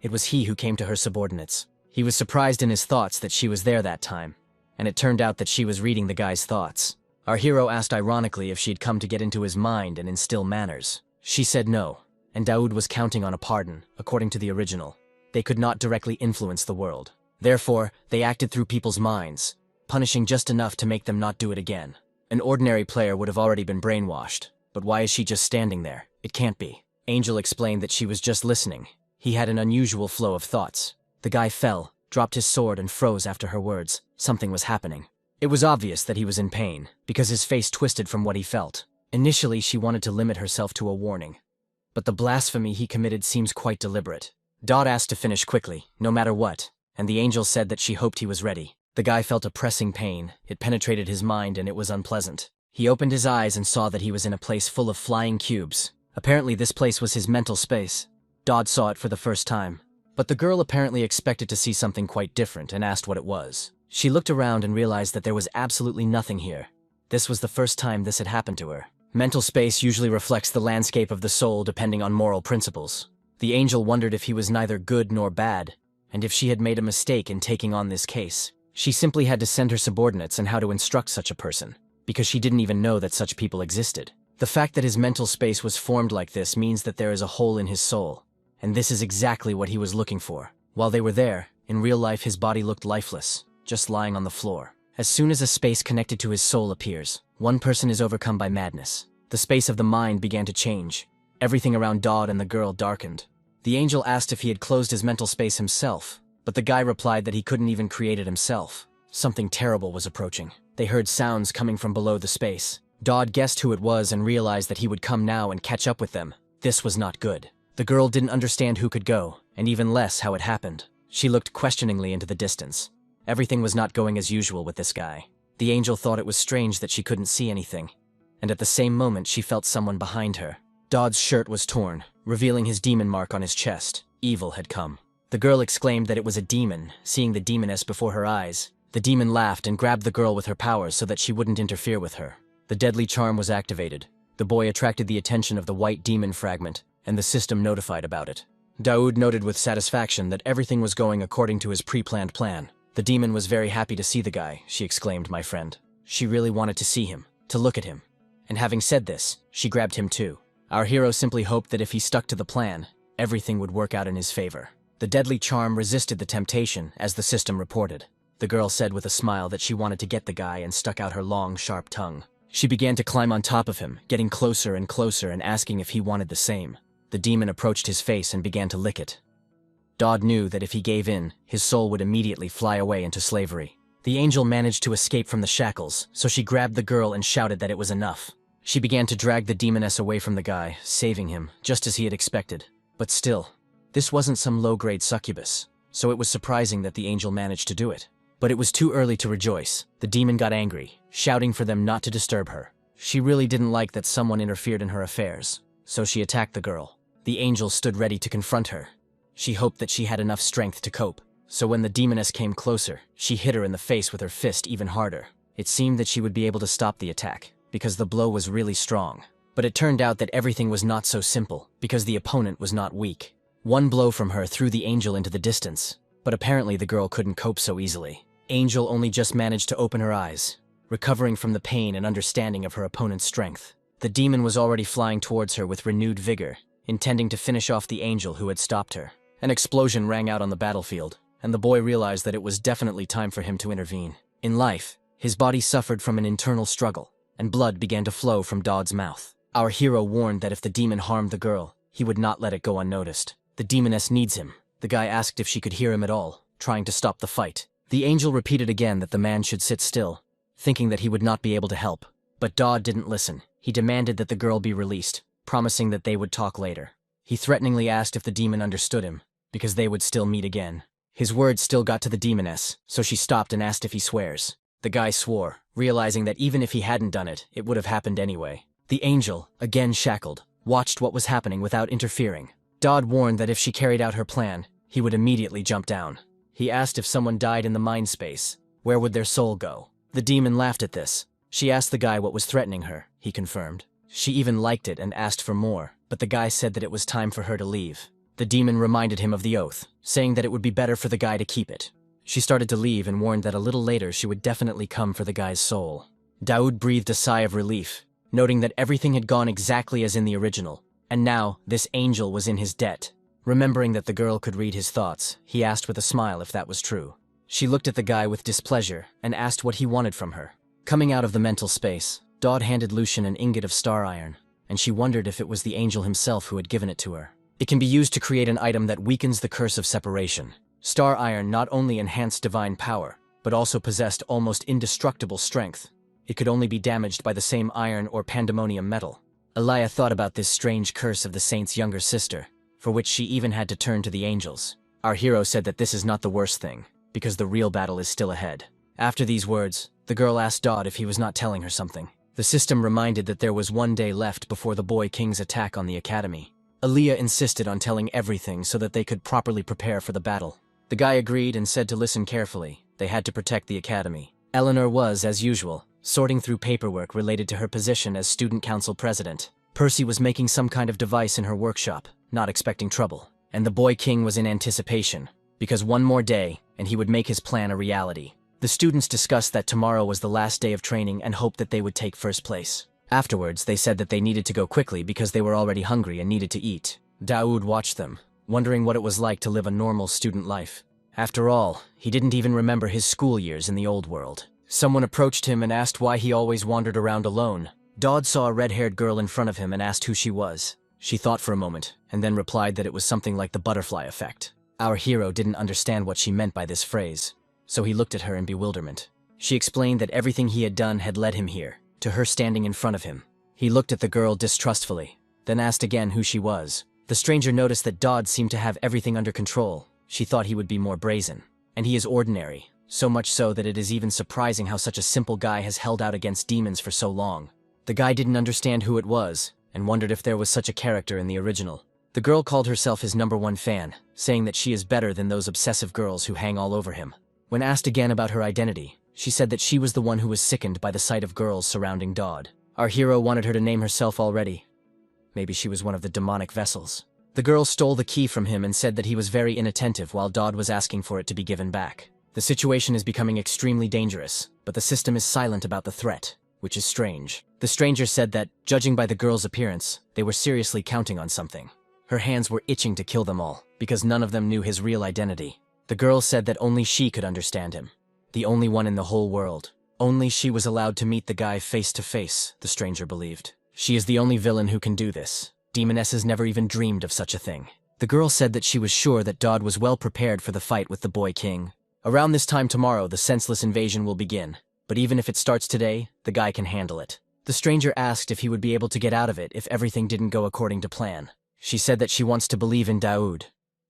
Speaker 1: It was he who came to her subordinates. He was surprised in his thoughts that she was there that time, and it turned out that she was reading the guy's thoughts. Our hero asked ironically if she'd come to get into his mind and instill manners. She said no, and Daoud was counting on a pardon, according to the original. They could not directly influence the world. Therefore, they acted through people's minds, punishing just enough to make them not do it again. An ordinary player would have already been brainwashed, but why is she just standing there? It can't be. Angel explained that she was just listening. He had an unusual flow of thoughts. The guy fell, dropped his sword and froze after her words. Something was happening. It was obvious that he was in pain, because his face twisted from what he felt. Initially, she wanted to limit herself to a warning. But the blasphemy he committed seems quite deliberate. Dot asked to finish quickly, no matter what, and the angel said that she hoped he was ready. The guy felt a pressing pain. It penetrated his mind and it was unpleasant. He opened his eyes and saw that he was in a place full of flying cubes. Apparently this place was his mental space. Dodd saw it for the first time. But the girl apparently expected to see something quite different and asked what it was. She looked around and realized that there was absolutely nothing here. This was the first time this had happened to her. Mental space usually reflects the landscape of the soul depending on moral principles. The angel wondered if he was neither good nor bad, and if she had made a mistake in taking on this case. She simply had to send her subordinates on how to instruct such a person, because she didn't even know that such people existed. The fact that his mental space was formed like this means that there is a hole in his soul, and this is exactly what he was looking for. While they were there, in real life his body looked lifeless, just lying on the floor. As soon as a space connected to his soul appears, one person is overcome by madness. The space of the mind began to change. Everything around Dodd and the girl darkened. The angel asked if he had closed his mental space himself, but the guy replied that he couldn't even create it himself. Something terrible was approaching. They heard sounds coming from below the space. Dodd guessed who it was and realized that he would come now and catch up with them. This was not good. The girl didn't understand who could go, and even less how it happened. She looked questioningly into the distance. Everything was not going as usual with this guy. The angel thought it was strange that she couldn't see anything, and at the same moment she felt someone behind her. Dodd's shirt was torn, revealing his demon mark on his chest. Evil had come. The girl exclaimed that it was a demon, seeing the demoness before her eyes. The demon laughed and grabbed the girl with her powers so that she wouldn't interfere with her. The deadly charm was activated. The boy attracted the attention of the white demon fragment, and the system notified about it. Daoud noted with satisfaction that everything was going according to his pre-planned plan. The demon was very happy to see the guy, she exclaimed, my friend. She really wanted to see him, to look at him. And having said this, she grabbed him too. Our hero simply hoped that if he stuck to the plan, everything would work out in his favor. The deadly charm resisted the temptation, as the system reported. The girl said with a smile that she wanted to get the guy and stuck out her long, sharp tongue. She began to climb on top of him, getting closer and closer and asking if he wanted the same. The demon approached his face and began to lick it. Dodd knew that if he gave in, his soul would immediately fly away into slavery. The angel managed to escape from the shackles, so she grabbed the girl and shouted that it was enough. She began to drag the demoness away from the guy, saving him, just as he had expected. But still, this wasn't some low-grade succubus, so it was surprising that the angel managed to do it. But it was too early to rejoice. The demon got angry, shouting for them not to disturb her. She really didn't like that someone interfered in her affairs, so she attacked the girl. The angel stood ready to confront her. She hoped that she had enough strength to cope, so when the demoness came closer, she hit her in the face with her fist even harder. It seemed that she would be able to stop the attack, because the blow was really strong. But it turned out that everything was not so simple, because the opponent was not weak. One blow from her threw the angel into the distance, but apparently the girl couldn't cope so easily. Angel only just managed to open her eyes, recovering from the pain and understanding of her opponent's strength. The demon was already flying towards her with renewed vigor, intending to finish off the angel who had stopped her. An explosion rang out on the battlefield, and the boy realized that it was definitely time for him to intervene. In life, his body suffered from an internal struggle, and blood began to flow from Dodd's mouth. Our hero warned that if the demon harmed the girl, he would not let it go unnoticed. The demoness needs him. The guy asked if she could hear him at all, trying to stop the fight. The angel repeated again that the man should sit still, thinking that he would not be able to help. But Dodd didn't listen. He demanded that the girl be released, promising that they would talk later. He threateningly asked if the demon understood him, because they would still meet again. His words still got to the demoness, so she stopped and asked if he swears. The guy swore, realizing that even if he hadn't done it, it would have happened anyway. The angel, again shackled, watched what was happening without interfering. Dodd warned that if she carried out her plan, he would immediately jump down. He asked if someone died in the mind space, where would their soul go? The demon laughed at this. She asked the guy what was threatening her, he confirmed. She even liked it and asked for more, but the guy said that it was time for her to leave. The demon reminded him of the oath, saying that it would be better for the guy to keep it. She started to leave and warned that a little later she would definitely come for the guy's soul. Daoud breathed a sigh of relief, noting that everything had gone exactly as in the original, and now this angel was in his debt. Remembering that the girl could read his thoughts, he asked with a smile if that was true. She looked at the guy with displeasure and asked what he wanted from her. Coming out of the mental space, Dodd handed Lucian an ingot of star iron, and she wondered if it was the angel himself who had given it to her. It can be used to create an item that weakens the curse of separation. Star iron not only enhanced divine power, but also possessed almost indestructible strength. It could only be damaged by the same iron or pandemonium metal. Elia thought about this strange curse of the saint's younger sister, for which she even had to turn to the angels. Our hero said that this is not the worst thing, because the real battle is still ahead. After these words, the girl asked Dodd if he was not telling her something. The system reminded that there was one day left before the Boy King's attack on the academy. Elia insisted on telling everything so that they could properly prepare for the battle. The guy agreed and said to listen carefully. They had to protect the academy. Eleanor was, as usual, sorting through paperwork related to her position as student council president. Percy was making some kind of device in her workshop, not expecting trouble. And the Boy King was in anticipation, because one more day, and he would make his plan a reality. The students discussed that tomorrow was the last day of training and hoped that they would take first place. Afterwards, they said that they needed to go quickly because they were already hungry and needed to eat. Daoud watched them, wondering what it was like to live a normal student life. After all, he didn't even remember his school years in the old world. Someone approached him and asked why he always wandered around alone. Dodd saw a red-haired girl in front of him and asked who she was. She thought for a moment, and then replied that it was something like the butterfly effect. Our hero didn't understand what she meant by this phrase, so he looked at her in bewilderment. She explained that everything he had done had led him here, to her standing in front of him. He looked at the girl distrustfully, then asked again who she was. The stranger noticed that Dodd seemed to have everything under control. She thought he would be more brazen. And he is ordinary, so much so that it is even surprising how such a simple guy has held out against demons for so long. The guy didn't understand who it was, and wondered if there was such a character in the original. The girl called herself his #1 fan, saying that she is better than those obsessive girls who hang all over him. When asked again about her identity, she said that she was the one who was sickened by the sight of girls surrounding Dodd. Our hero wanted her to name herself already. Maybe she was one of the demonic vessels. The girl stole the key from him and said that he was very inattentive while Dodd was asking for it to be given back. The situation is becoming extremely dangerous, but the system is silent about the threat, which is strange. The stranger said that, judging by the girl's appearance, they were seriously counting on something. Her hands were itching to kill them all, because none of them knew his real identity. The girl said that only she could understand him. The only one in the whole world. Only she was allowed to meet the guy face to face, the stranger believed. She is the only villain who can do this. Demonesses never even dreamed of such a thing. The girl said that she was sure that Dodd was well prepared for the fight with the Boy King. Around this time tomorrow, the senseless invasion will begin. But even if it starts today, the guy can handle it. The stranger asked if he would be able to get out of it if everything didn't go according to plan. She said that she wants to believe in Daoud,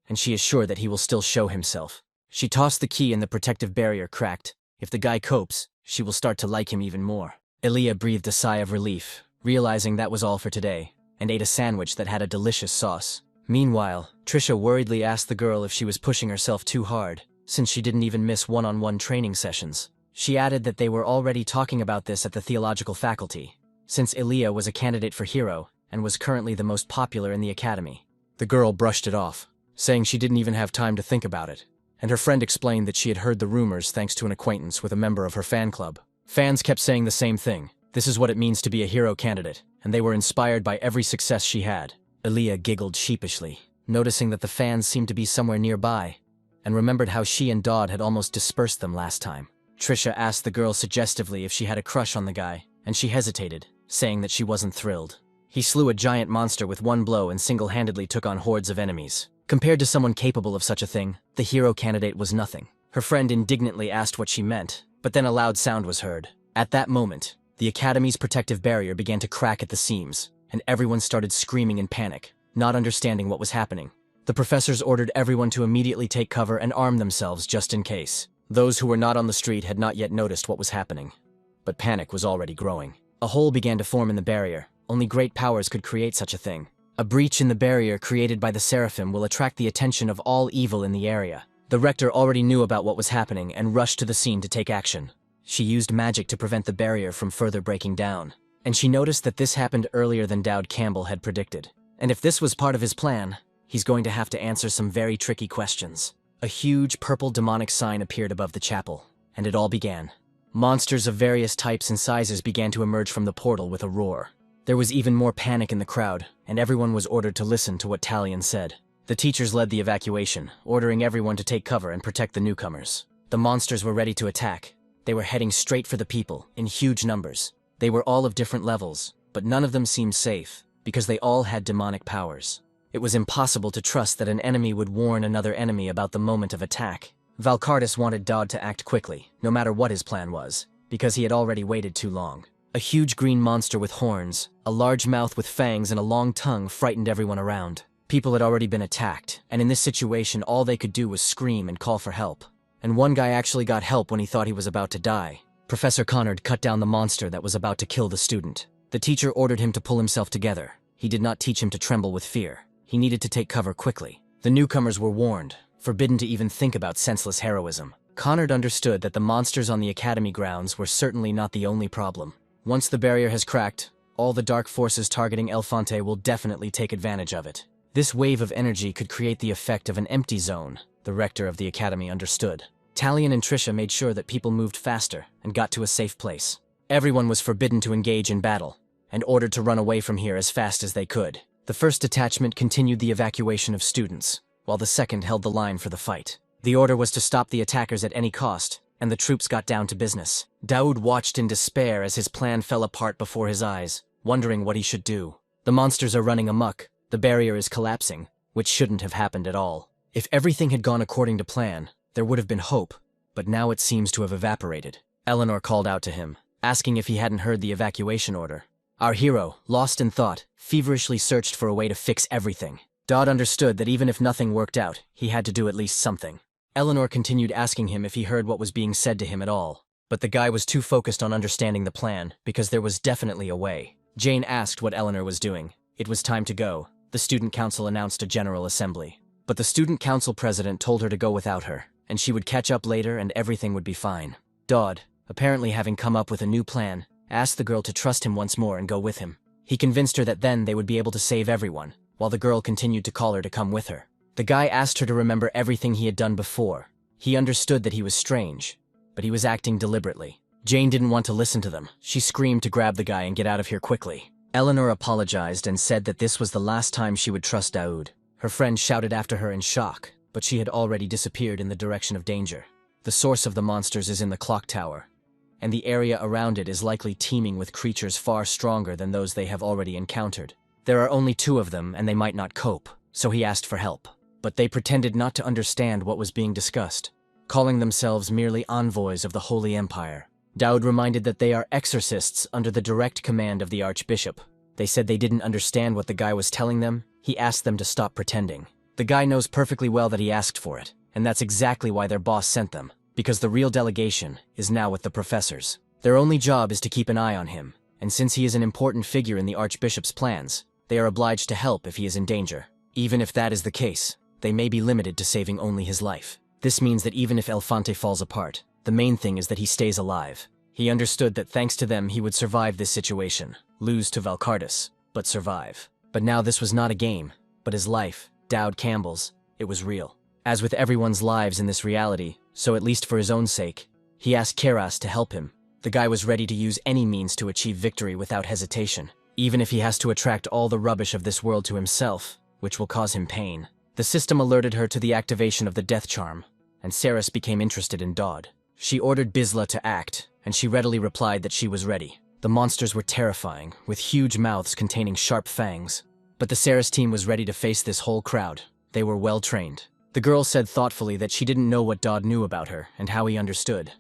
Speaker 1: and she is sure that he will still show himself. She tossed the key and the protective barrier cracked. If the guy copes, she will start to like him even more. Elia breathed a sigh of relief, realizing that was all for today, and ate a sandwich that had a delicious sauce. Meanwhile, Trisha worriedly asked the girl if she was pushing herself too hard, since she didn't even miss one-on-one training sessions. She added that they were already talking about this at the theological faculty, since Elia was a candidate for hero and was currently the most popular in the academy. The girl brushed it off, saying she didn't even have time to think about it, and her friend explained that she had heard the rumors thanks to an acquaintance with a member of her fan club. Fans kept saying the same thing. This is what it means to be a hero candidate, and they were inspired by every success she had. Elia giggled sheepishly, noticing that the fans seemed to be somewhere nearby, and remembered how she and Dodd had almost dispersed them last time. Trisha asked the girl suggestively if she had a crush on the guy, and she hesitated, saying that she wasn't thrilled. He slew a giant monster with one blow and single-handedly took on hordes of enemies. Compared to someone capable of such a thing, the hero candidate was nothing. Her friend indignantly asked what she meant, but then a loud sound was heard. At that moment, the Academy's protective barrier began to crack at the seams, and everyone started screaming in panic, not understanding what was happening. The professors ordered everyone to immediately take cover and arm themselves just in case. Those who were not on the street had not yet noticed what was happening. But panic was already growing. A hole began to form in the barrier. Only great powers could create such a thing. A breach in the barrier created by the Seraphim will attract the attention of all evil in the area. The rector already knew about what was happening and rushed to the scene to take action. She used magic to prevent the barrier from further breaking down. And she noticed that this happened earlier than Dowd Campbell had predicted. And if this was part of his plan, he's going to have to answer some very tricky questions. A huge purple demonic sign appeared above the chapel, and it all began. Monsters of various types and sizes began to emerge from the portal with a roar. There was even more panic in the crowd, and everyone was ordered to listen to what Talion said. The teachers led the evacuation, ordering everyone to take cover and protect the newcomers. The monsters were ready to attack. They were heading straight for the people, in huge numbers. They were all of different levels, but none of them seemed safe, because they all had demonic powers. It was impossible to trust that an enemy would warn another enemy about the moment of attack. Valkardis wanted Dodd to act quickly, no matter what his plan was, because he had already waited too long. A huge green monster with horns, a large mouth with fangs and a long tongue frightened everyone around. People had already been attacked, and in this situation all they could do was scream and call for help. And one guy actually got help when he thought he was about to die. Professor Connard cut down the monster that was about to kill the student. The teacher ordered him to pull himself together. He did not teach him to tremble with fear. He needed to take cover quickly. The newcomers were warned, forbidden to even think about senseless heroism. Connard understood that the monsters on the academy grounds were certainly not the only problem. Once the barrier has cracked, all the dark forces targeting Elefante will definitely take advantage of it. This wave of energy could create the effect of an empty zone, the rector of the academy understood. Talion and Trisha made sure that people moved faster and got to a safe place. Everyone was forbidden to engage in battle, and ordered to run away from here as fast as they could. The first detachment continued the evacuation of students, while the second held the line for the fight. The order was to stop the attackers at any cost, and the troops got down to business. Daoud watched in despair as his plan fell apart before his eyes, wondering what he should do. The monsters are running amok, the barrier is collapsing, which shouldn't have happened at all. If everything had gone according to plan, there would have been hope, but now it seems to have evaporated. Eleanor called out to him, asking if he hadn't heard the evacuation order. Our hero, lost in thought, feverishly searched for a way to fix everything. Dodd understood that even if nothing worked out, he had to do at least something. Eleanor continued asking him if he heard what was being said to him at all, but the guy was too focused on understanding the plan, because there was definitely a way. Jane asked what Eleanor was doing. It was time to go. The student council announced a general assembly. But the student council president told her to go without her, and she would catch up later and everything would be fine. Dodd, apparently having come up with a new plan, asked the girl to trust him once more and go with him. He convinced her that then they would be able to save everyone, while the girl continued to call her to come with her. The guy asked her to remember everything he had done before. He understood that he was strange, but he was acting deliberately. Jane didn't want to listen to them. She screamed to grab the guy and get out of here quickly. Eleanor apologized and said that this was the last time she would trust Daoud. Her friend shouted after her in shock, but she had already disappeared in the direction of danger. The source of the monsters is in the clock tower, and the area around it is likely teeming with creatures far stronger than those they have already encountered. There are only 2 of them and they might not cope, so he asked for help. But they pretended not to understand what was being discussed, calling themselves merely envoys of the Holy Empire. Daoud reminded that they are exorcists under the direct command of the Archbishop. They said they didn't understand what the guy was telling them. He asked them to stop pretending. The guy knows perfectly well that he asked for it, and that's exactly why their boss sent them, because the real delegation is now with the professors. Their only job is to keep an eye on him, and since he is an important figure in the Archbishop's plans, they are obliged to help if he is in danger. Even if that is the case, they may be limited to saving only his life. This means that even if Elefante falls apart, the main thing is that he stays alive. He understood that thanks to them he would survive this situation, lose to Valkardis, but survive. But now this was not a game, but his life, Dowd Campbell's, it was real. As with everyone's lives in this reality, so at least for his own sake, he asked Keras to help him. The guy was ready to use any means to achieve victory without hesitation, even if he has to attract all the rubbish of this world to himself, which will cause him pain. The system alerted her to the activation of the death charm, and Saris became interested in Dodd. She ordered Bisla to act, and she readily replied that she was ready. The monsters were terrifying, with huge mouths containing sharp fangs. But the Saris team was ready to face this whole crowd. They were well trained. The girl said thoughtfully that she didn't know what Dodd knew about her and how he understood,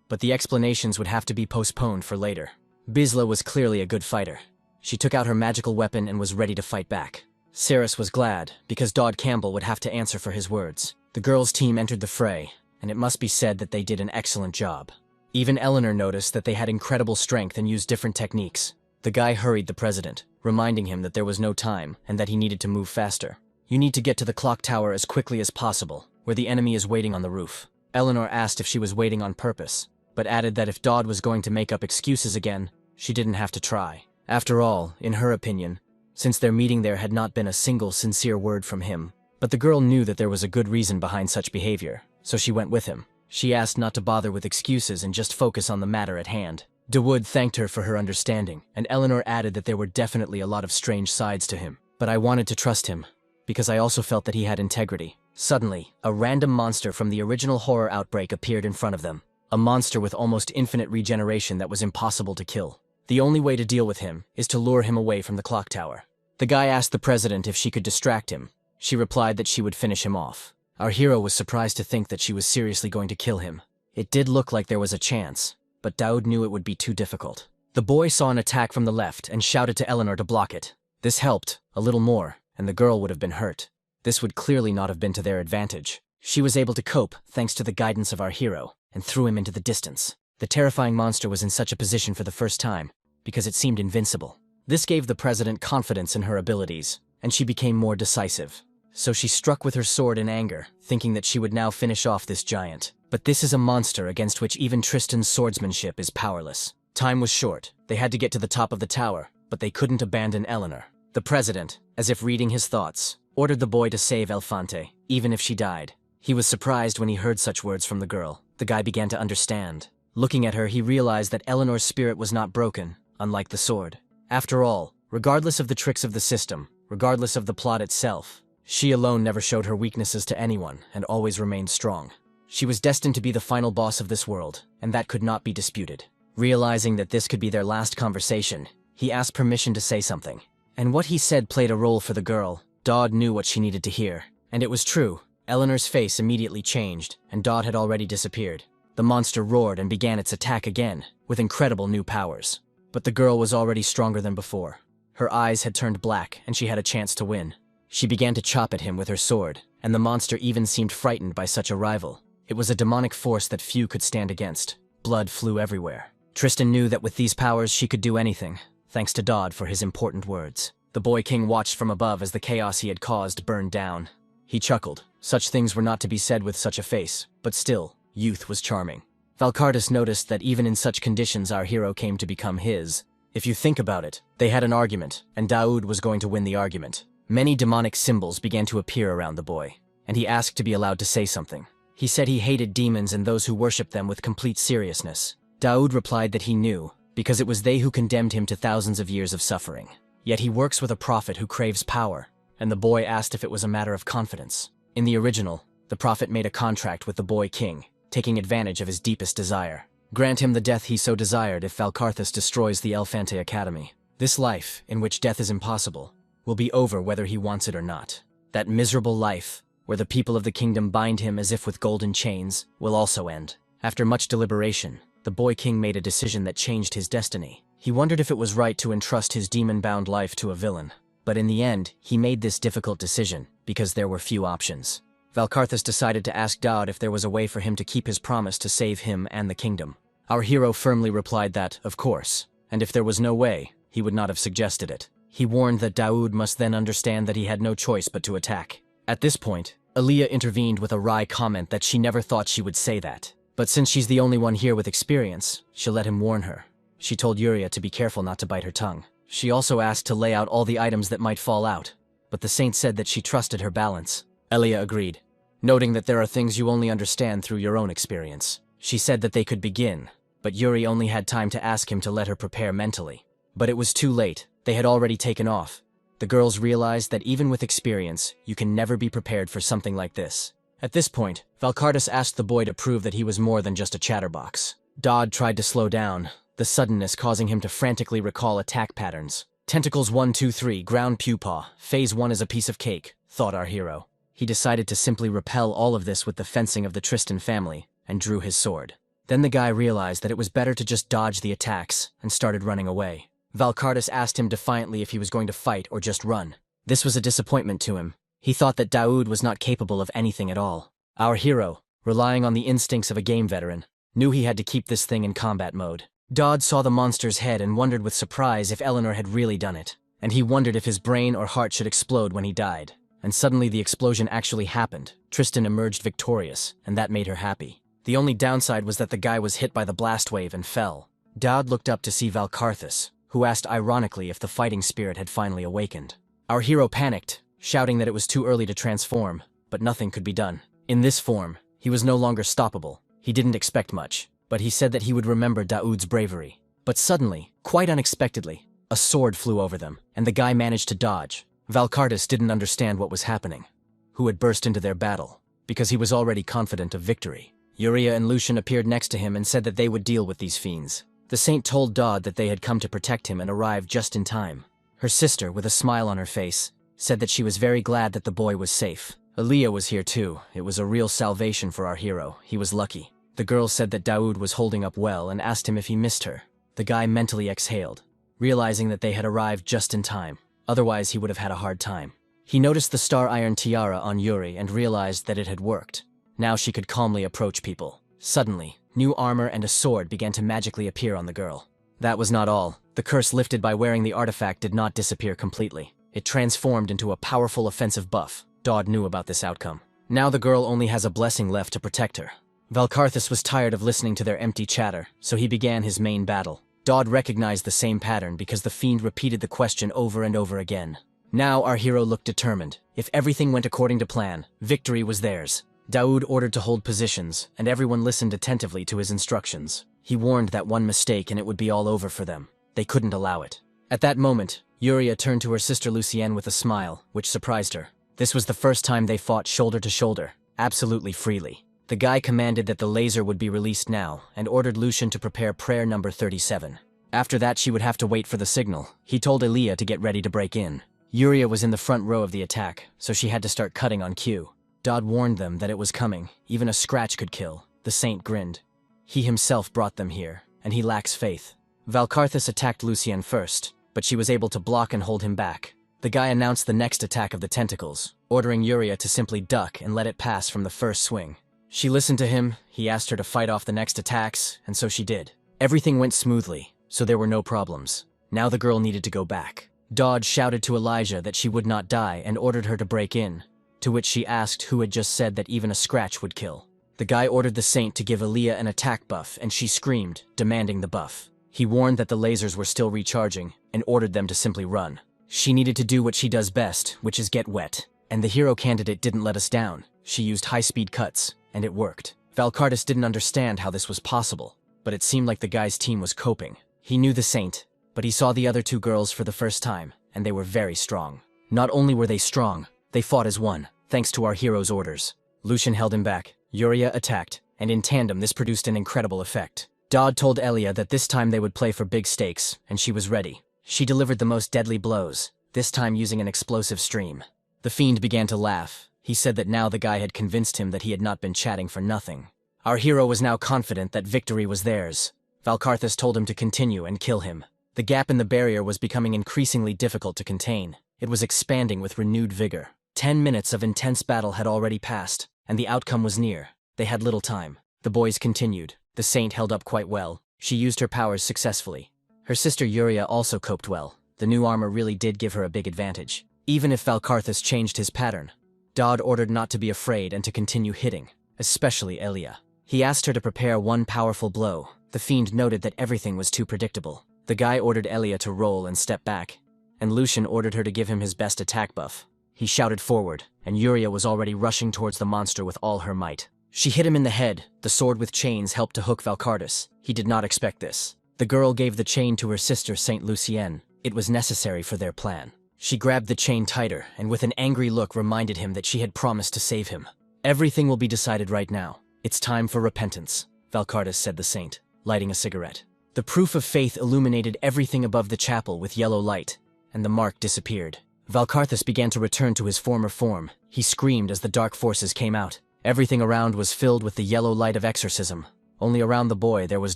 Speaker 1: but the explanations would have to be postponed for later. Bisla was clearly a good fighter. She took out her magical weapon and was ready to fight back. Saris was glad, because Dodd Campbell would have to answer for his words. The girls' team entered the fray, and it must be said that they did an excellent job. Even Eleanor noticed that they had incredible strength and used different techniques. The guy hurried the president, reminding him that there was no time and that he needed to move faster. "You need to get to the clock tower as quickly as possible, where the enemy is waiting on the roof." Eleanor asked if she was waiting on purpose, but added that if Dodd was going to make up excuses again, she didn't have to try. After all, in her opinion, since their meeting there had not been a single sincere word from him. But the girl knew that there was a good reason behind such behavior, so she went with him. She asked not to bother with excuses and just focus on the matter at hand. DeWood thanked her for her understanding, and Eleanor added that there were definitely a lot of strange sides to him. But I wanted to trust him, because I also felt that he had integrity. Suddenly, a random monster from the original horror outbreak appeared in front of them. A monster with almost infinite regeneration that was impossible to kill. The only way to deal with him is to lure him away from the clock tower. The guy asked the president if she could distract him. She replied that she would finish him off. Our hero was surprised to think that she was seriously going to kill him. It did look like there was a chance, but Daoud knew it would be too difficult. The boy saw an attack from the left and shouted to Eleanor to block it. This helped, a little more, and the girl would have been hurt. This would clearly not have been to their advantage. She was able to cope thanks to the guidance of our hero, and threw him into the distance. The terrifying monster was in such a position for the first time, because it seemed invincible. This gave the president confidence in her abilities, and she became more decisive. So she struck with her sword in anger, thinking that she would now finish off this giant. But this is a monster against which even Tristan's swordsmanship is powerless. Time was short. They had to get to the top of the tower, but they couldn't abandon Eleanor. The president, as if reading his thoughts, ordered the boy to save Elfante, even if she died. He was surprised when he heard such words from the girl. The guy began to understand. Looking at her, he realized that Eleanor's spirit was not broken, unlike the sword. After all, regardless of the tricks of the system, regardless of the plot itself, she alone never showed her weaknesses to anyone and always remained strong. She was destined to be the final boss of this world, and that could not be disputed. Realizing that this could be their last conversation, he asked permission to say something. And what he said played a role for the girl. Dodd knew what she needed to hear. And it was true. Eleanor's face immediately changed, and Dodd had already disappeared. The monster roared and began its attack again, with incredible new powers. But the girl was already stronger than before. Her eyes had turned black, and she had a chance to win. She began to chop at him with her sword, and the monster even seemed frightened by such a rival. It was a demonic force that few could stand against. Blood flew everywhere. Tristan knew that with these powers she could do anything, thanks to Dodd for his important words. The boy king watched from above as the chaos he had caused burned down. He chuckled. Such things were not to be said with such a face, but still, youth was charming. Valkardus noticed that even in such conditions our hero came to become his. If you think about it, they had an argument, and Daoud was going to win the argument. Many demonic symbols began to appear around the boy, and he asked to be allowed to say something. He said he hated demons and those who worshipped them with complete seriousness. Daoud replied that he knew, because it was they who condemned him to thousands of years of suffering. Yet he works with a prophet who craves power, and the boy asked if it was a matter of confidence. In the original, the prophet made a contract with the boy king, taking advantage of his deepest desire. Grant him the death he so desired if Valkarthus destroys the Elfante Academy. This life, in which death is impossible, will be over whether he wants it or not. That miserable life, where the people of the kingdom bind him as if with golden chains, will also end. After much deliberation, the boy king made a decision that changed his destiny. He wondered if it was right to entrust his demon-bound life to a villain. But in the end, he made this difficult decision, because there were few options. Valkarthus decided to ask Daoud if there was a way for him to keep his promise to save him and the kingdom. Our hero firmly replied that, of course, and if there was no way, he would not have suggested it. He warned that Daoud must then understand that he had no choice but to attack. At this point, Aaliyah intervened with a wry comment that she never thought she would say that. But since she's the only one here with experience, she'll let him warn her. She told Yuria to be careful not to bite her tongue. She also asked to lay out all the items that might fall out, but the saint said that she trusted her balance. Aaliyah agreed, noting that there are things you only understand through your own experience. She said that they could begin, but Yuri only had time to ask him to let her prepare mentally. But it was too late. They had already taken off. The girls realized that even with experience, you can never be prepared for something like this. At this point, Valkardus asked the boy to prove that he was more than just a chatterbox. Dodd tried to slow down, the suddenness causing him to frantically recall attack patterns. Tentacles 1, 2, 3, ground pupaw, phase 1 is a piece of cake, thought our hero. he decided to simply repel all of this with the fencing of the Tristan family, and drew his sword. Then the guy realized that it was better to just dodge the attacks, and started running away. Valkartis asked him defiantly if he was going to fight or just run. This was a disappointment to him. He thought that Daoud was not capable of anything at all. Our hero, relying on the instincts of a game veteran, knew he had to keep this thing in combat mode. Daoud saw the monster's head and wondered with surprise if Eleanor had really done it, and he wondered if his brain or heart should explode when he died. And suddenly the explosion actually happened. Tristan emerged victorious, and that made her happy. The only downside was that the guy was hit by the blast wave and fell. Daoud looked up to see Valkarthus, who asked ironically if the fighting spirit had finally awakened. Our hero panicked, shouting that it was too early to transform, but nothing could be done. In this form, he was no longer stoppable. He didn't expect much, but he said that he would remember Daoud's bravery. But suddenly, quite unexpectedly, a sword flew over them, and the guy managed to dodge. Valkartis didn't understand what was happening, who had burst into their battle, because he was already confident of victory. Yuria and Lucian appeared next to him and said that they would deal with these fiends. The saint told Daud that they had come to protect him and arrived just in time. Her sister, with a smile on her face, said that she was very glad that the boy was safe. Aaliyah was here too. It was a real salvation for our hero. He was lucky. The girl said that Daoud was holding up well and asked him if he missed her. The guy mentally exhaled, realizing that they had arrived just in time. Otherwise, he would have had a hard time. He noticed the star iron tiara on Yuri and realized that it had worked. Now she could calmly approach people. Suddenly, new armor and a sword began to magically appear on the girl. That was not all. The curse lifted by wearing the artifact did not disappear completely. It transformed into a powerful offensive buff. Daud knew about this outcome. Now the girl only has a blessing left to protect her. Valkarthus was tired of listening to their empty chatter, so he began his main battle. Daud recognized the same pattern because the fiend repeated the question over and over again. Now our hero looked determined. If everything went according to plan, victory was theirs. Daoud ordered to hold positions, and everyone listened attentively to his instructions. He warned that one mistake and it would be all over for them. They couldn't allow it. At that moment, Yuria turned to her sister Lucienne with a smile, which surprised her. This was the first time they fought shoulder to shoulder, absolutely freely. The guy commanded that the laser would be released now, and ordered Lucian to prepare prayer number 37. After that, she would have to wait for the signal. He told Elia to get ready to break in. Yuria was in the front row of the attack, so she had to start cutting on cue. Daud warned them that it was coming. Even a scratch could kill. The saint grinned. He himself brought them here, and he lacks faith. Valkarthus attacked Lucienne first, but she was able to block and hold him back. The guy announced the next attack of the tentacles, ordering Yuria to simply duck and let it pass from the first swing. She listened to him, he asked her to fight off the next attacks, and so she did. Everything went smoothly, so there were no problems. Now the girl needed to go back. Daud shouted to Elijah that she would not die and ordered her to break in, to which she asked who had just said that even a scratch would kill. The guy ordered the saint to give Aaliyah an attack buff, and she screamed, demanding the buff. He warned that the lasers were still recharging, and ordered them to simply run. She needed to do what she does best, which is get wet. And the hero candidate didn't let us down. She used high-speed cuts, and it worked. Valkartis didn't understand how this was possible, but it seemed like the guy's team was coping. He knew the saint, but he saw the other two girls for the first time, and they were very strong. Not only were they strong, they fought as one, thanks to our hero's orders. Lucian held him back, Yuria attacked, and in tandem this produced an incredible effect. Daud told Elia that this time they would play for big stakes, and she was ready. She delivered the most deadly blows, this time using an explosive stream. The fiend began to laugh. He said that now the guy had convinced him that he had not been chatting for nothing. Our hero was now confident that victory was theirs. Valkarthus told him to continue and kill him. The gap in the barrier was becoming increasingly difficult to contain. It was expanding with renewed vigor. 10 minutes of intense battle had already passed, and the outcome was near. They had little time. The boys continued. The saint held up quite well. She used her powers successfully. Her sister Yuria also coped well. The new armor really did give her a big advantage. Even if Valkarthus changed his pattern, Daud ordered not to be afraid and to continue hitting, especially Elia. He asked her to prepare one powerful blow. The fiend noted that everything was too predictable. The guy ordered Elia to roll and step back, and Lucian ordered her to give him his best attack buff. He shouted forward, and Yuria was already rushing towards the monster with all her might. She hit him in the head. The sword with chains helped to hook Valkarthus. He did not expect this. The girl gave the chain to her sister Saint Lucienne. It was necessary for their plan. She grabbed the chain tighter, and with an angry look reminded him that she had promised to save him. Everything will be decided right now. It's time for repentance, Valkarthus said the saint, lighting a cigarette. The proof of faith illuminated everything above the chapel with yellow light, and the mark disappeared. Valkarthus began to return to his former form. He screamed as the dark forces came out. Everything around was filled with the yellow light of exorcism. Only around the boy there was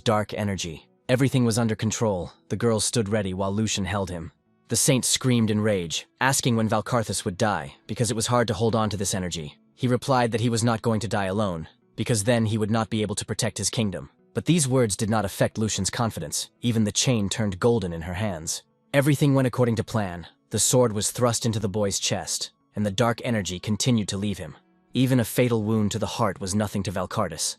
Speaker 1: dark energy. Everything was under control. The girl stood ready while Lucian held him. The saint screamed in rage, asking when Valkarthus would die, because it was hard to hold on to this energy. He replied that he was not going to die alone, because then he would not be able to protect his kingdom. But these words did not affect Lucian's confidence. Even the chain turned golden in her hands. Everything went according to plan. The sword was thrust into the boy's chest, and the dark energy continued to leave him. Even a fatal wound to the heart was nothing to Valkarthus,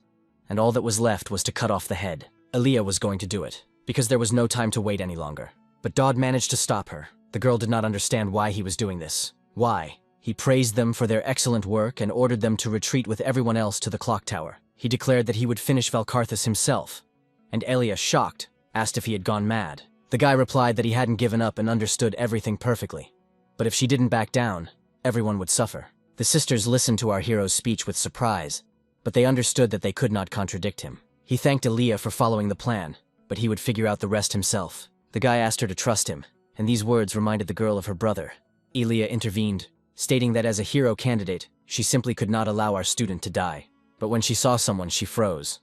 Speaker 1: and all that was left was to cut off the head. Aaliyah was going to do it, because there was no time to wait any longer. But Dodd managed to stop her. The girl did not understand why he was doing this. Why? He praised them for their excellent work and ordered them to retreat with everyone else to the clock tower. He declared that he would finish Valkarthus himself, and Elia, shocked, asked if he had gone mad. The guy replied that he hadn't given up and understood everything perfectly. But if she didn't back down, everyone would suffer. The sisters listened to our hero's speech with surprise, but they understood that they could not contradict him. He thanked Elia for following the plan, but he would figure out the rest himself. The guy asked her to trust him, and these words reminded the girl of her brother. Elia intervened, stating that as a hero candidate, she simply could not allow our student to die. But when she saw someone, she froze,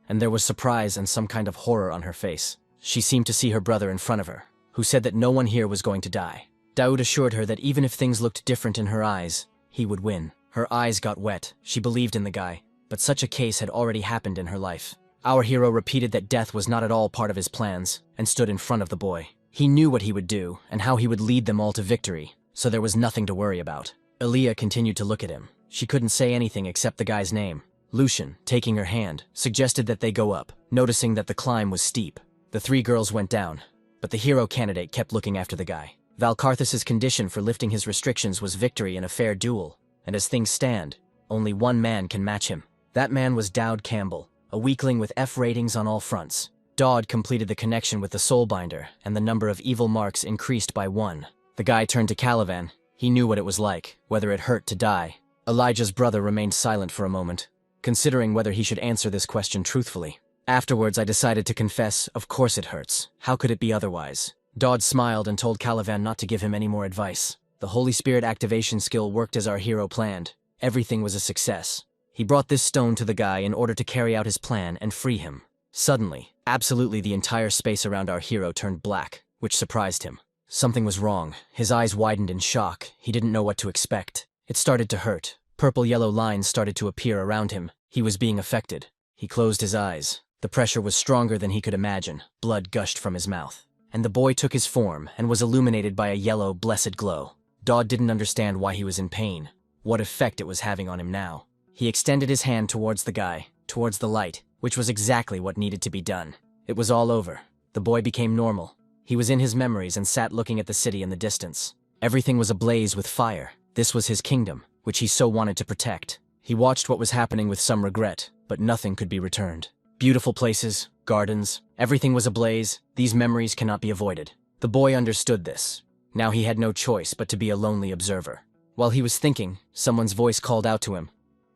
Speaker 1: and there was surprise and some kind of horror on her face. She seemed to see her brother in front of her, who said that no one here was going to die. Daoud assured her that even if things looked different in her eyes, he would win. Her eyes got wet. She believed in the guy, but such a case had already happened in her life. Our hero repeated that death was not at all part of his plans, and stood in front of the boy. He knew what he would do, and how he would lead them all to victory, so there was nothing to worry about. Aaliyah continued to look at him. She couldn't say anything except the guy's name. Lucian, taking her hand, suggested that they go up, noticing that the climb was steep. The three girls went down, but the hero candidate kept looking after the guy. Valkarthus's condition for lifting his restrictions was victory in a fair duel, and as things stand, only one man can match him. That man was Dowd Campbell, a weakling with F ratings on all fronts. Dodd completed the connection with the Soulbinder, and the number of evil marks increased by 1. The guy turned to Calivan. He knew what it was like, whether it hurt to die. Elijah's brother remained silent for a moment, considering whether he should answer this question truthfully. Afterwards, I decided to confess, of course it hurts. How could it be otherwise? Dodd smiled and told Calivan not to give him any more advice. The Holy Spirit activation skill worked as our hero planned. Everything was a success. He brought this stone to the guy in order to carry out his plan and free him. Suddenly, absolutely the entire space around our hero turned black, which surprised him. Something was wrong. His eyes widened in shock. He didn't know what to expect. It started to hurt. Purple-yellow lines started to appear around him. He was being affected. He closed his eyes. The pressure was stronger than he could imagine. Blood gushed from his mouth. And the boy took his form and was illuminated by a yellow, blessed glow. Dodd didn't understand why he was in pain, what effect it was having on him now. He extended his hand towards the guy, towards the light, which was exactly what needed to be done. It was all over. The boy became normal. He was in his memories and sat looking at the city in the distance. Everything was ablaze with fire. This was his kingdom, which he so wanted to protect. He watched what was happening with some regret, but nothing could be returned. Beautiful places, gardens, everything was ablaze. These memories cannot be avoided. The boy understood this. Now he had no choice but to be a lonely observer. While he was thinking, someone's voice called out to him,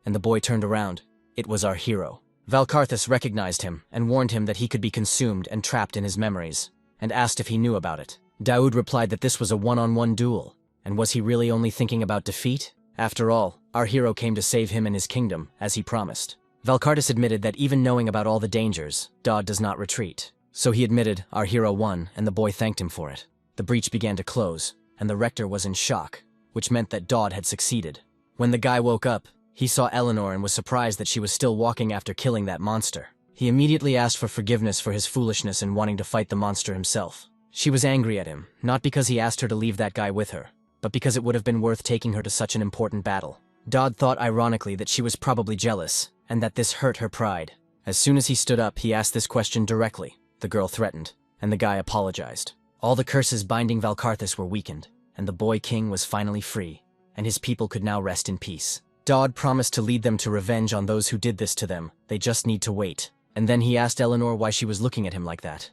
Speaker 1: and the boy turned around. It was our hero. Valkarthus recognized him and warned him that he could be consumed and trapped in his memories, and asked if he knew about it. Daoud replied that this was a one-on-one duel, and was he really only thinking about defeat? After all, our hero came to save him and his kingdom, as he promised. Valkarthus admitted that even knowing about all the dangers, Dodd does not retreat. So he admitted our hero won, and the boy thanked him for it. The breach began to close, and the rector was in shock, which meant that Dodd had succeeded. When the guy woke up, he saw Eleanor and was surprised that she was still walking after killing that monster. He immediately asked for forgiveness for his foolishness in wanting to fight the monster himself. She was angry at him, not because he asked her to leave that guy with her, but because it would have been worth taking her to such an important battle. Dodd thought ironically that she was probably jealous, and that this hurt her pride. As soon as he stood up, he asked this question directly. The girl threatened, and the guy apologized. All the curses binding Valkarthus were weakened, and the boy king was finally free, and his people could now rest in peace. Dodd promised to lead them to revenge on those who did this to them. They just need to wait. And then he asked Eleanor why she was looking at him like that.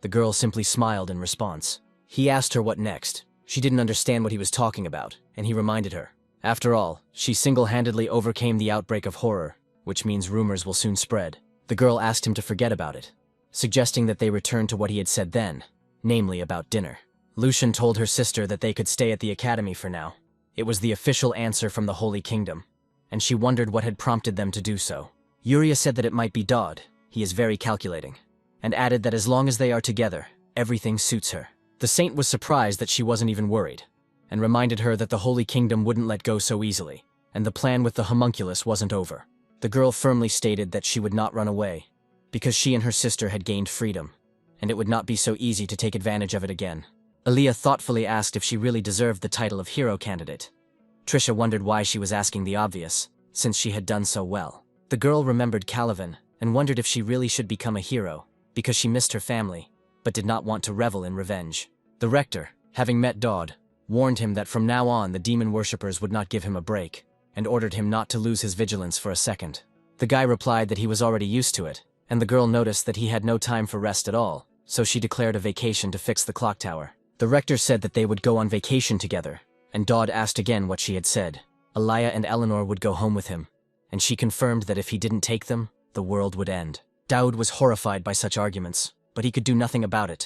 Speaker 1: The girl simply smiled in response. He asked her what next. She didn't understand what he was talking about, and he reminded her. After all, she single-handedly overcame the outbreak of horror, which means rumors will soon spread. The girl asked him to forget about it, suggesting that they return to what he had said then, namely about dinner. Lucian told her sister that they could stay at the academy for now. It was the official answer from the Holy Kingdom, and she wondered what had prompted them to do so. Yuria said that it might be Dodd, he is very calculating, and added that as long as they are together, everything suits her. The saint was surprised that she wasn't even worried, and reminded her that the Holy Kingdom wouldn't let go so easily, and the plan with the homunculus wasn't over. The girl firmly stated that she would not run away, because she and her sister had gained freedom, and it would not be so easy to take advantage of it again. Aaliyah thoughtfully asked if she really deserved the title of hero candidate. Trisha wondered why she was asking the obvious, since she had done so well. The girl remembered Calivan, and wondered if she really should become a hero, because she missed her family, but did not want to revel in revenge. The rector, having met Dodd, warned him that from now on the demon worshippers would not give him a break, and ordered him not to lose his vigilance for a second. The guy replied that he was already used to it, and the girl noticed that he had no time for rest at all, so she declared a vacation to fix the clock tower. The rector said that they would go on vacation together, and Dodd asked again what she had said. Aliyah and Eleanor would go home with him, and she confirmed that if he didn't take them, the world would end. Daoud was horrified by such arguments, but he could do nothing about it.